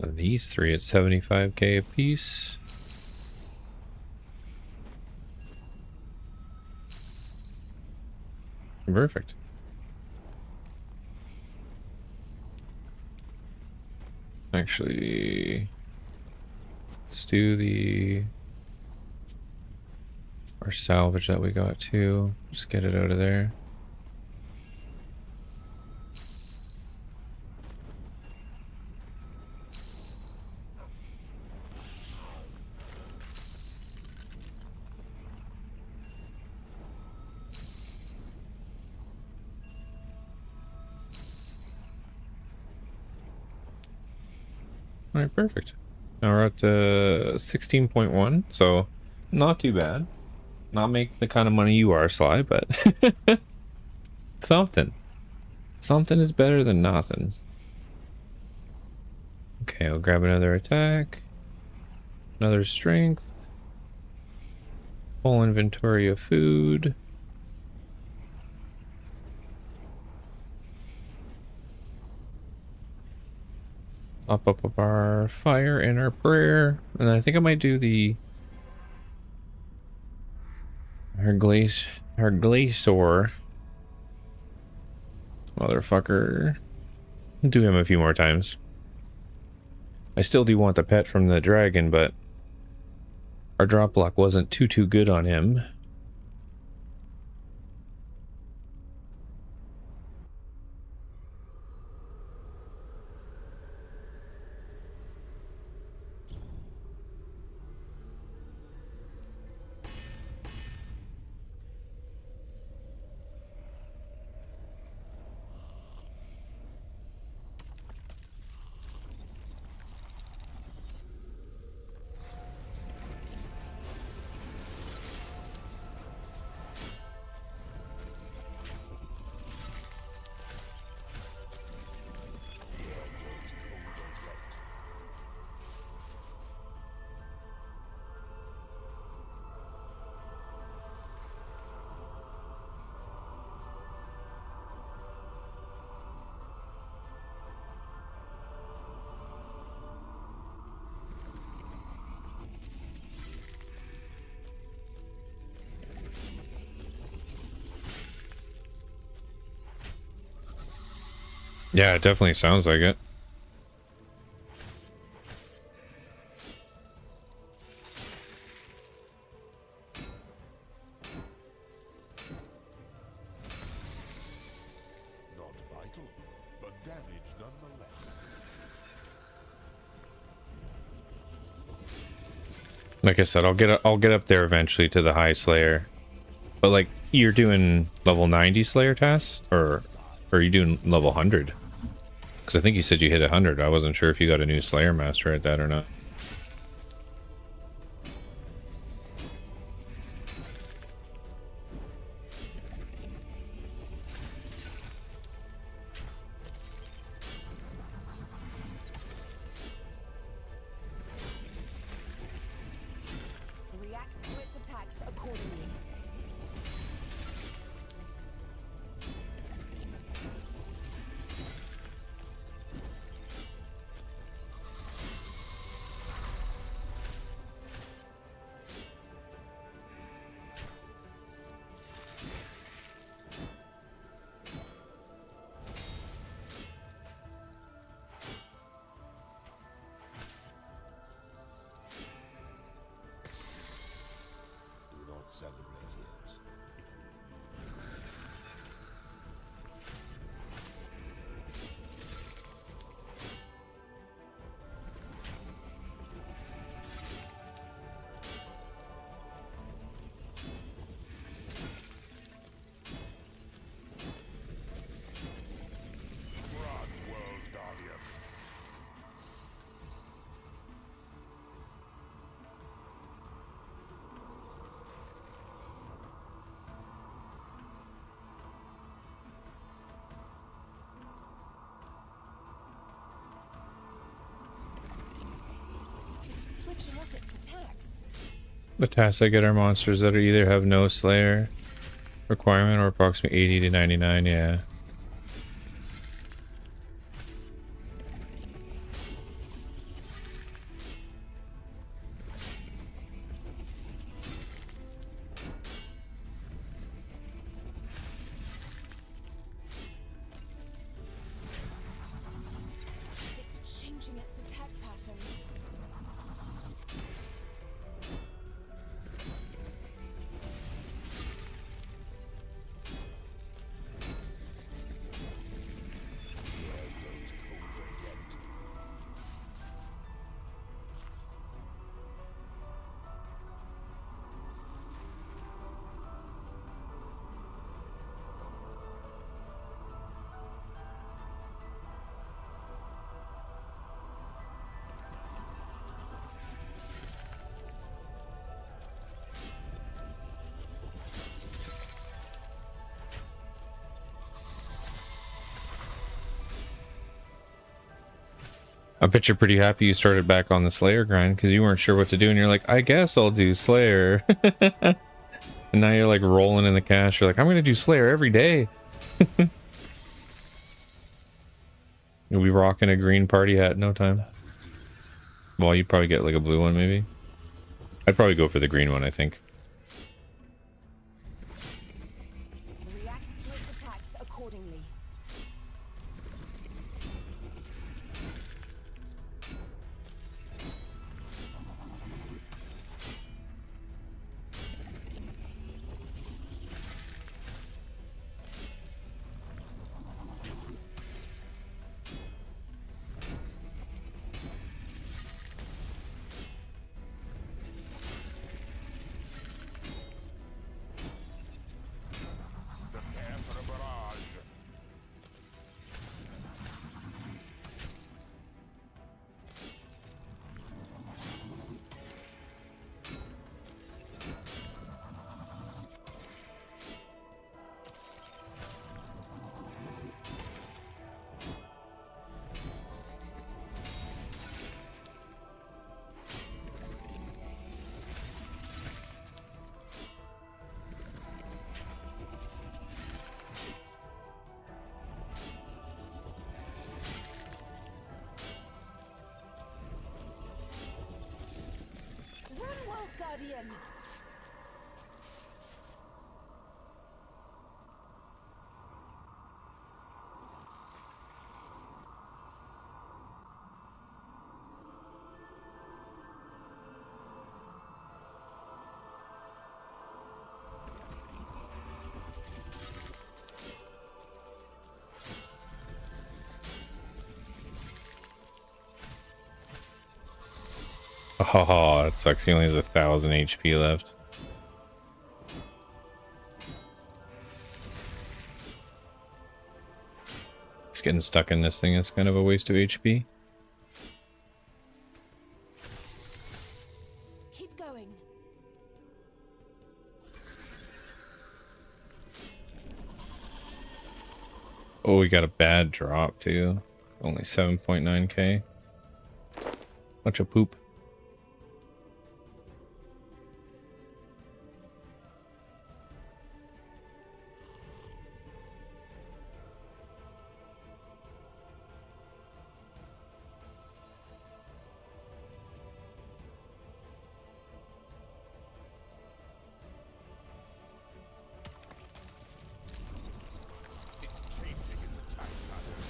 And these 3 at 75k a piece. Perfect. Actually, let's do our salvage that we got too. Just get it out of there. All right, perfect. Now we're at 16.1, so not too bad. Not making the kind of money you are, Sly, but something. Something is better than nothing. Okay, I'll grab another attack. Another strength. Full inventory of food. Up our fire and our prayer. And I think I might do our Glacior. Motherfucker. I'll do him a few more times. I still do want the pet from the dragon, but our drop block wasn't too good on him. Yeah, it definitely sounds like it. Not vital, but damage nonetheless. Like I said, I'll get up there eventually to the high Slayer. But like, you're doing level 90 Slayer tasks, or are you doing level 100? Because I think you said you hit 100. I wasn't sure if you got a new Slayer Master at that or not. React to its attacks accordingly. Do not celebrate yet. Run, World Guardian. It's switching up its attacks. The tasks I get are monsters that either have no Slayer requirement or approximately 80 to 99, yeah. It's changing its attack pattern. I bet you're pretty happy you started back on the Slayer grind because you weren't sure what to do and you're like, I guess I'll do Slayer. And now you're like rolling in the cash. You're like, I'm going to do Slayer every day. You'll be rocking a green party hat in no time. Well, you'd probably get like a blue one maybe. I'd probably go for the green one, I think. React to its attacks accordingly. Prepare for a barrage. Oh, it sucks. He only has 1,000 HP left. It's getting stuck in this thing is kind of a waste of HP. Keep going. Oh, we got a bad drop too. Only 7.9k. Bunch of poop. It's changing its attack pattern.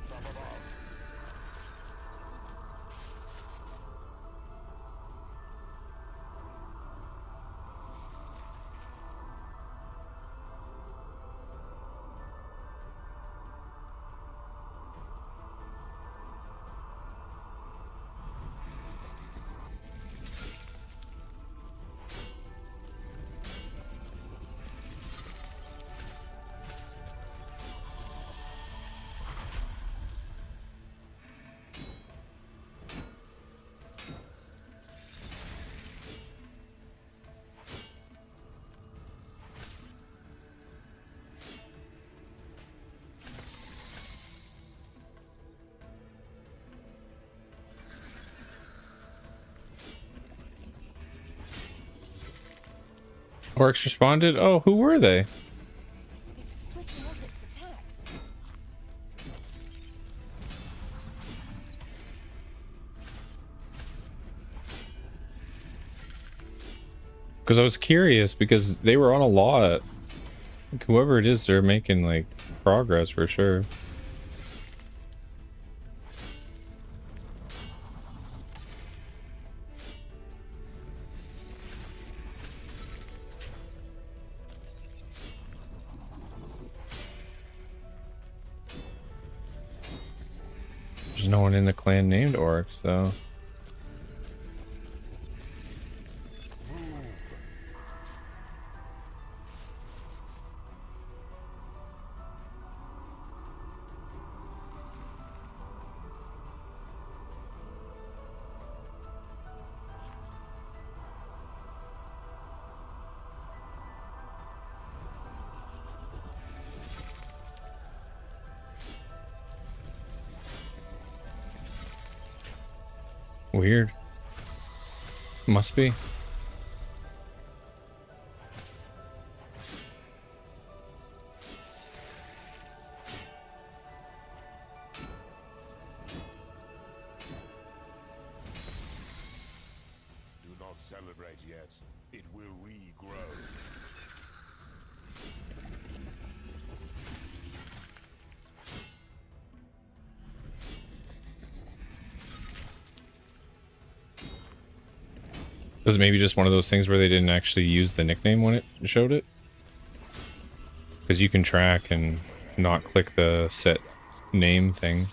From above. Orcs responded. Oh, who were they? It's switching up its attacks. Because I was curious because they were on a lot. Like, whoever it is, they're making like progress for sure. There's no one in the clan named Orcs, though. Weird. Must be. Do not celebrate yet. It will regrow. Was it maybe just one of those things where they didn't actually use the nickname when it showed it? Because you can track and not click the set name thing.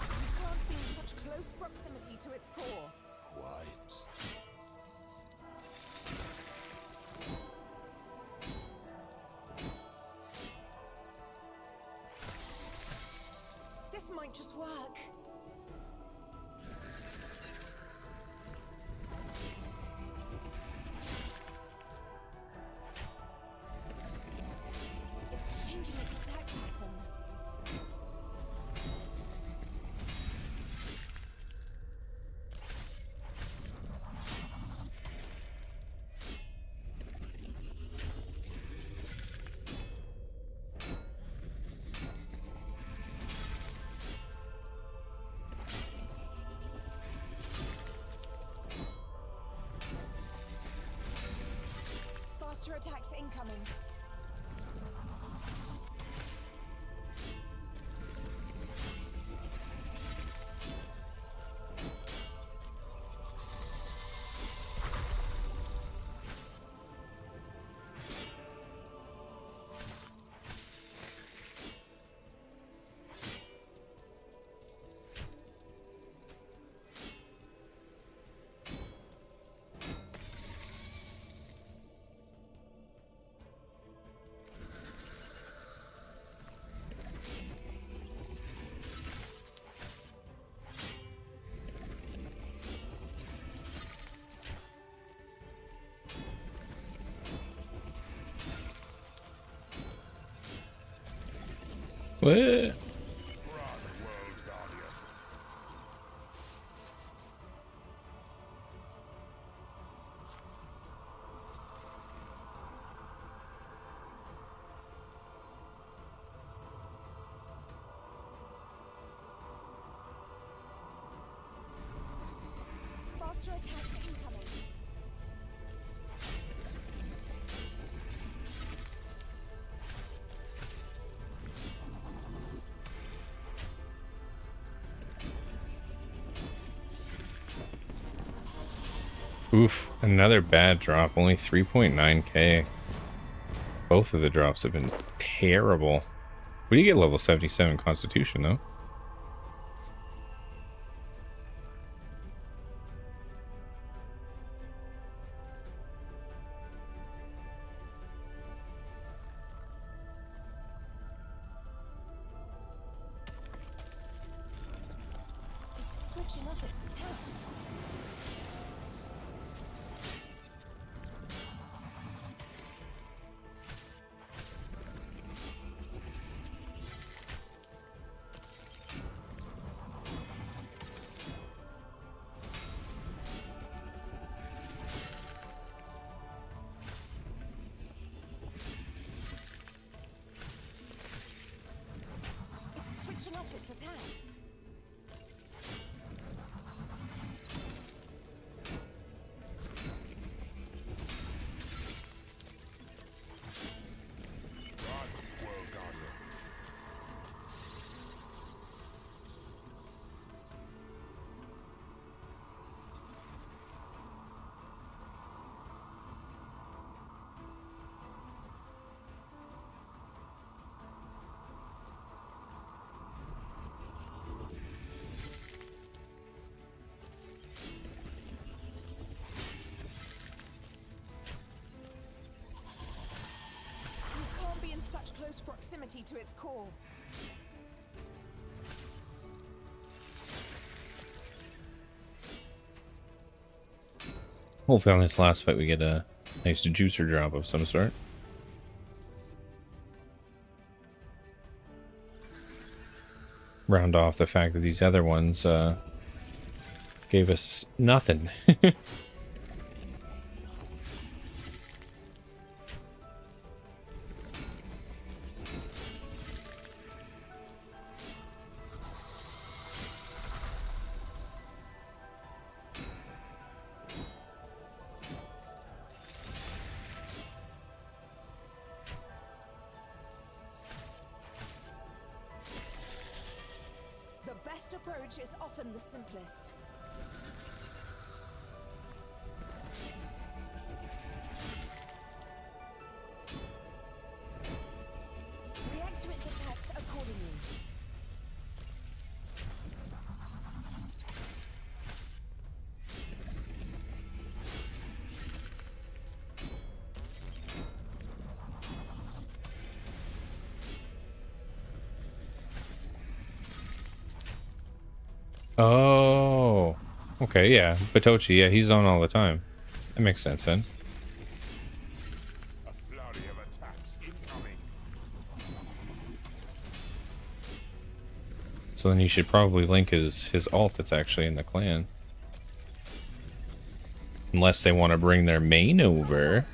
You can't be in such close proximity to its core. Quiet. This might just work. Faster attacks incoming. What? Faster attacks incoming. Oof, another bad drop. Only 3.9k. Both of the drops have been terrible. We did get level 77 Constitution, though. It's switching up its attacks. It's switching up its attacks. World Guardian. You can't be in such close proximity to its core. Hopefully on this last fight we get a nice juicer drop of some sort. Round off the fact that these other ones gave us nothing. The best approach is often the simplest. React to its attacks accordingly. Oh, okay, yeah. Batochi, yeah, he's on all the time. That makes sense then. A flurry of attacks incoming. So then you should probably link his alt that's actually in the clan. Unless they want to bring their main over.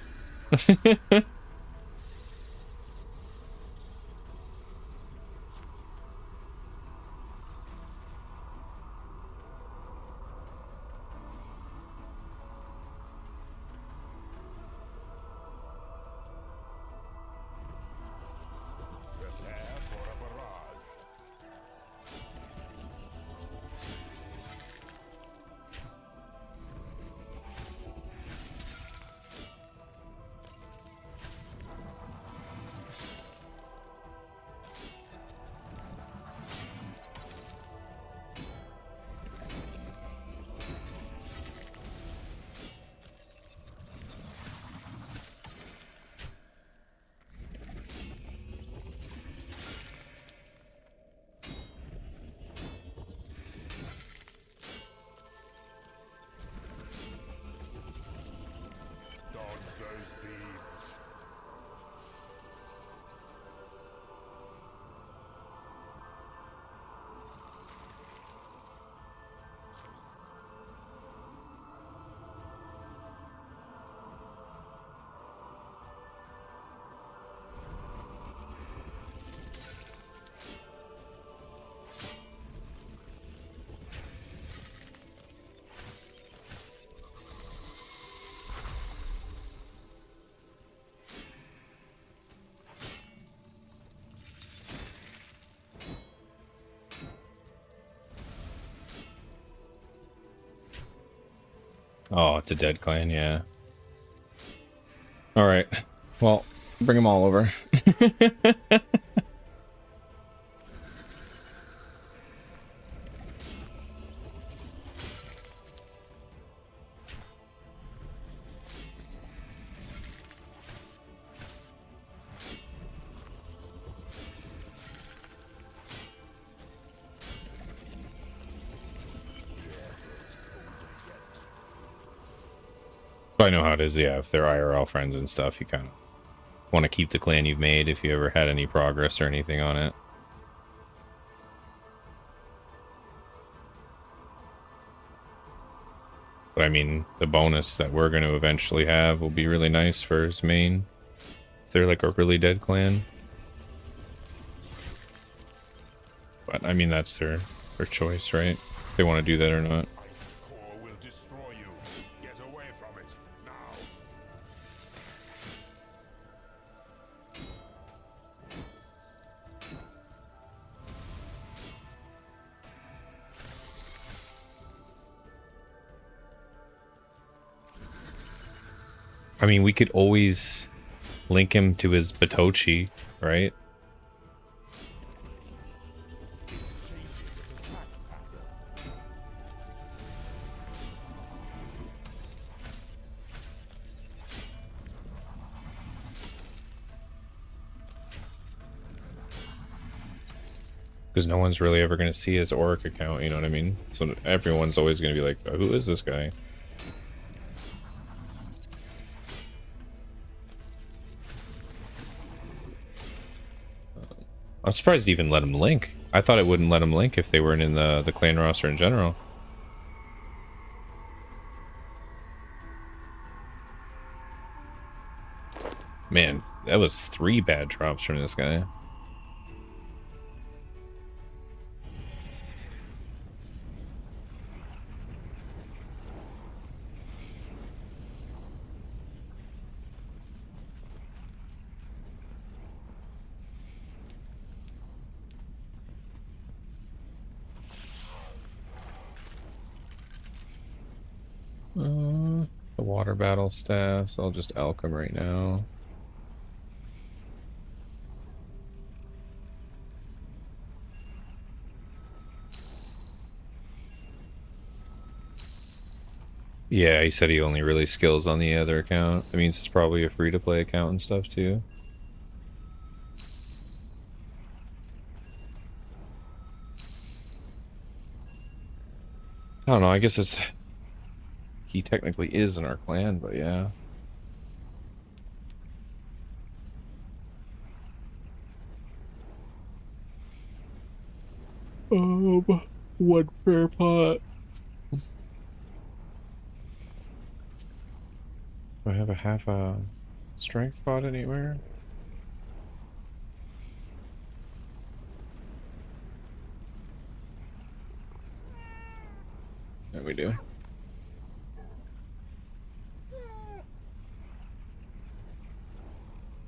Oh, it's a dead clan, yeah. Alright. Well, bring them all over. I know how it is, yeah. If they're IRL friends and stuff, you kind of want to keep the clan you've made if you ever had any progress or anything on it. But I mean, the bonus that we're going to eventually have will be really nice for his main. If they're like a really dead clan. But I mean, that's their choice, right? If they want to do that or not. Core will destroy you. Get away from it now. I mean, we could always link him to his Batochi, right? Because no one's really ever going to see his Auric account, you know what I mean? So everyone's always going to be like, oh, who is this guy? I'm surprised he even let him link. I thought it wouldn't let him link if they weren't in the clan roster in general. Man, that was 3 bad drops from this guy. The water battle staffs, I'll just alch them right now. Yeah, he said he only really skills on the other account. That means it's probably a free-to-play account and stuff too. I don't know, I guess it's... He technically is in our clan, but yeah. One prayer pot. Do I have a half a strength pot anywhere? There we do.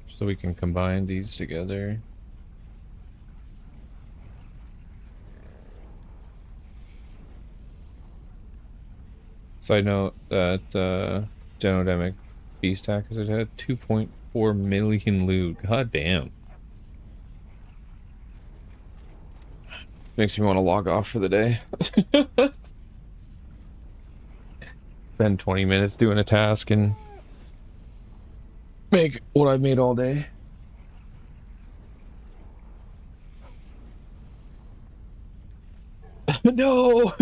So we can combine these together. Side note that Genodemic Beast Hackers had 2.4 million loot. God damn. Makes me want to log off for the day. Spend 20 minutes doing a task and make what I've made all day. No!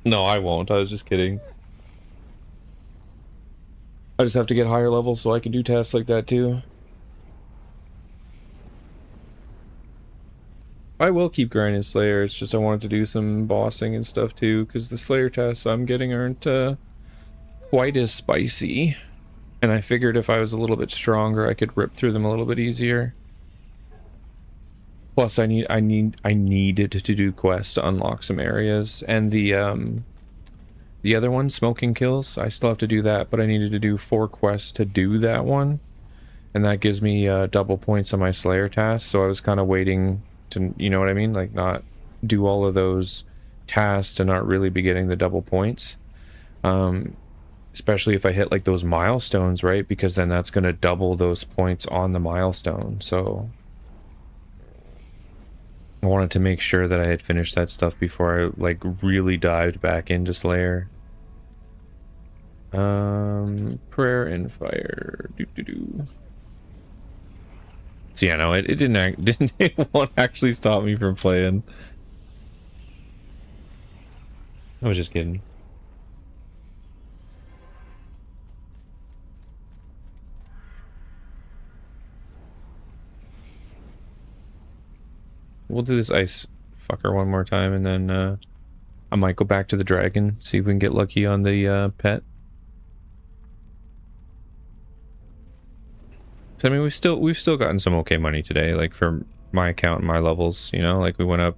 No, I won't. I was just kidding. I just have to get higher levels so I can do tasks like that too. I will keep grinding Slayer, it's just I wanted to do some bossing and stuff too, because the Slayer tasks I'm getting aren't quite as spicy. And I figured if I was a little bit stronger, I could rip through them a little bit easier. Plus, I needed to do quests to unlock some areas, and the other one, Smoking Kills, I still have to do that, but I needed to do 4 quests to do that one, and that gives me double points on my Slayer tasks. So I was kind of waiting to, you know what I mean, like not do all of those tasks to not really be getting the double points. Especially if I hit like those milestones, right? Because then that's going to double those points on the milestone. So I wanted to make sure that I had finished that stuff before I like really dived back into Slayer. Prayer and fire. So yeah, no, it didn't it won't actually stop me from playing. I was just kidding. We'll do this ice fucker one more time, and then I might go back to the dragon, see if we can get lucky on the pet. So, I mean, we've still gotten some okay money today, like for my account and my levels, you know, like we went up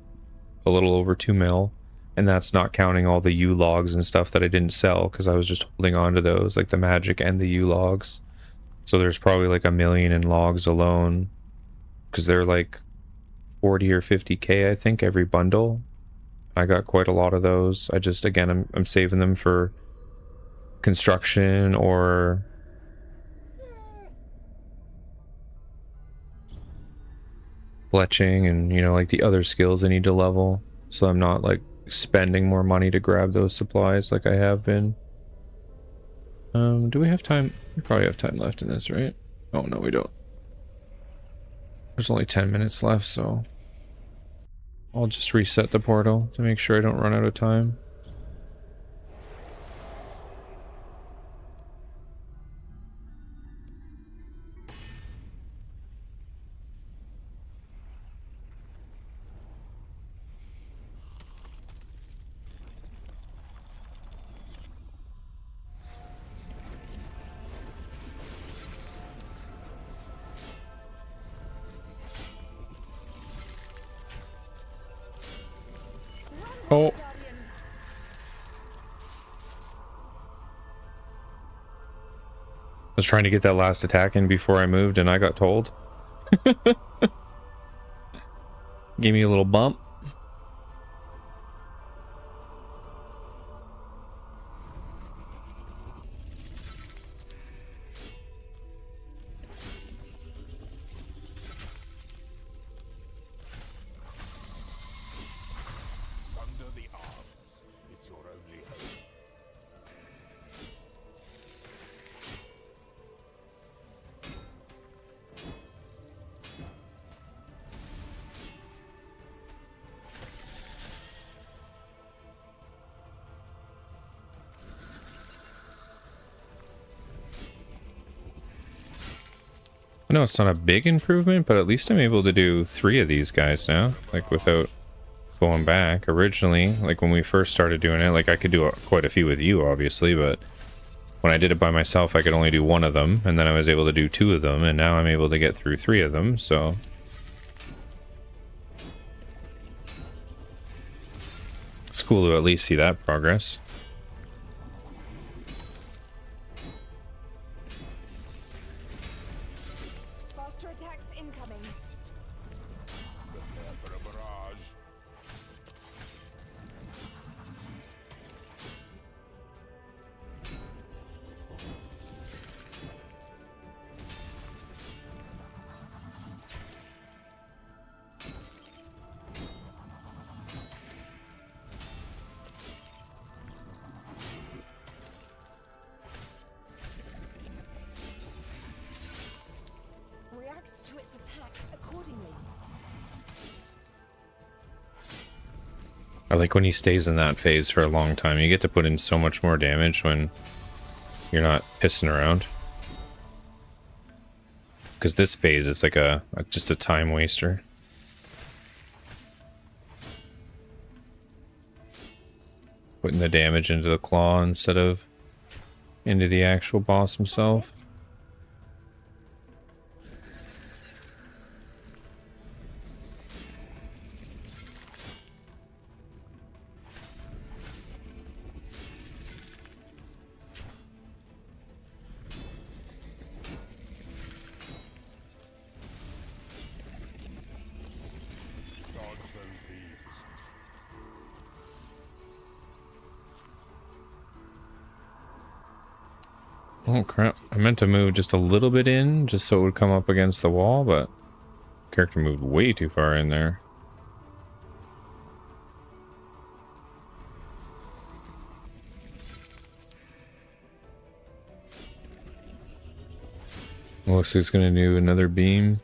a little over 2 mil, and that's not counting all the U logs and stuff that I didn't sell because I was just holding on to those, like the magic and the U logs. So there's probably like 1 million in logs alone because they're like 40 or 50k, I think, every bundle. I got quite a lot of those. I just, again, I'm saving them for construction or fletching and, you know, like the other skills I need to level. So I'm not like spending more money to grab those supplies like I have been. Do we have time? We probably have time left in this, right? Oh, no, we don't. There's only 10 minutes left, so I'll just reset the portal to make sure I don't run out of time. Oh. I was trying to get that last attack in before I moved and I got told. Gave me a little bump. Sunder the arms. It's your only hope. I know it's not a big improvement, but at least I'm able to do 3 of these guys now, like without going back. Originally, like when we first started doing it, like I could do quite a few with you, obviously, but when I did it by myself, I could only do 1 of them, and then I was able to do 2 of them, and now I'm able to get through 3 of them, so it's cool to at least see that progress. Faster attacks incoming. Prepare for a barrage. Reacts to its attacks accordingly. I like when he stays in that phase for a long time. You get to put in so much more damage when you're not pissing around. Because this phase is like just a time waster. Putting the damage into the claw instead of into the actual boss himself. Dodge those beams. Oh crap, I meant to move just a little bit in, just so it would come up against the wall, but character moved way too far in there. Looks like it's gonna do another beam.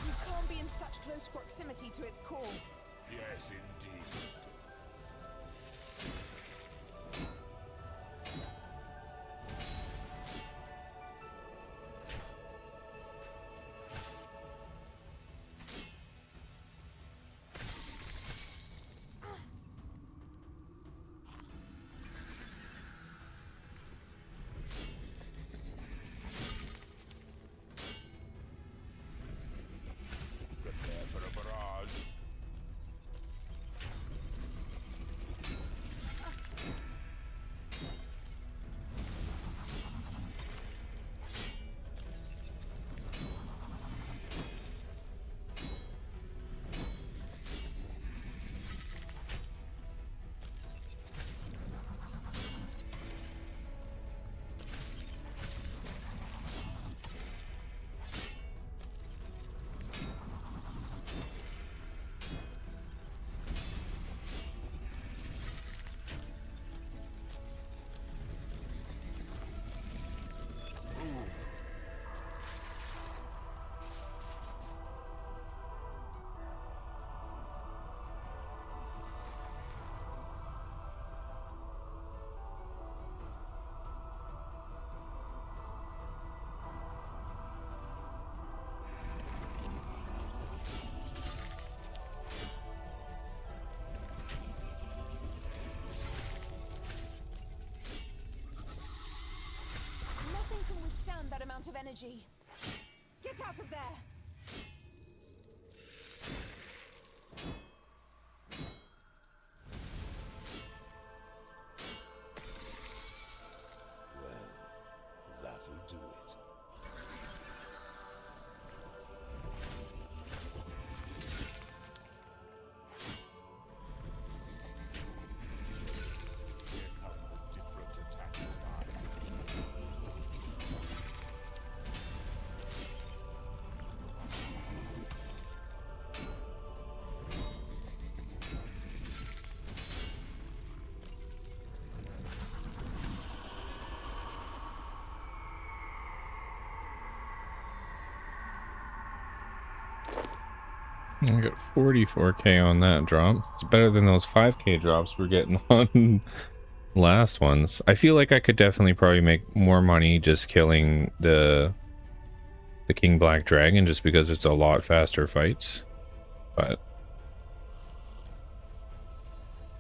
You can't be in such close proximity to its core. Yes, indeed. Prepare for a barrage. Nothing can withstand that amount of energy. Get out of there! Well, that'll do it. Here come the different attack styles. I got 44k on that drop. It's better than those 5k drops we're getting on last ones. I feel like I could definitely probably make more money just killing the King Black Dragon, just because it's a lot faster fights. But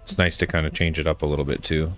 it's nice to kind of change it up a little bit too.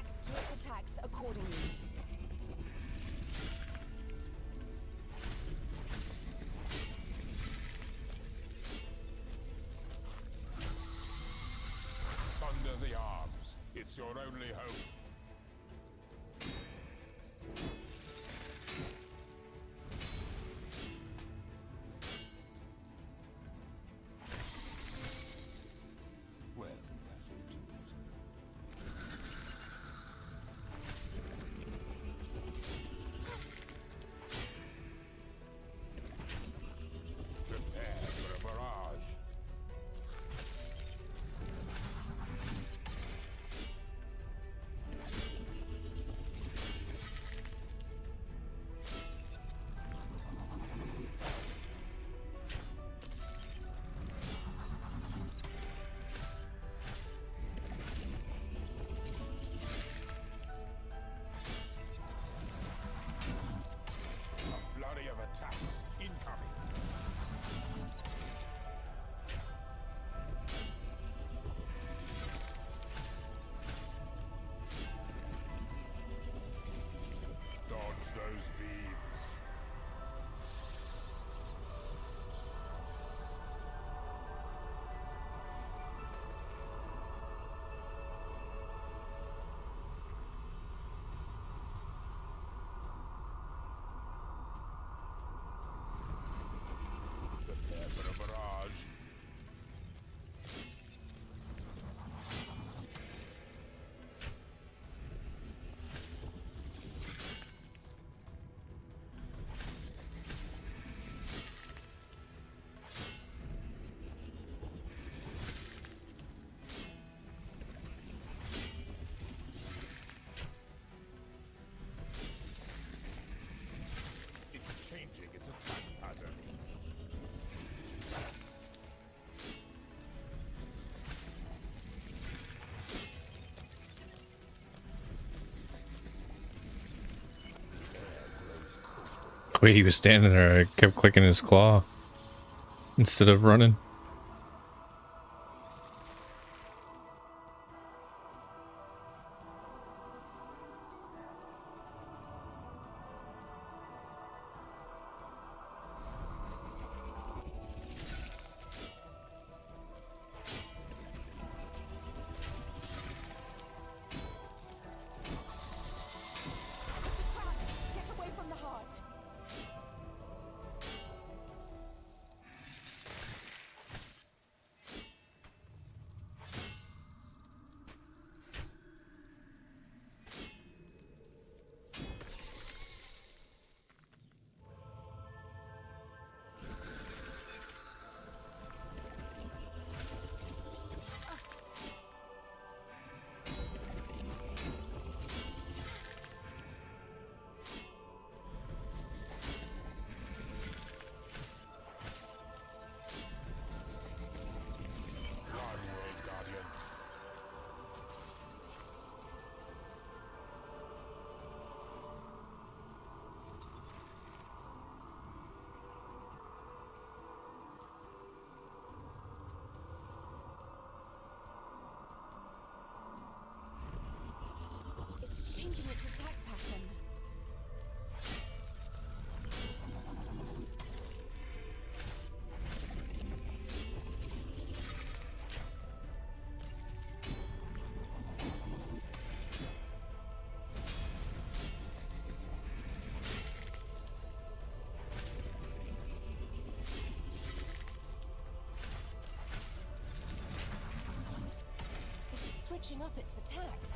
react to its attacks accordingly. Sunder the arms. It's your only hope. Well, that will do it. Prepare for a barrage. A flurry of attacks incoming. Dodge those beams. Prepare for a barrage. It's changing its attack pattern. The way he was standing there, I kept clicking his claw instead of running. It's a trap! Get away from the heart! Run, World Guardian. It's changing its attack pattern. It's switching up its attacks.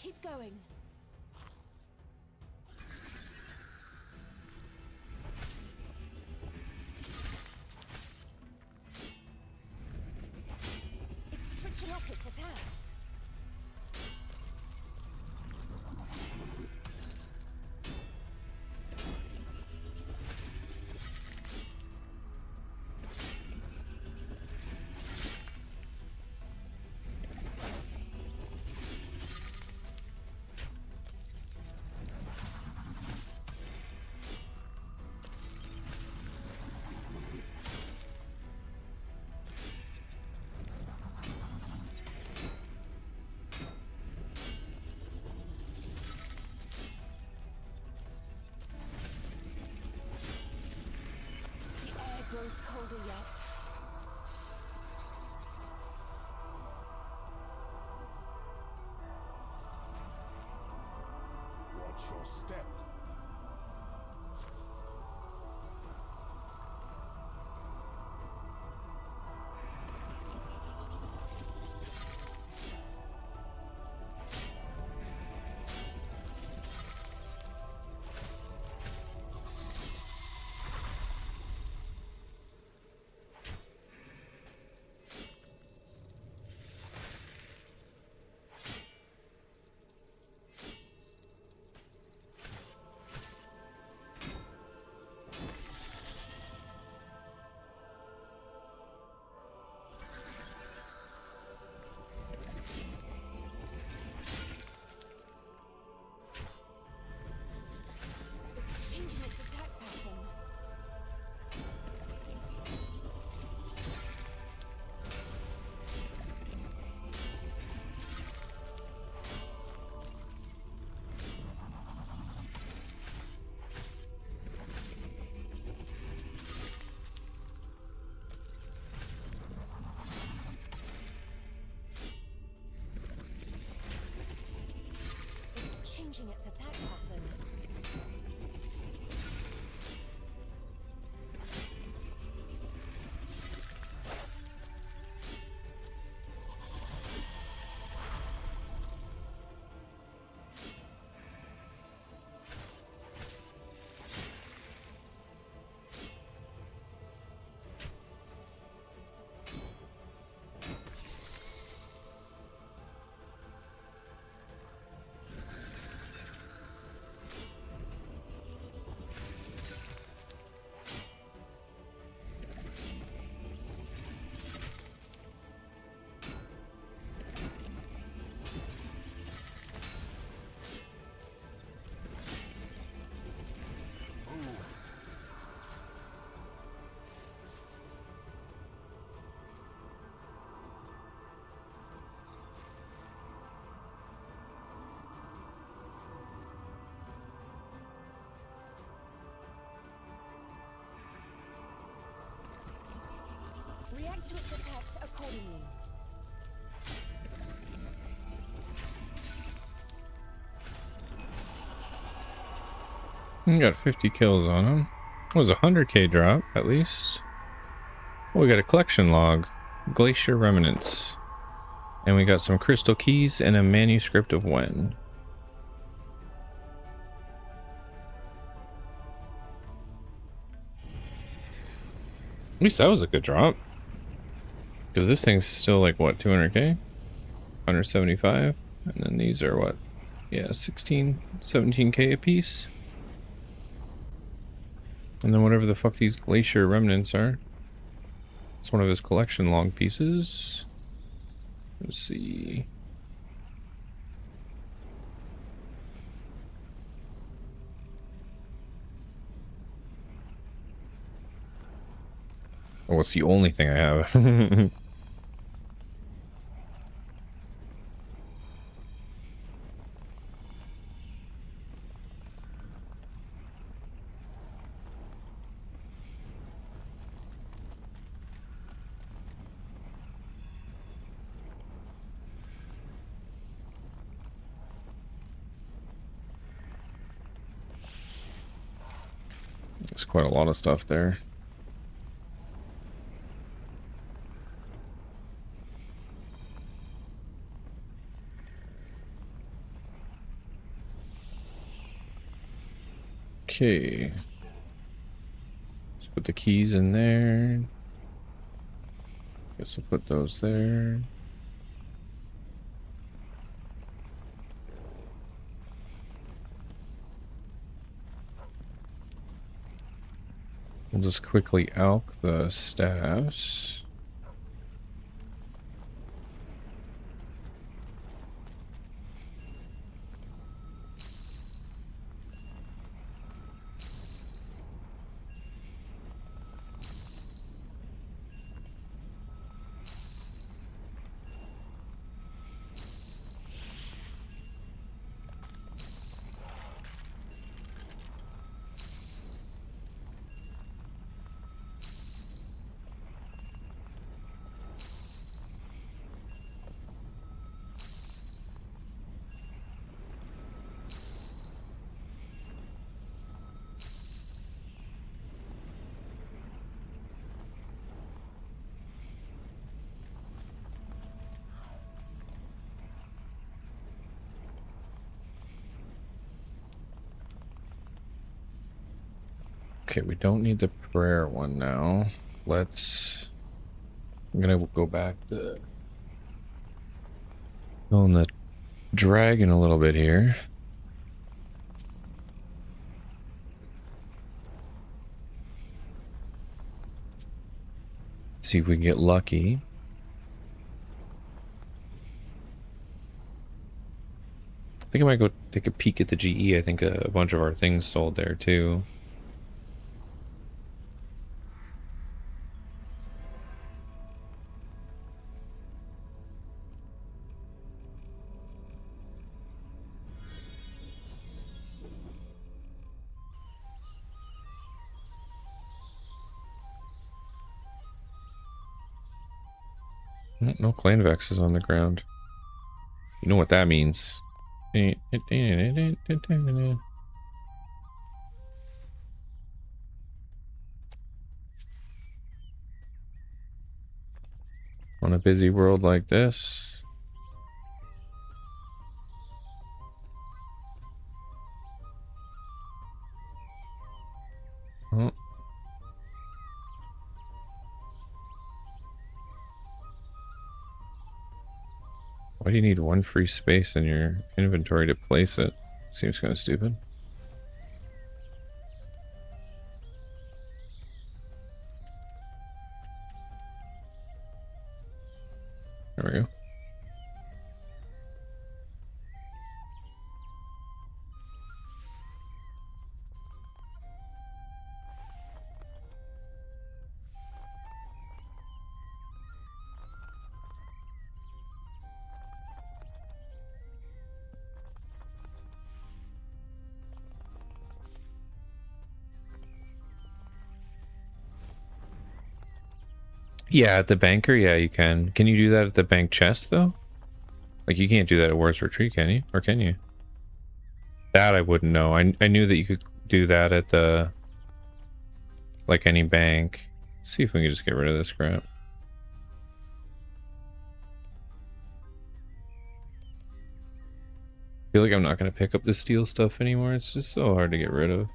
Keep going. It's switching up its attacks. Grows colder yet. Watch your step. It's changing its attack pattern. It's changing its attack pattern. React to its attacks accordingly. We got 50 kills on him. It was a 100k drop, at least. Oh, we got a collection log. Glacier Remnants. And we got some crystal keys and a manuscript of Wen. At least that was a good drop. Because this thing's still like, what, 200k? 175? And then these are what? Yeah, 16, 17k a piece. And then whatever the fuck these Glacier Remnants are. It's one of his collection log pieces. Let's see. Oh, it's the only thing I have. There's quite a lot of stuff there. Okay. Let's put the keys in there. Guess I'll put those there. We'll just quickly alch the staffs. Okay, we don't need the prayer one now. Let's... I'm gonna go back to... on the dragon a little bit here. See if we can get lucky. I think I might go take a peek at the GE. I think a bunch of our things sold there too. No clan vexes on the ground. You know what that means. On a busy world like this. Oh. Why do you need one free space in your inventory to place it? Seems kind of stupid. There we go. Yeah, at the banker, yeah, you can. Can you do that at the bank chest, though? Like, you can't do that at War's Retreat, can you? Or can you? That I wouldn't know. I knew that you could do that at the... like any bank. See if we can just get rid of this crap. I feel like I'm not going to pick up the steel stuff anymore. It's just so hard to get rid of.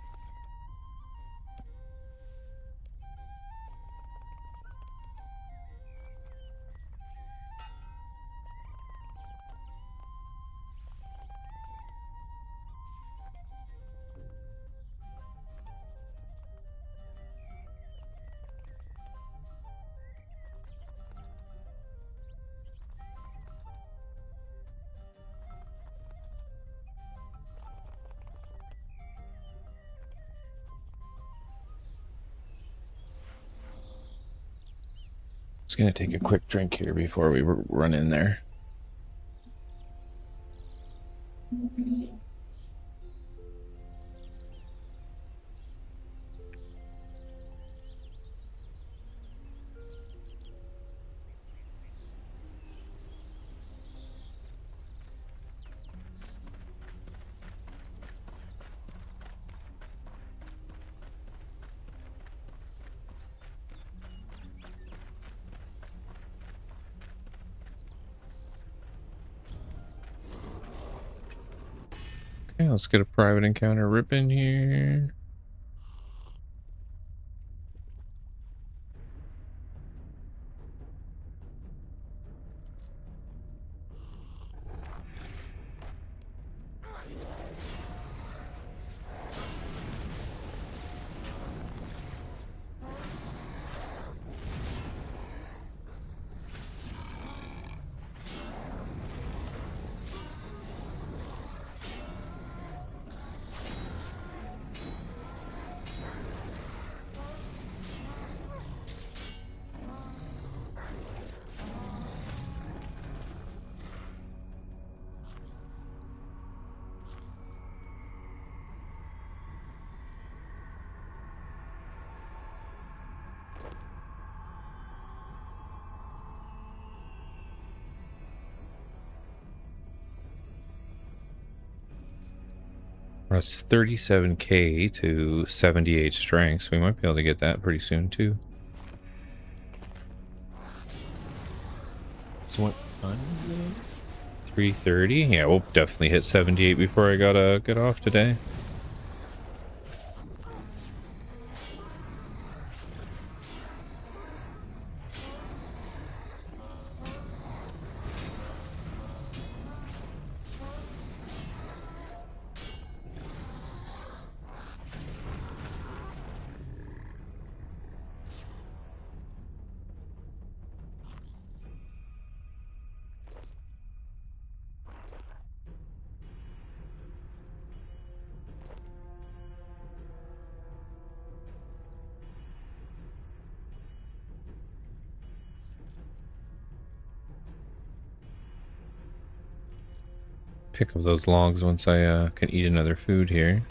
Just gonna take a quick drink here before we run in there. Okay, let's get a private encounter rip in here. That's 37k to 78 strength, so we might be able to get that pretty soon too. So what? 330? Yeah, we'll definitely hit 78 before I gotta get off today. Pick up those logs once I can eat another food here.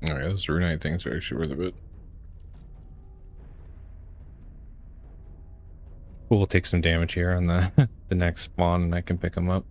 Oh yeah, those runite things are actually worth a bit. We'll take some damage here on the the next spawn, and I can pick them up.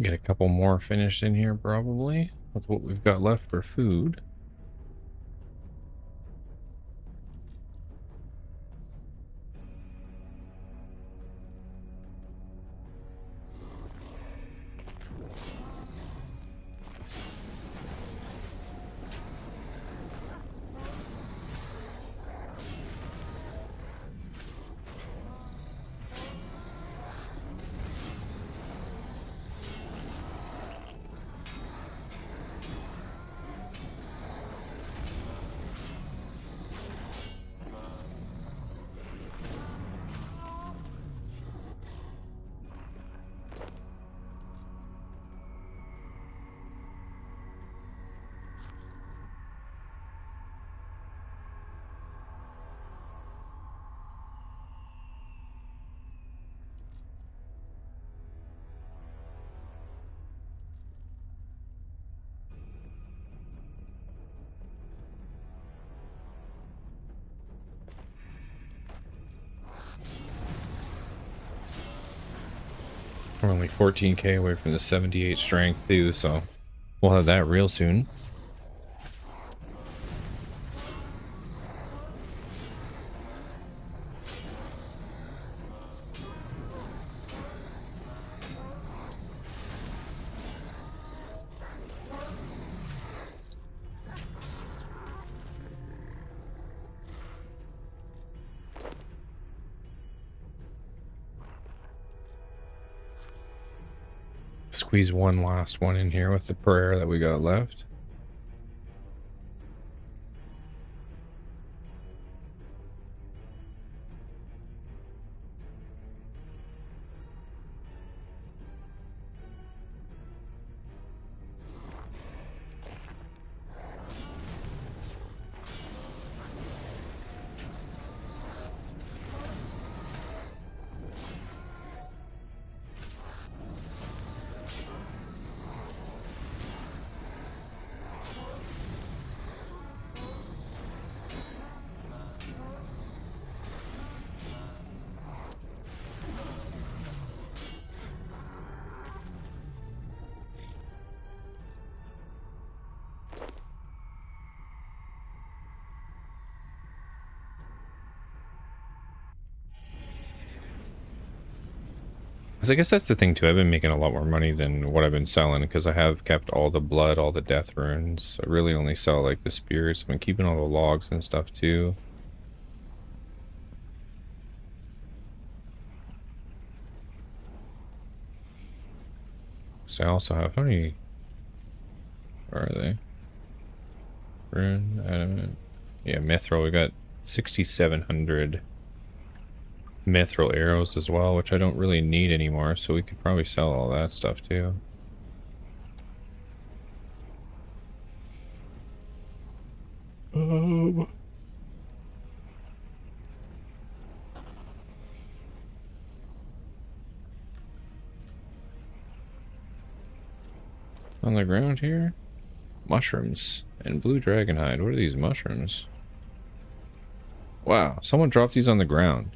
Get a couple more finished in here probably with what we've got left for food. We're only 14k away from the 78 strength too, so we'll have that real soon. Squeeze one last one in here with the prayer that we got left. I guess that's the thing too. I've been making a lot more money than what I've been selling because I have kept all the blood, all the death runes. I really only sell like the spirits. I've been keeping all the logs and stuff too. So I also have, how many where are they? Rune, adamant. Yeah, mithril. We got 6,700 mithril arrows as well, which I don't really need anymore, so we could probably sell all that stuff too. On the ground here? Mushrooms and blue dragonhide. What are these mushrooms? Wow, someone dropped these on the ground.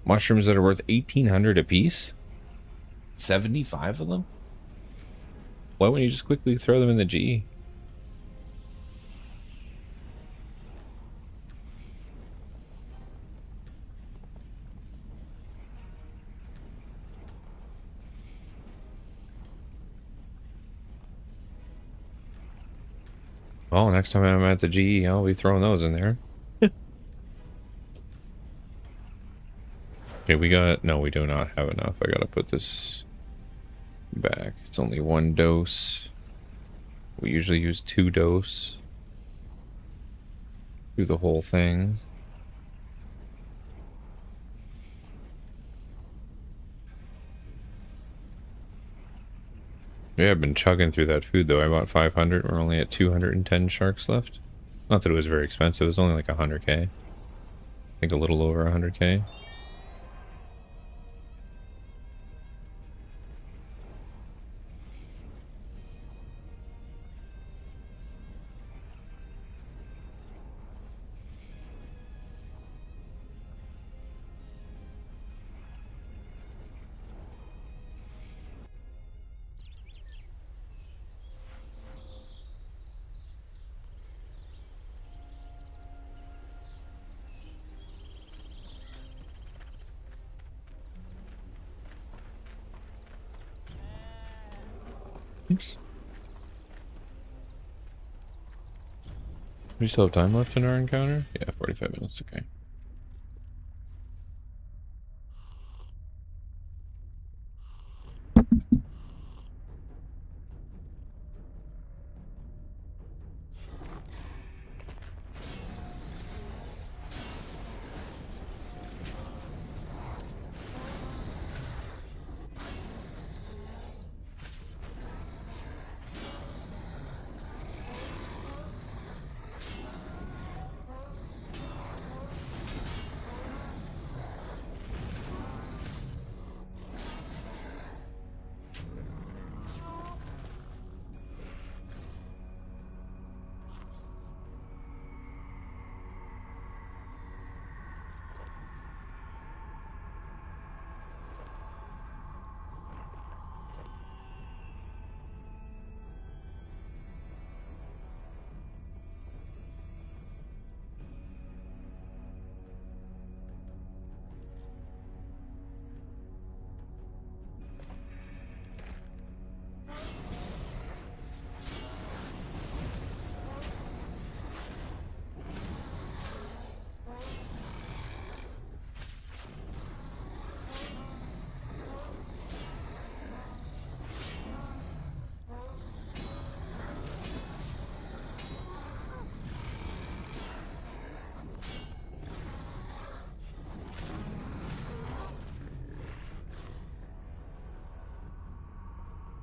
Mushrooms that are worth 1,800 apiece? 75 of them? Why wouldn't you just quickly throw them in the GE? Well, next time I'm at the GE, I'll be throwing those in there. Okay, we got... No, we do not have enough. I gotta put this back. It's only 1 dose. We usually use 2 dose. Do the whole thing. Yeah, I've been chugging through that food though. I bought 500. We're only at 210 sharks left. Not that it was very expensive. It was only like 100k. I think a little over 100k. Oops. We still have time left in our encounter? Yeah, 45 minutes, okay.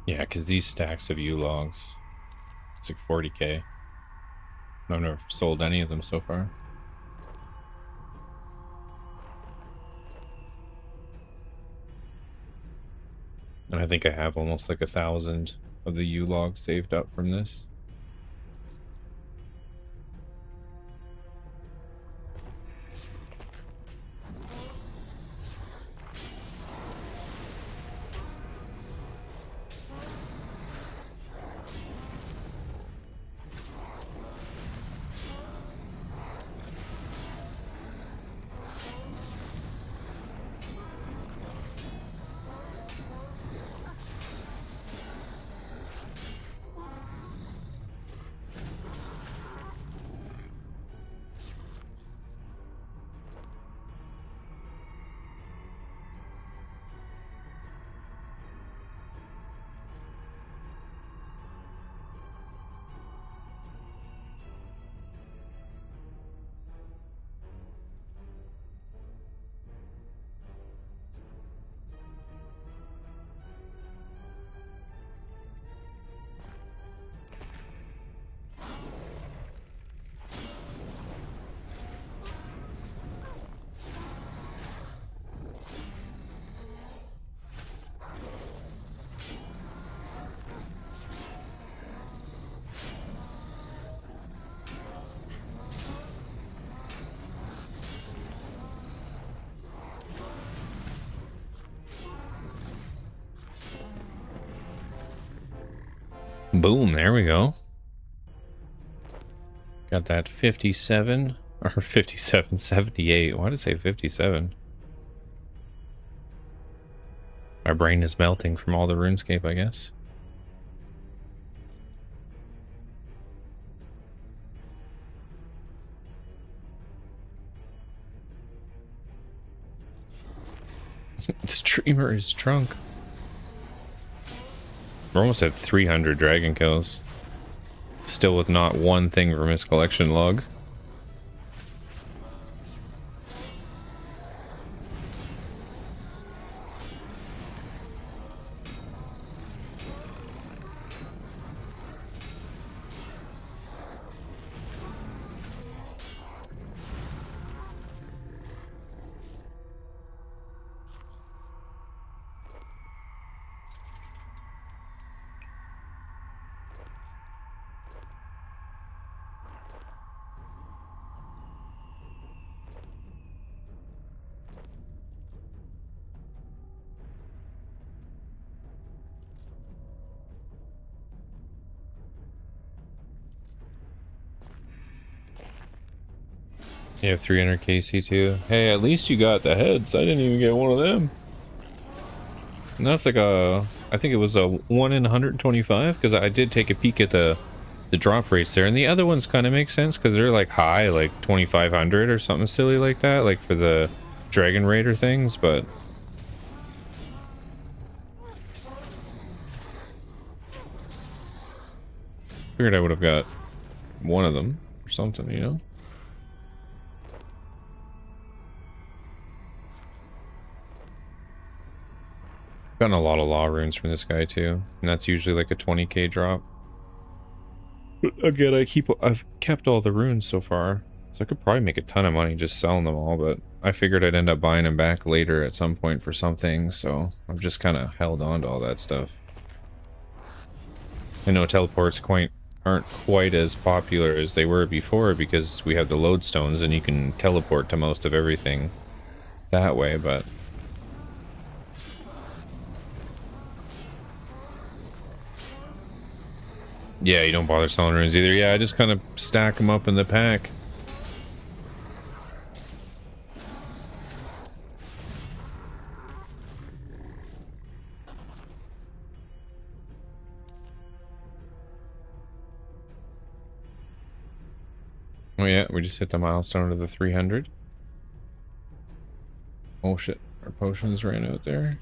Yeah, because these stacks of U-logs, it's like 40k. I've never sold any of them so far. And I think I have almost like 1,000 of the U-logs saved up from this. Boom, there we go. Got that 57, or 57, 78. Why did I say 57? My brain is melting from all the RuneScape, I guess. Streamer is drunk. We're almost at 300 dragon kills. Still with not one thing from his collection log. You have 300 KC2. Hey, at least you got the heads. I didn't even get one of them. And that's like a I think it was a 1 in 125, because I did take a peek at the drop rates there, and the other ones kind of make sense because they're like high, like 2,500 or something silly like that, like for the Dragon Raider things, but figured I would have got one of them or something, you know? Gotten a lot of law runes from this guy too, and that's usually like a 20k drop. But again, I've kept all the runes so far, so I could probably make a ton of money just selling them all, but I figured I'd end up buying them back later at some point for something, so I've just kind of held on to all that stuff. I know teleports aren't quite as popular as they were before because we have the lodestones and you can teleport to most of everything that way, but yeah, you don't bother selling runes either. Yeah, I just kind of stack them up in the pack. Oh yeah, we just hit the milestone of the 300. Oh shit, our potions ran out there.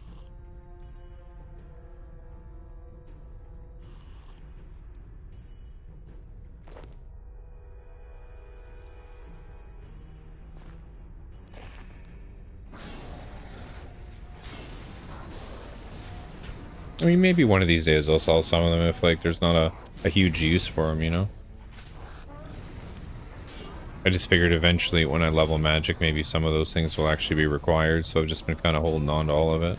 I mean, maybe one of these days I'll sell some of them if, like, there's not a huge use for them, you know? I just figured eventually when I level magic, maybe some of those things will actually be required, so I've just been kind of holding on to all of it.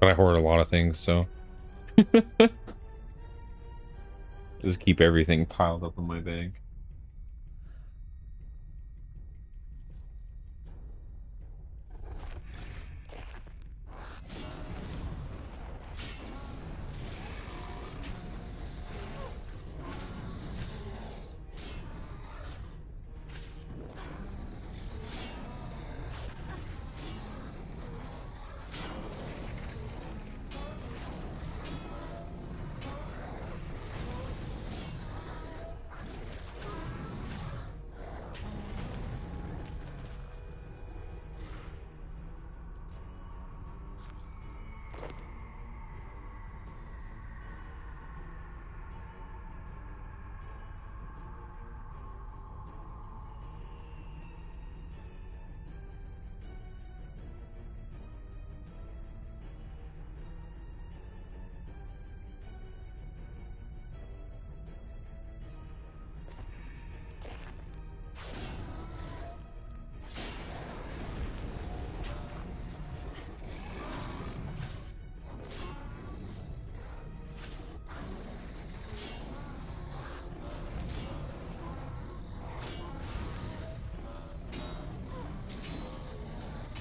But I hoard a lot of things, so just keep everything piled up in my bag.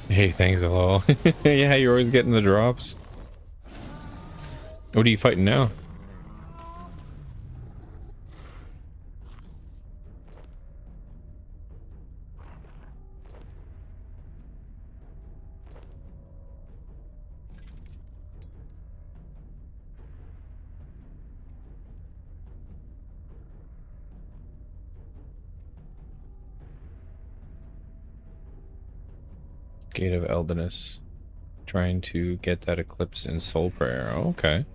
Hey, thanks, hello. Yeah, you're always getting the drops. What are you fighting now? Gate of Eldinus. Trying to get that eclipse in Soul Prayer. Oh, okay.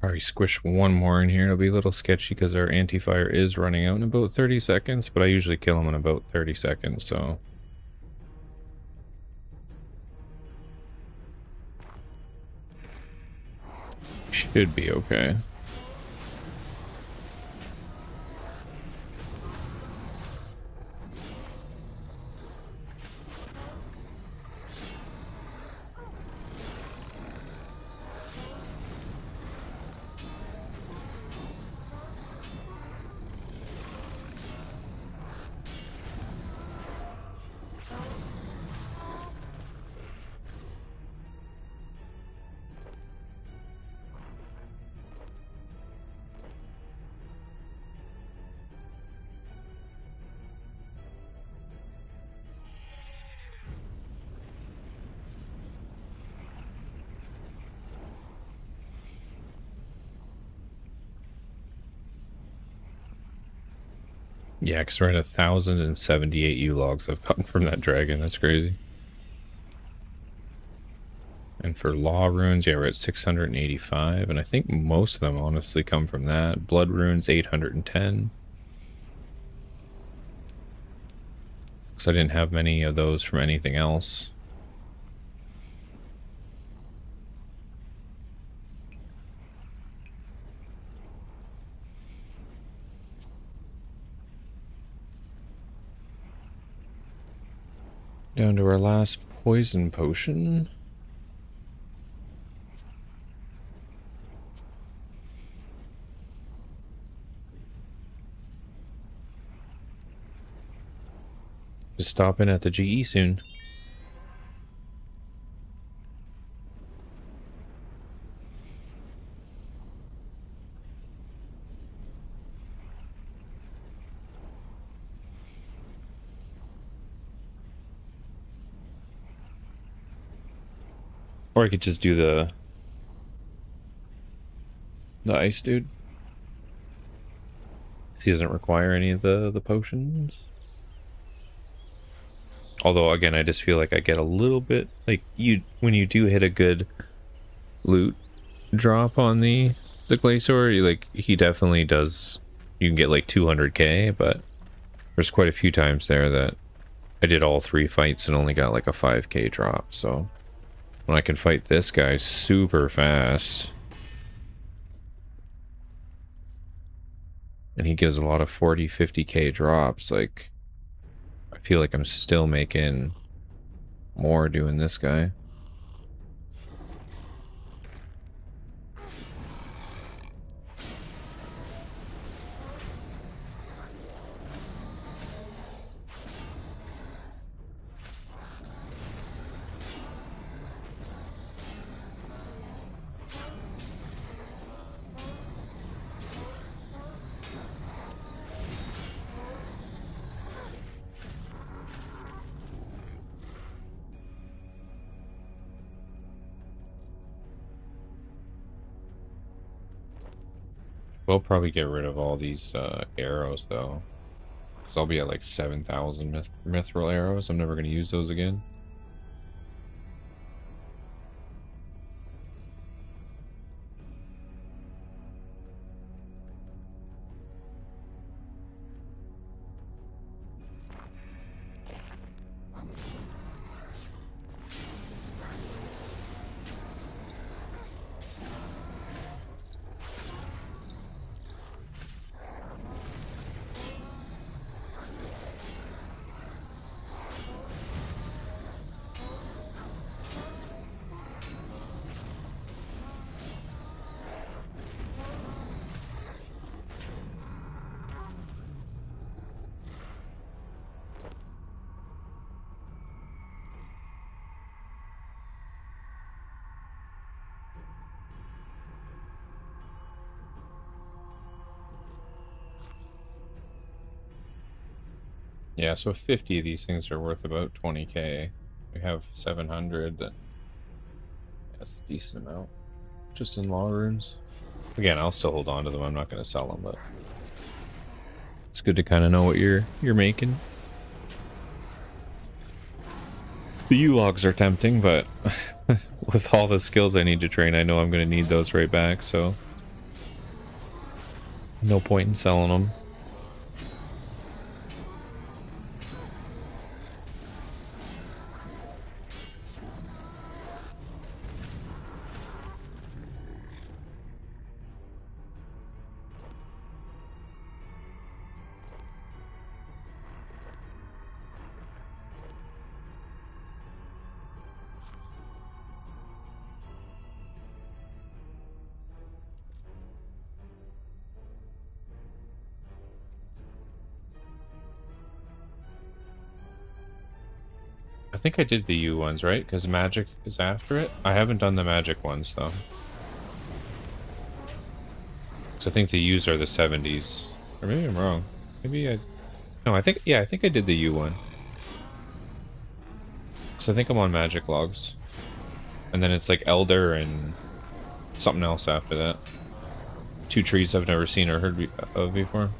Probably squish one more in here. It'll be a little sketchy because our anti-fire is running out in about 30 seconds, but I usually kill them in about 30 seconds, so... should be okay. Yeah, because we're at 1,078 U-logs I've gotten from that dragon. That's crazy. And for law runes, yeah, we're at 685. And I think most of them honestly come from that. Blood runes, 810. Because I didn't have many of those from anything else. Down to our last poison potion. Just stop in at the GE soon. Or I could just do the ice dude. He doesn't require any of the potions. Although again, I just feel like I get a little bit like when you do hit a good loot drop on the Glacior, he definitely does. You can get like 200k, but there's quite a few times there that I did all 3 fights and only got like a 5k drop. So when I can fight this guy super fast, and he gives a lot of 40, 50k drops, like I feel like I'm still making more doing this guy. We'll probably get rid of all these arrows though, because I'll be at like 7,000 mithril arrows. I'm never going to use those again. Yeah, so 50 of these things are worth about 20k. We have 700. That's a decent amount. Just in law runes. Again, I'll still hold on to them. I'm not going to sell them, but it's good to kind of know what you're making. The U-logs are tempting, but with all the skills I need to train, I know I'm going to need those right back, so No point in selling them. I think I did the U ones, right? Because magic is after it. I haven't done the magic ones, though. So I think the U's are the 70s. Or maybe I'm wrong. Maybe I... No, I think... Yeah, I think I did the U one. So I think I'm on magic logs. And then it's like Elder and something else after that. Two trees I've never seen or heard of before.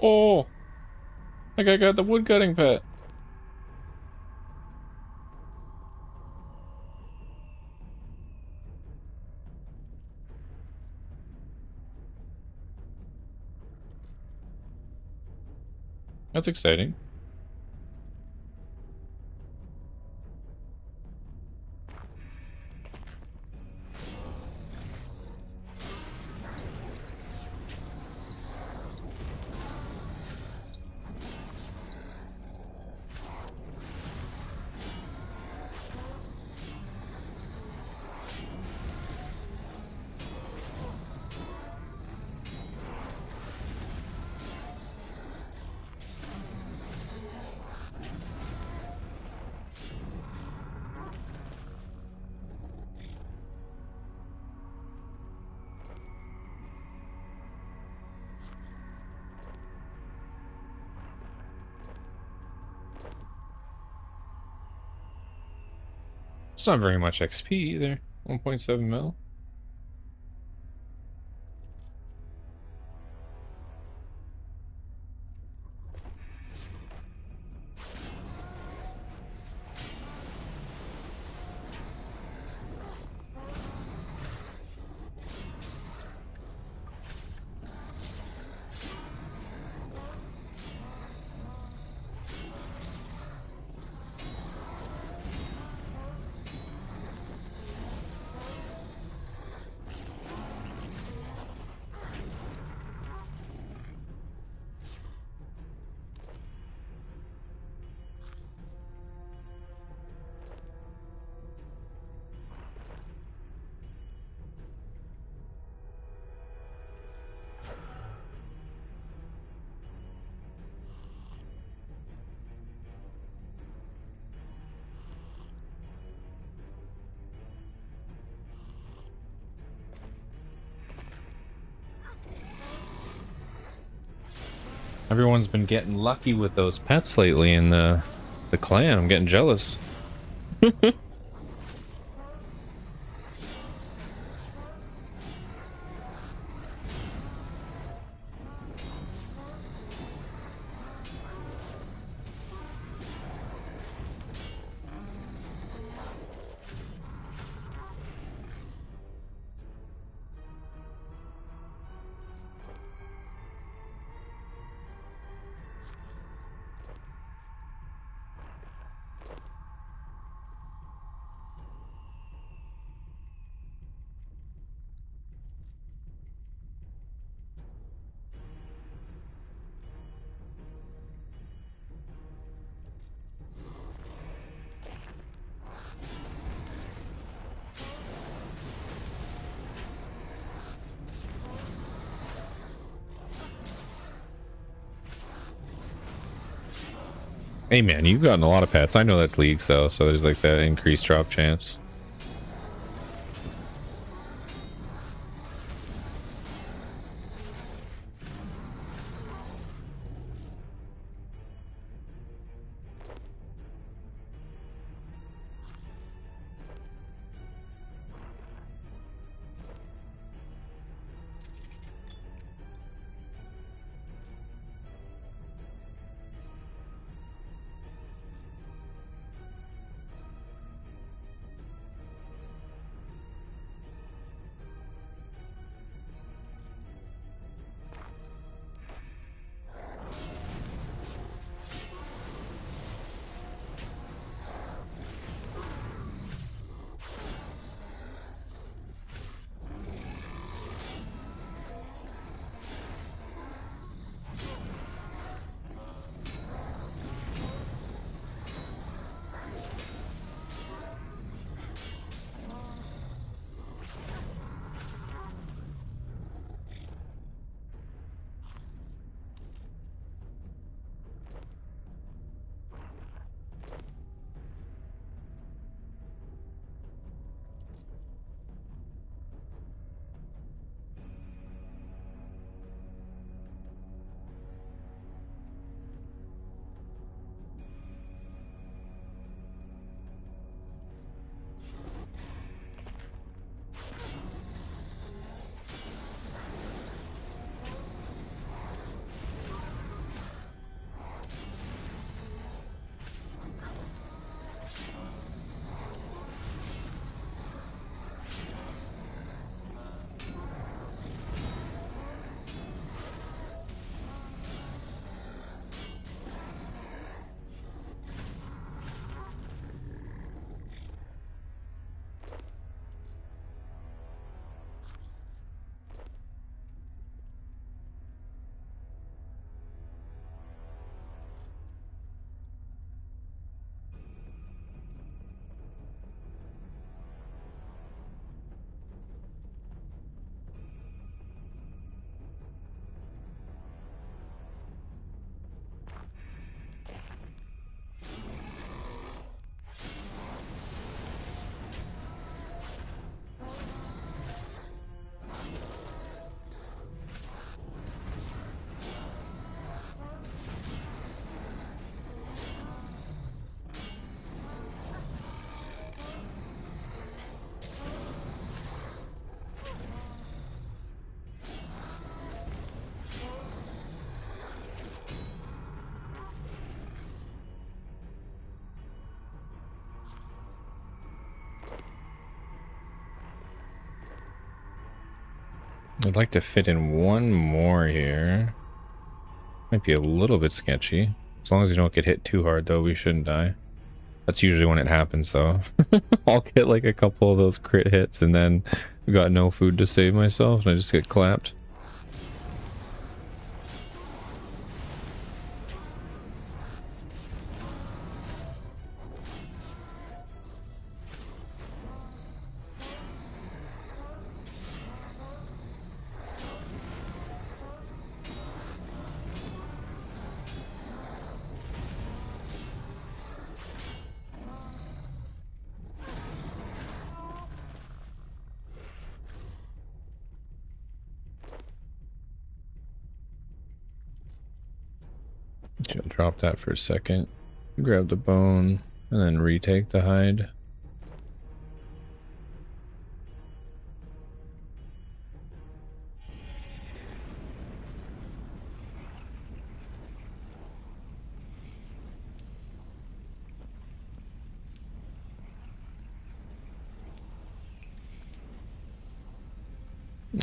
Oh! Like I got the woodcutting pet. That's exciting. It's not very much XP either. 1.7 mil. Everyone's been getting lucky with those pets lately in the clan. I'm getting jealous. Hey man, you've gotten a lot of pets. I know that's leagues though, so there's like the increased drop chance. I'd like to fit in one more here. Might be a little bit sketchy. As long as you don't get hit too hard though, we shouldn't die. That's usually when it happens though. I'll get like a couple of those crit hits and then I got no food to save myself and I just get clapped. Drop that for a second. Grab the bone and then retake the hide.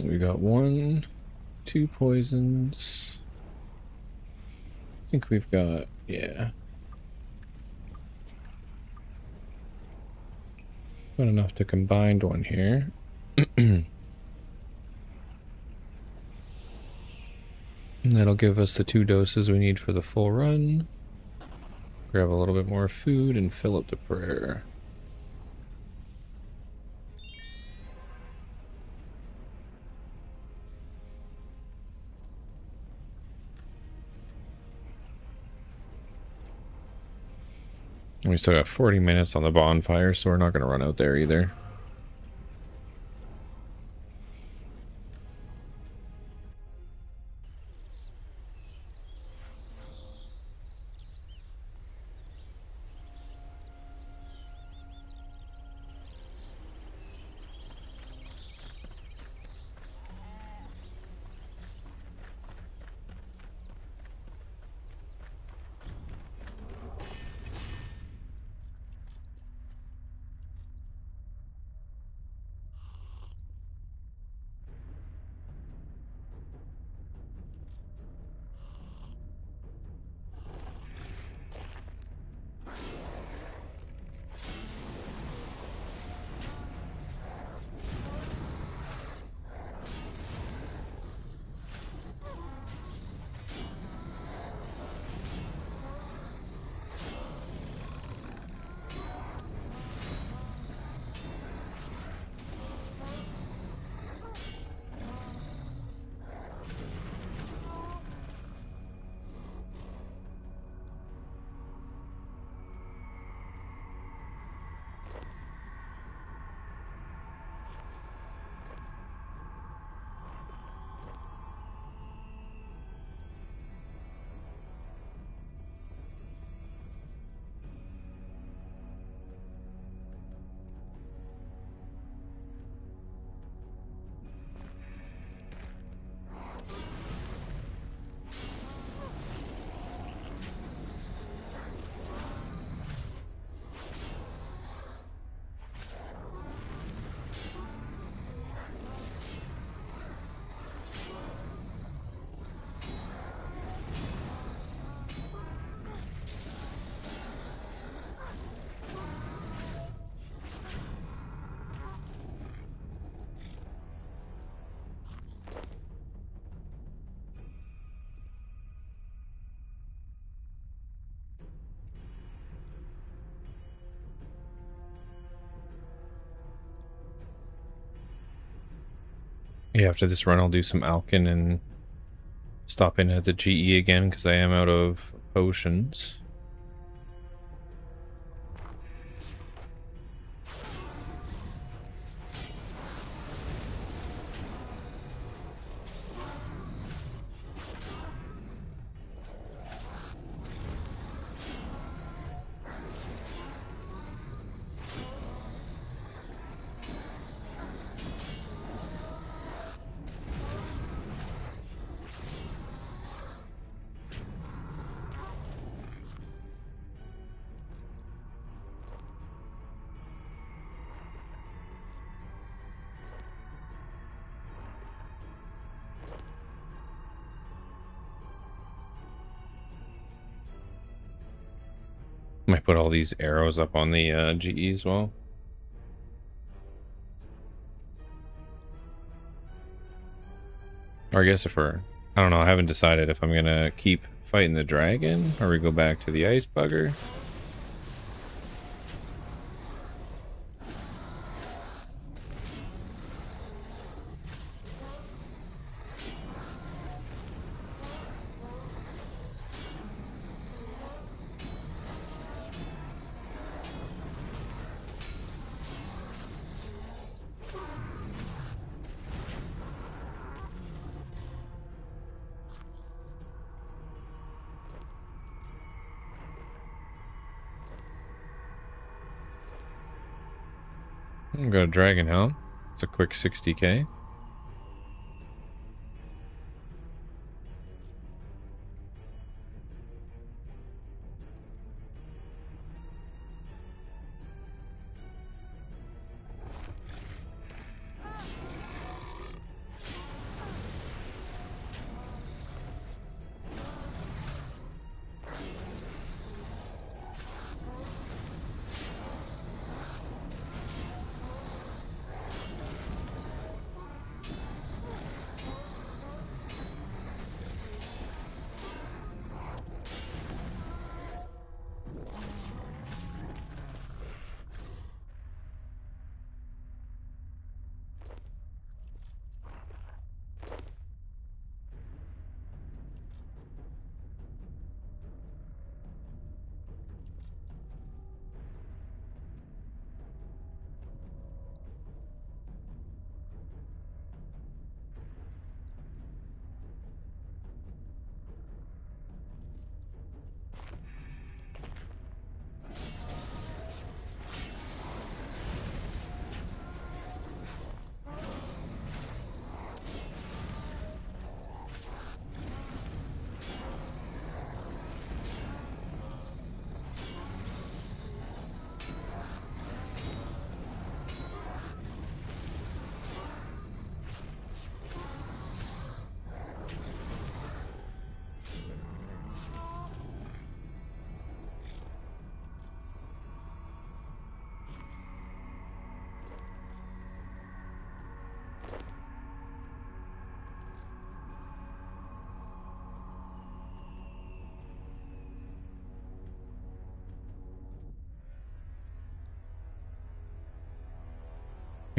We got 1, 2 poisons. I think we've got, yeah. Got enough to combine one here. And that'll give us the 2 doses we need for the full run. Grab a little bit more food and fill up the prayer. We still got 40 minutes on the bonfire, so we're not going to run out there either. Yeah, after this run, I'll do some Alkin and stop in at the GE again because I am out of potions. Might put all these arrows up on the GE as well. Or I guess if we're... I don't know, I haven't decided if I'm gonna keep fighting the dragon or we go back to the ice bugger. Got a dragon helm. It's a quick 60k.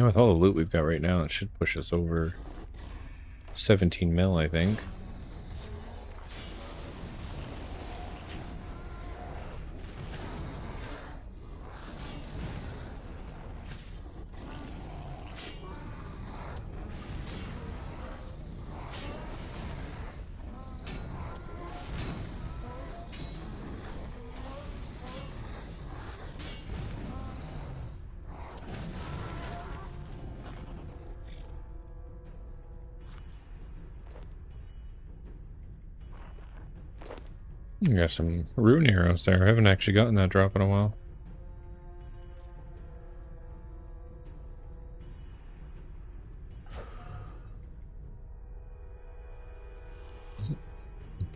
And with all the loot we've got right now, it should push us over 17 mil, I think. You got some rune arrows there. I haven't actually gotten that drop in a while.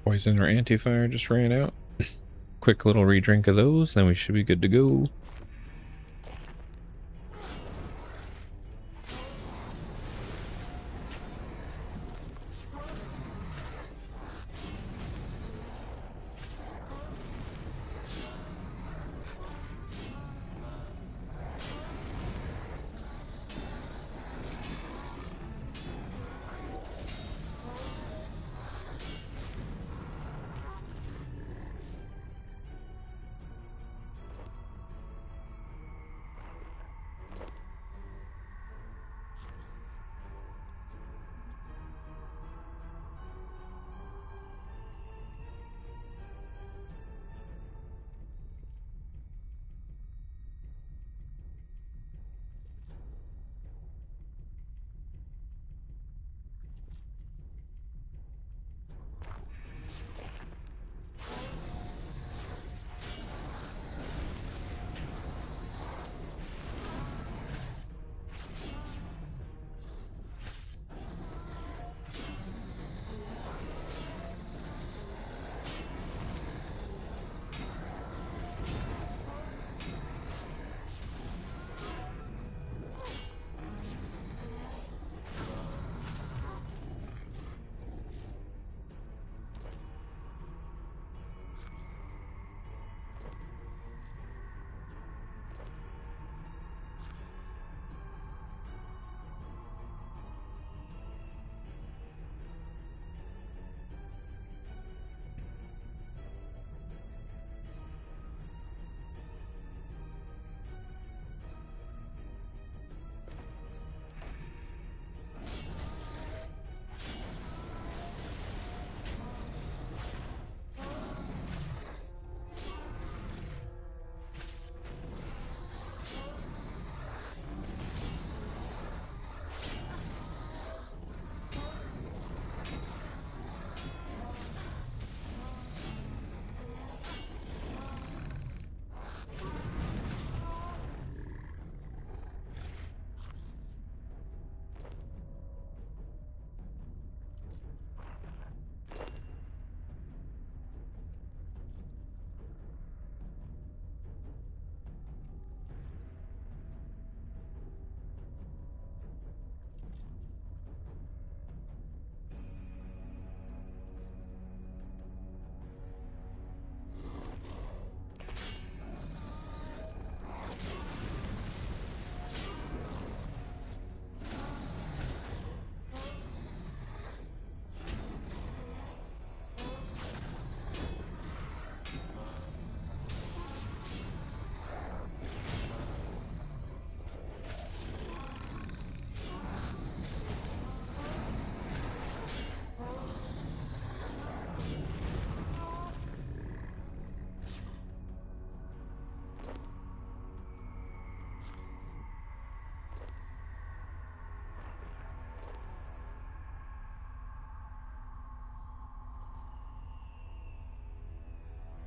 Poison or anti-fire just ran out. Quick little re-drink of those, then we should be good to go.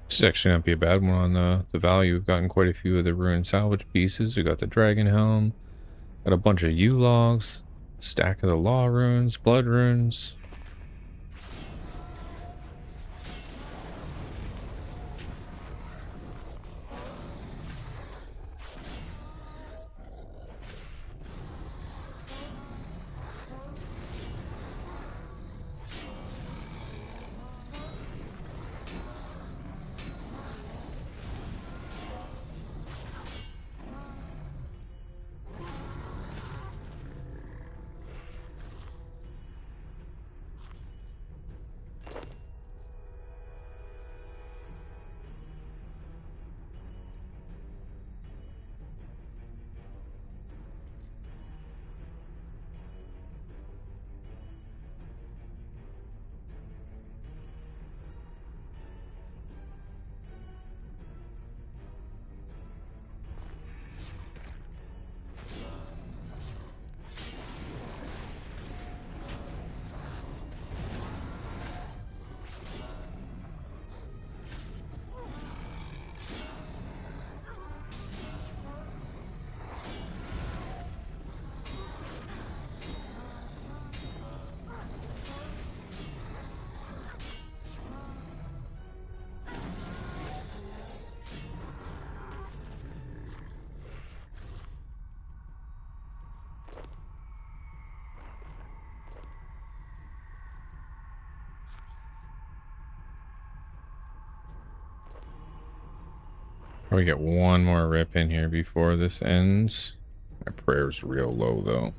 This is actually not be a bad one on the value. We've gotten quite a few of the ruined salvage pieces. We got the dragon helm, got a bunch of yew logs, stack of the law runes, blood runes. Probably get one more rip in here before this ends. My prayer's real low though.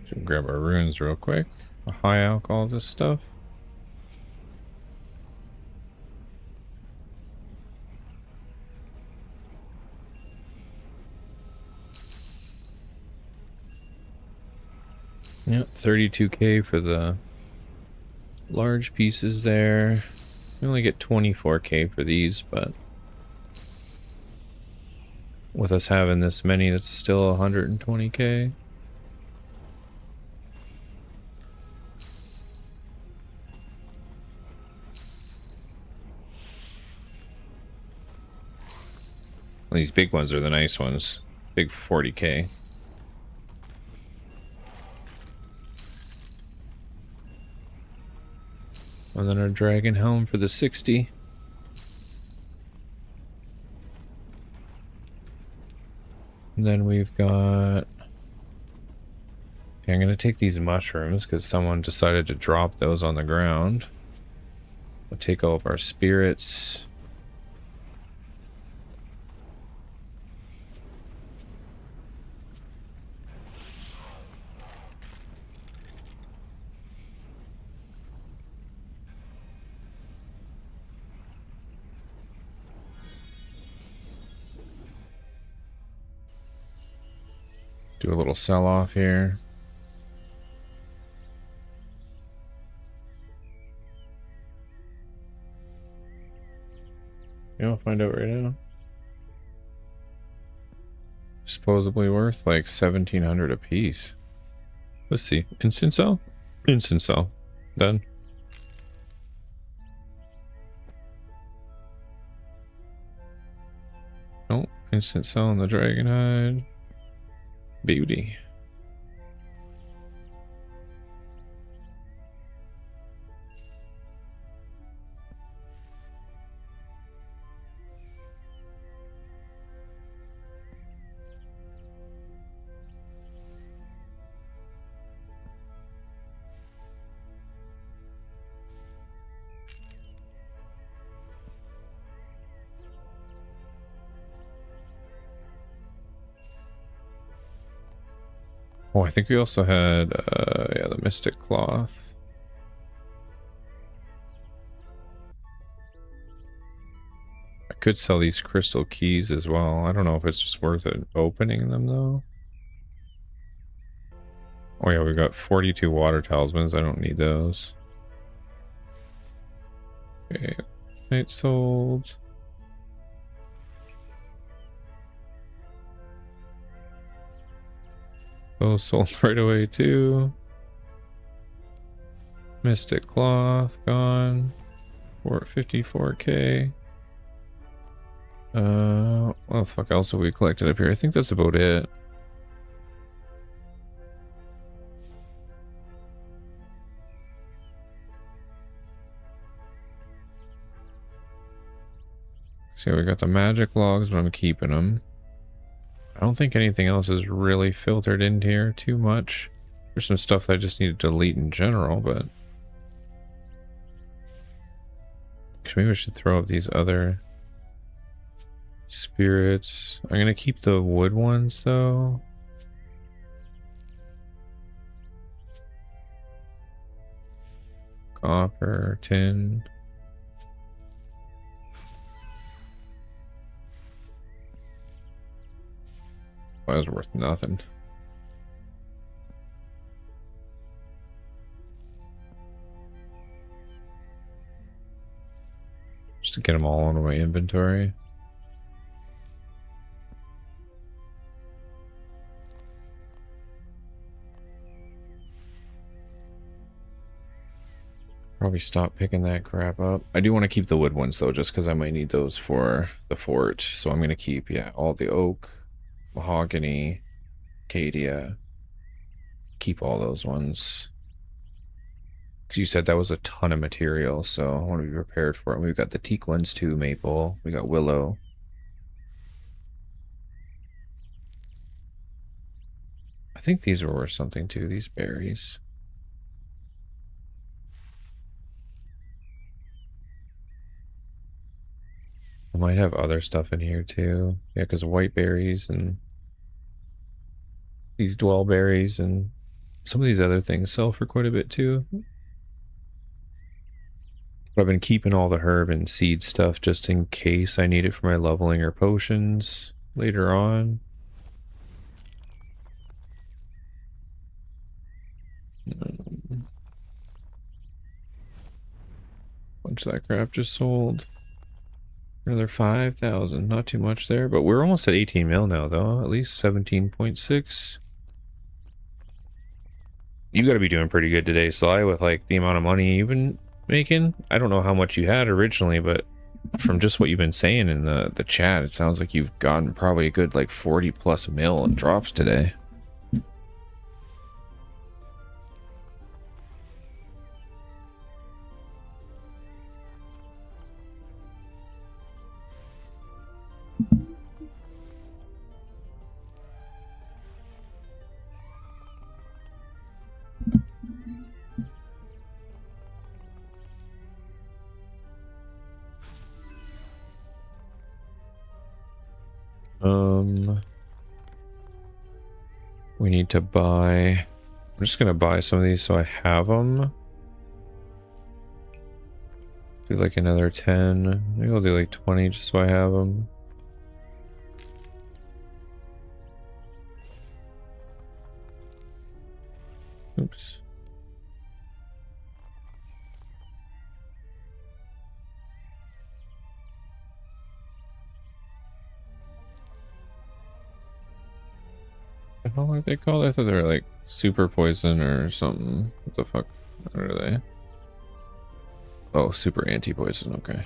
Should grab our runes real quick. A high alch, all this stuff. Yep, 32k for the large pieces there. We only get 24k for these, but with us having this many, that's still 120k. These big ones are the nice ones. Big 40k. And then our dragon helm for the 60. And then we've got... Okay, I'm going to take these mushrooms because someone decided to drop those on the ground. We'll take all of our spirits. Do a little sell off here. You know, find out right now. Supposedly worth like 1,700 a piece. Let's see. Instant sell? Instant sell. Done. Oh, instant sell on the Dragonhide. Beauty. Oh, I think we also had, yeah, the Mystic Cloth. I could sell these crystal keys as well. I don't know if it's just worth it opening them, though. Oh, yeah, we got 42 water talismans. I don't need those. Okay, night sold. Those sold right away too. Mystic Cloth gone. 54k. What the fuck else have we collected up here? I think that's about it. So we got the magic logs, but I'm keeping them. I don't think anything else is really filtered into here too much. There's some stuff that I just need to delete in general, but... Actually, maybe I should throw up these other spirits. I'm gonna keep the wood ones, though. Copper, tin. That was worth nothing. Just to get them all on my inventory. Probably stop picking that crap up. I do want to keep the wood ones though, just because I might need those for the fort. So I'm going to keep, yeah, all the oak, mahogany, acacia. Keep all those ones. Because you said that was a ton of material, so I want to be prepared for it. We've got the teak ones too, maple. We got willow. I think these are worth something too, these berries. I might have other stuff in here too. Yeah, because white berries and these dwell berries and some of these other things sell for quite a bit too. But I've been keeping all the herb and seed stuff just in case I need it for my leveling or potions later on. Bunch of that crap just sold. Another 5,000. Not too much there, but we're almost at 18 mil now, though. At least 17.6. You got to be doing pretty good today, Sly, with like the amount of money you've been making. I don't know how much you had originally, but from just what you've been saying in the chat, it sounds like you've gotten probably a good like 40 plus mil in drops today. We need to buy. I'm just gonna buy some of these so I have them. Do like another 10. Maybe I'll do like 20 just so I have them. Oops. The hell are they called? I thought they were like super poison or something. What the fuck? What are they? Oh, super anti-poison. Okay.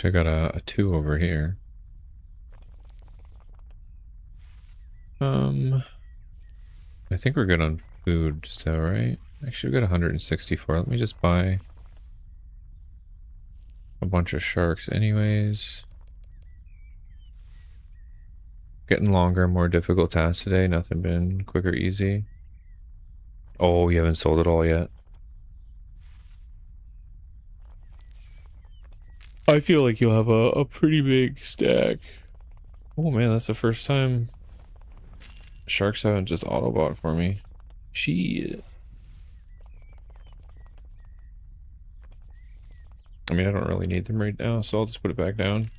Actually, I got a 2 over here. I think we're good on food still, right? Actually, we got 164. Let me just buy a bunch of sharks anyways. Getting longer, more difficult tasks today. Nothing been quick or easy. Oh, you haven't sold it all yet. I feel like you'll have a pretty big stack. Oh man, that's the first time sharks haven't just autobot for me. Shit. I mean, I don't really need them right now, so I'll just put it back down.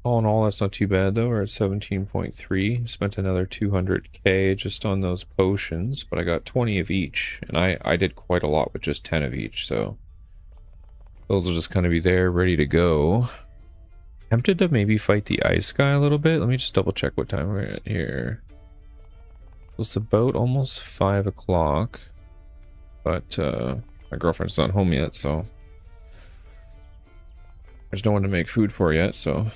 All in all, that's not too bad though. We're at 17.3. Spent another 200k just on those potions, but I got 20 of each, and I did quite a lot with just 10 of each, so those will just kind of be there, ready to go. Tempted to maybe fight the ice guy a little bit. Let me just double check what time we're at here. It's about almost 5 o'clock, but my girlfriend's not home yet, so there's no one to make food for yet, so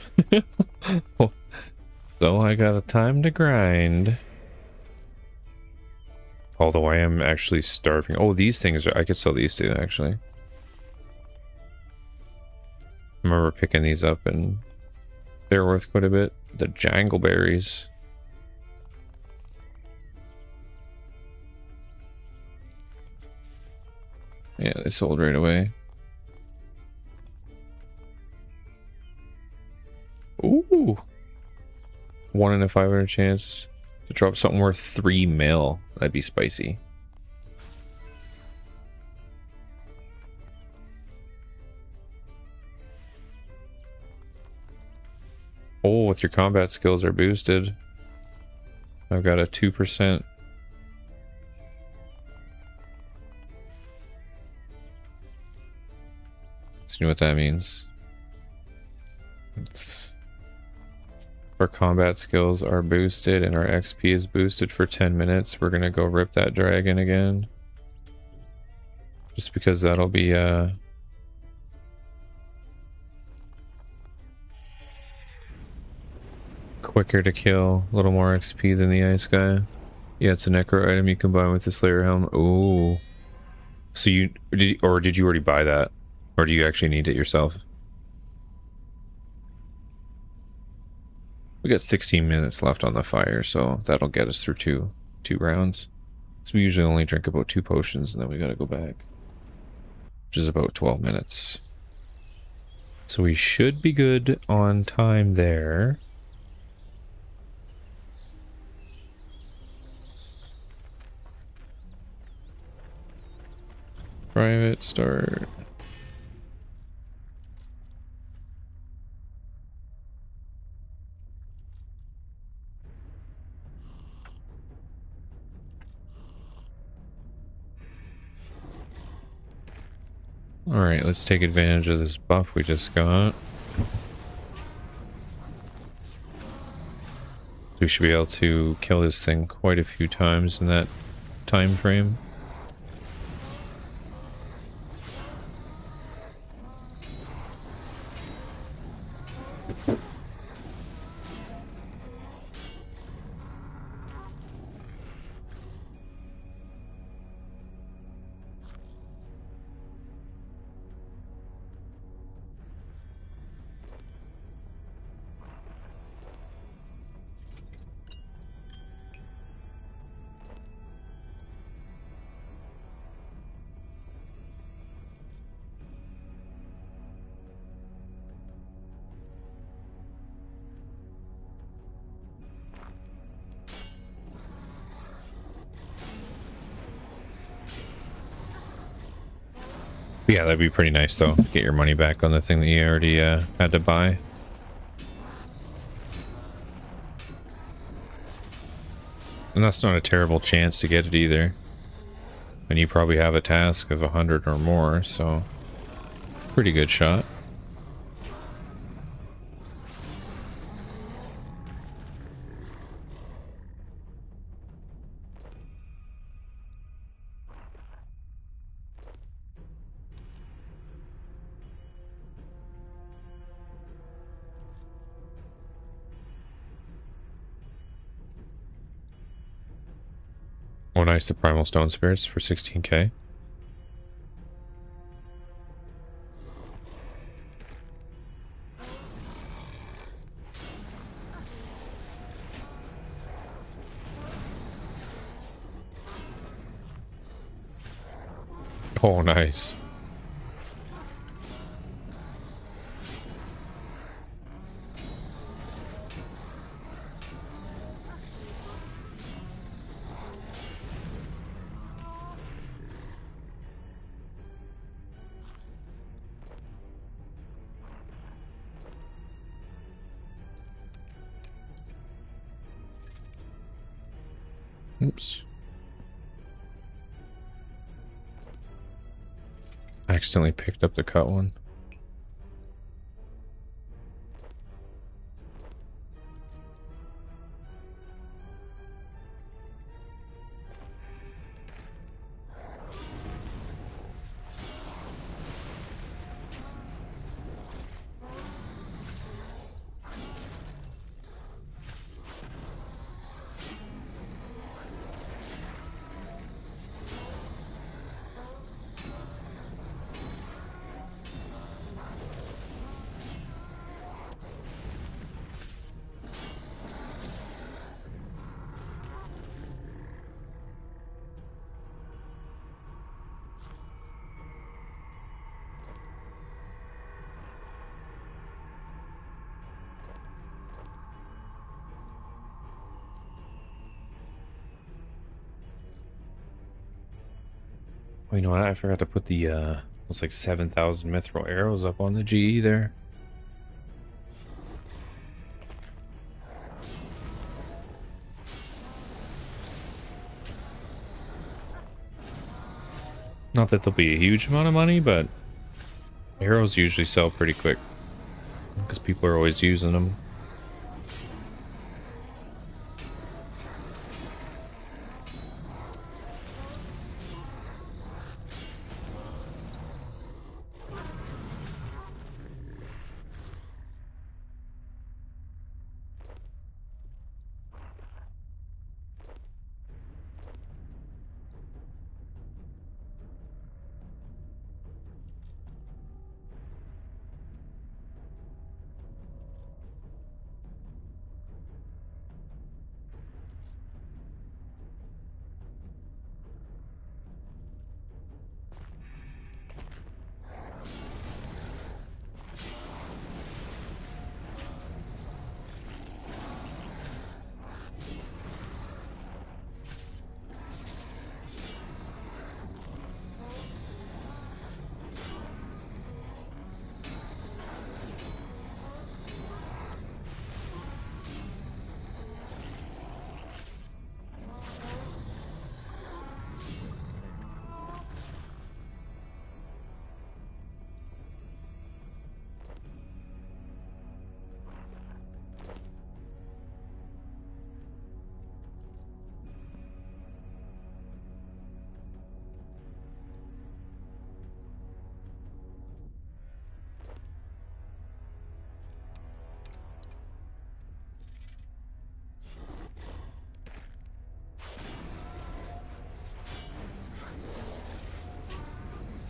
So I got a time to grind. Although I am actually starving. Oh, these things are, I could sell these too, actually. I remember picking these up and they're worth quite a bit. The jangleberries. Yeah, they sold right away. Ooh. 1 in a 500 chance to drop something worth 3 mil. That'd be spicy. Oh, with your combat skills are boosted. I've got a 2%. See what that means. It's our combat skills are boosted and our XP is boosted for 10 minutes. We're gonna go rip that dragon again. Just because that'll be quicker to kill, a little more XP than the ice guy. Yeah, it's a necro item you combine with the Slayer helm. Ooh. So did you already buy that? Or do you actually need it yourself? We got 16 minutes left on the fire, so that'll get us through two rounds. So we usually only drink about 2 potions and then we gotta go back. Which is about 12 minutes. So we should be good on time there. Private start. Alright, let's take advantage of this buff we just got. We should be able to kill this thing quite a few times in that time frame. Yeah, that'd be pretty nice though. Get your money back on the thing that you already had to buy. And that's not a terrible chance to get it either. And you probably have a task of 100 or more, so pretty good shot. Oh, nice, the Primal Stone Spirits for 16k. Oh, nice. Oops. I accidentally picked up the cut one. Oh, you know what? I forgot to put the it's like 7,000 mithril arrows up on the GE there. Not that there'll be a huge amount of money, but arrows usually sell pretty quick because people are always using them.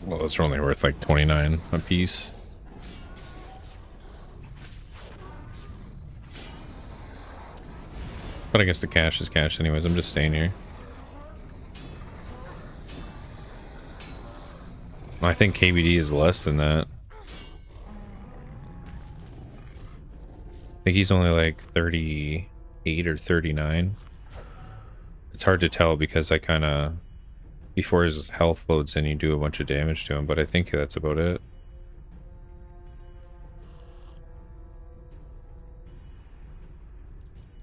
Well, those are only worth like 29 a piece. But I guess the cash is cash anyways. I'm just staying here. I think KBD is less than that. I think he's only like 38 or 39. It's hard to tell because I kind of... Before his health loads in, you do a bunch of damage to him, but I think that's about it.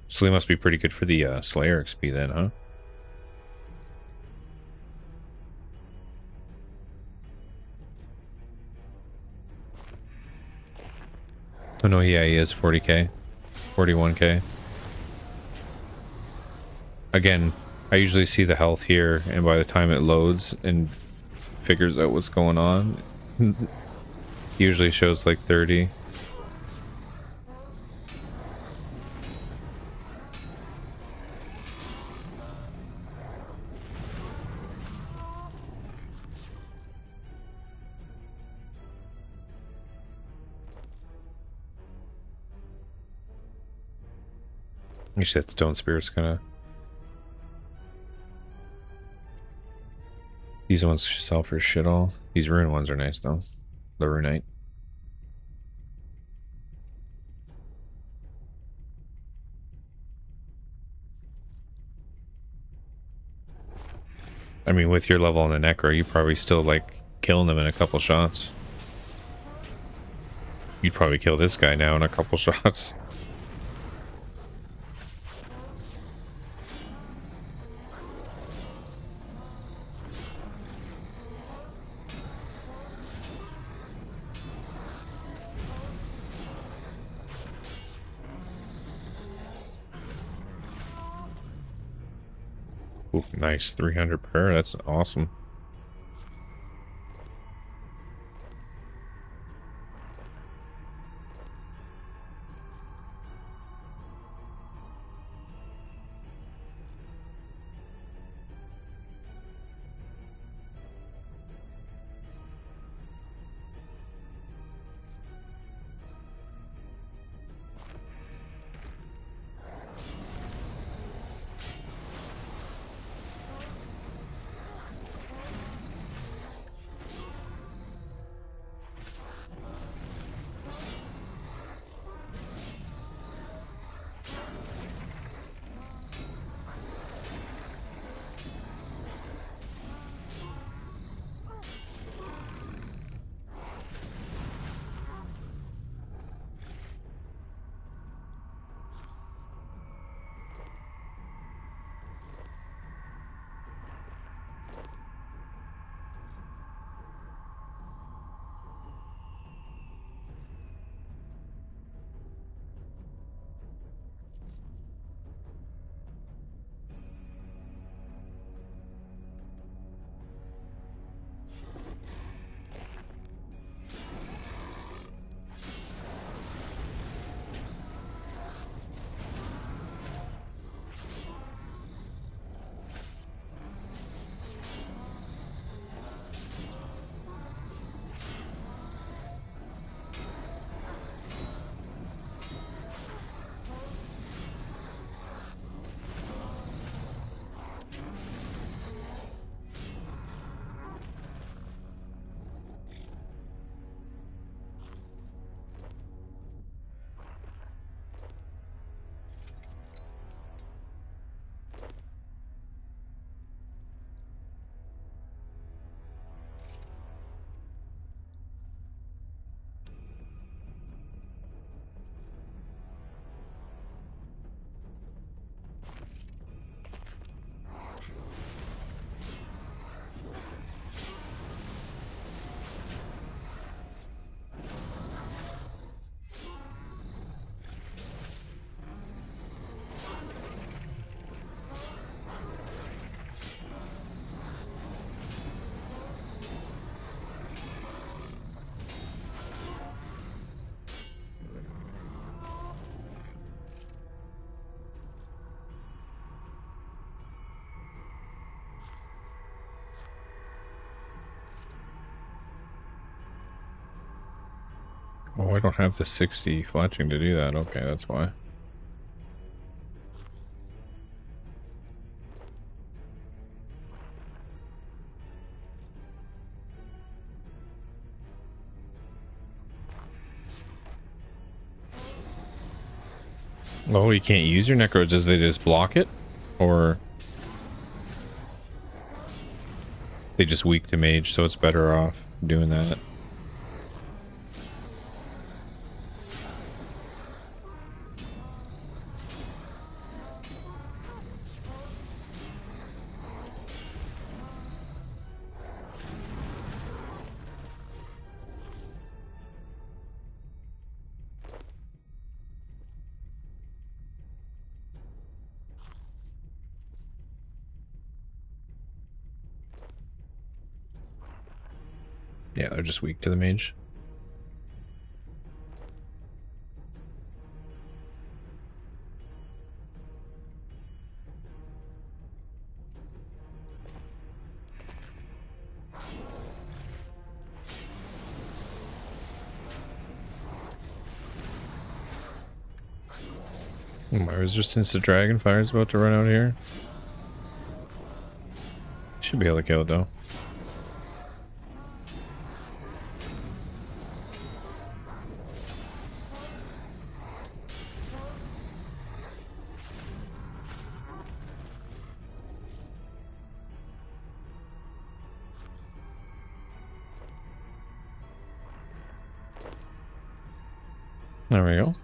So they must be pretty good for the Slayer XP then, huh? Oh no, yeah, he is 40k. 41k. Again, I usually see the health here, and by the time it loads and figures out what's going on, usually shows like 30. Actually, that stone spear's kind of... These ones sell for shit all. These rune ones are nice though. The runite. I mean, with your level on the Necro, you probably still like killing them in a couple shots. You'd probably kill this guy now in a couple shots. Ooh, nice, 300 per. That's awesome. Oh, I don't have the 60 fletching to do that. Okay, that's why. Oh, you can't use your necros as they just block it? Or they just weak to mage, so it's better off doing that. Yeah, they're just weak to the mage. My resistance to dragon fire is about to run out here. Should be able to kill it though. There we go.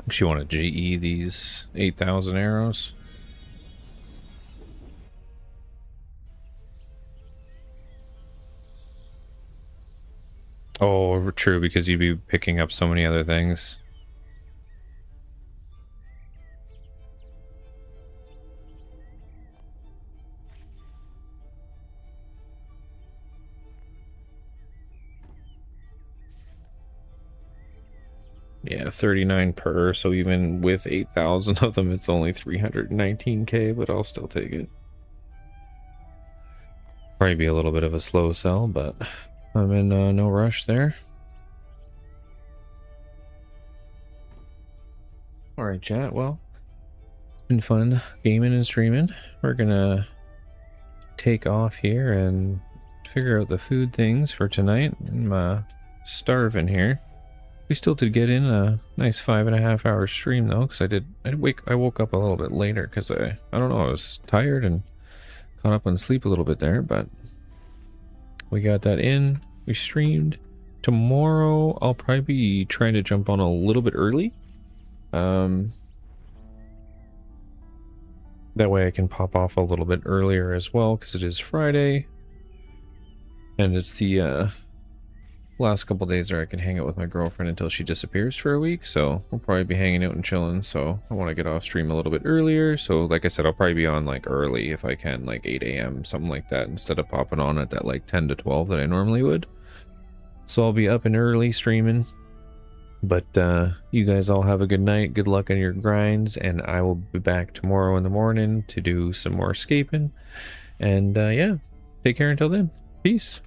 Actually want to GE these 8,000 arrows. Oh, true, because you'd be picking up so many other things. Yeah, 39 per, so even with 8,000 of them, it's only 319k, but I'll still take it. Probably be a little bit of a slow sell, but I'm in no rush there. Alright, chat, well, it's been fun gaming and streaming. We're gonna take off here and figure out the food things for tonight. I'm starving here. We still did get in a nice 5.5 hour stream though, because I woke up a little bit later because I don't know, I was tired and caught up on sleep a little bit there, but we got that in. We streamed. Tomorrow I'll probably be trying to jump on a little bit early. That way I can pop off a little bit earlier as well, because it is Friday. And it's the last couple days where I can hang out with my girlfriend until she disappears for a week, so we'll probably be hanging out and chilling, so I want to get off stream a little bit earlier. So like I said, I'll probably be on like early if I can, like 8 a.m, something like that, instead of popping on at that like 10 to 12 that I normally would. So I'll be up and early streaming. But you guys all have a good night, good luck on your grinds, and I will be back tomorrow in the morning to do some more escaping. And yeah, take care until then. Peace.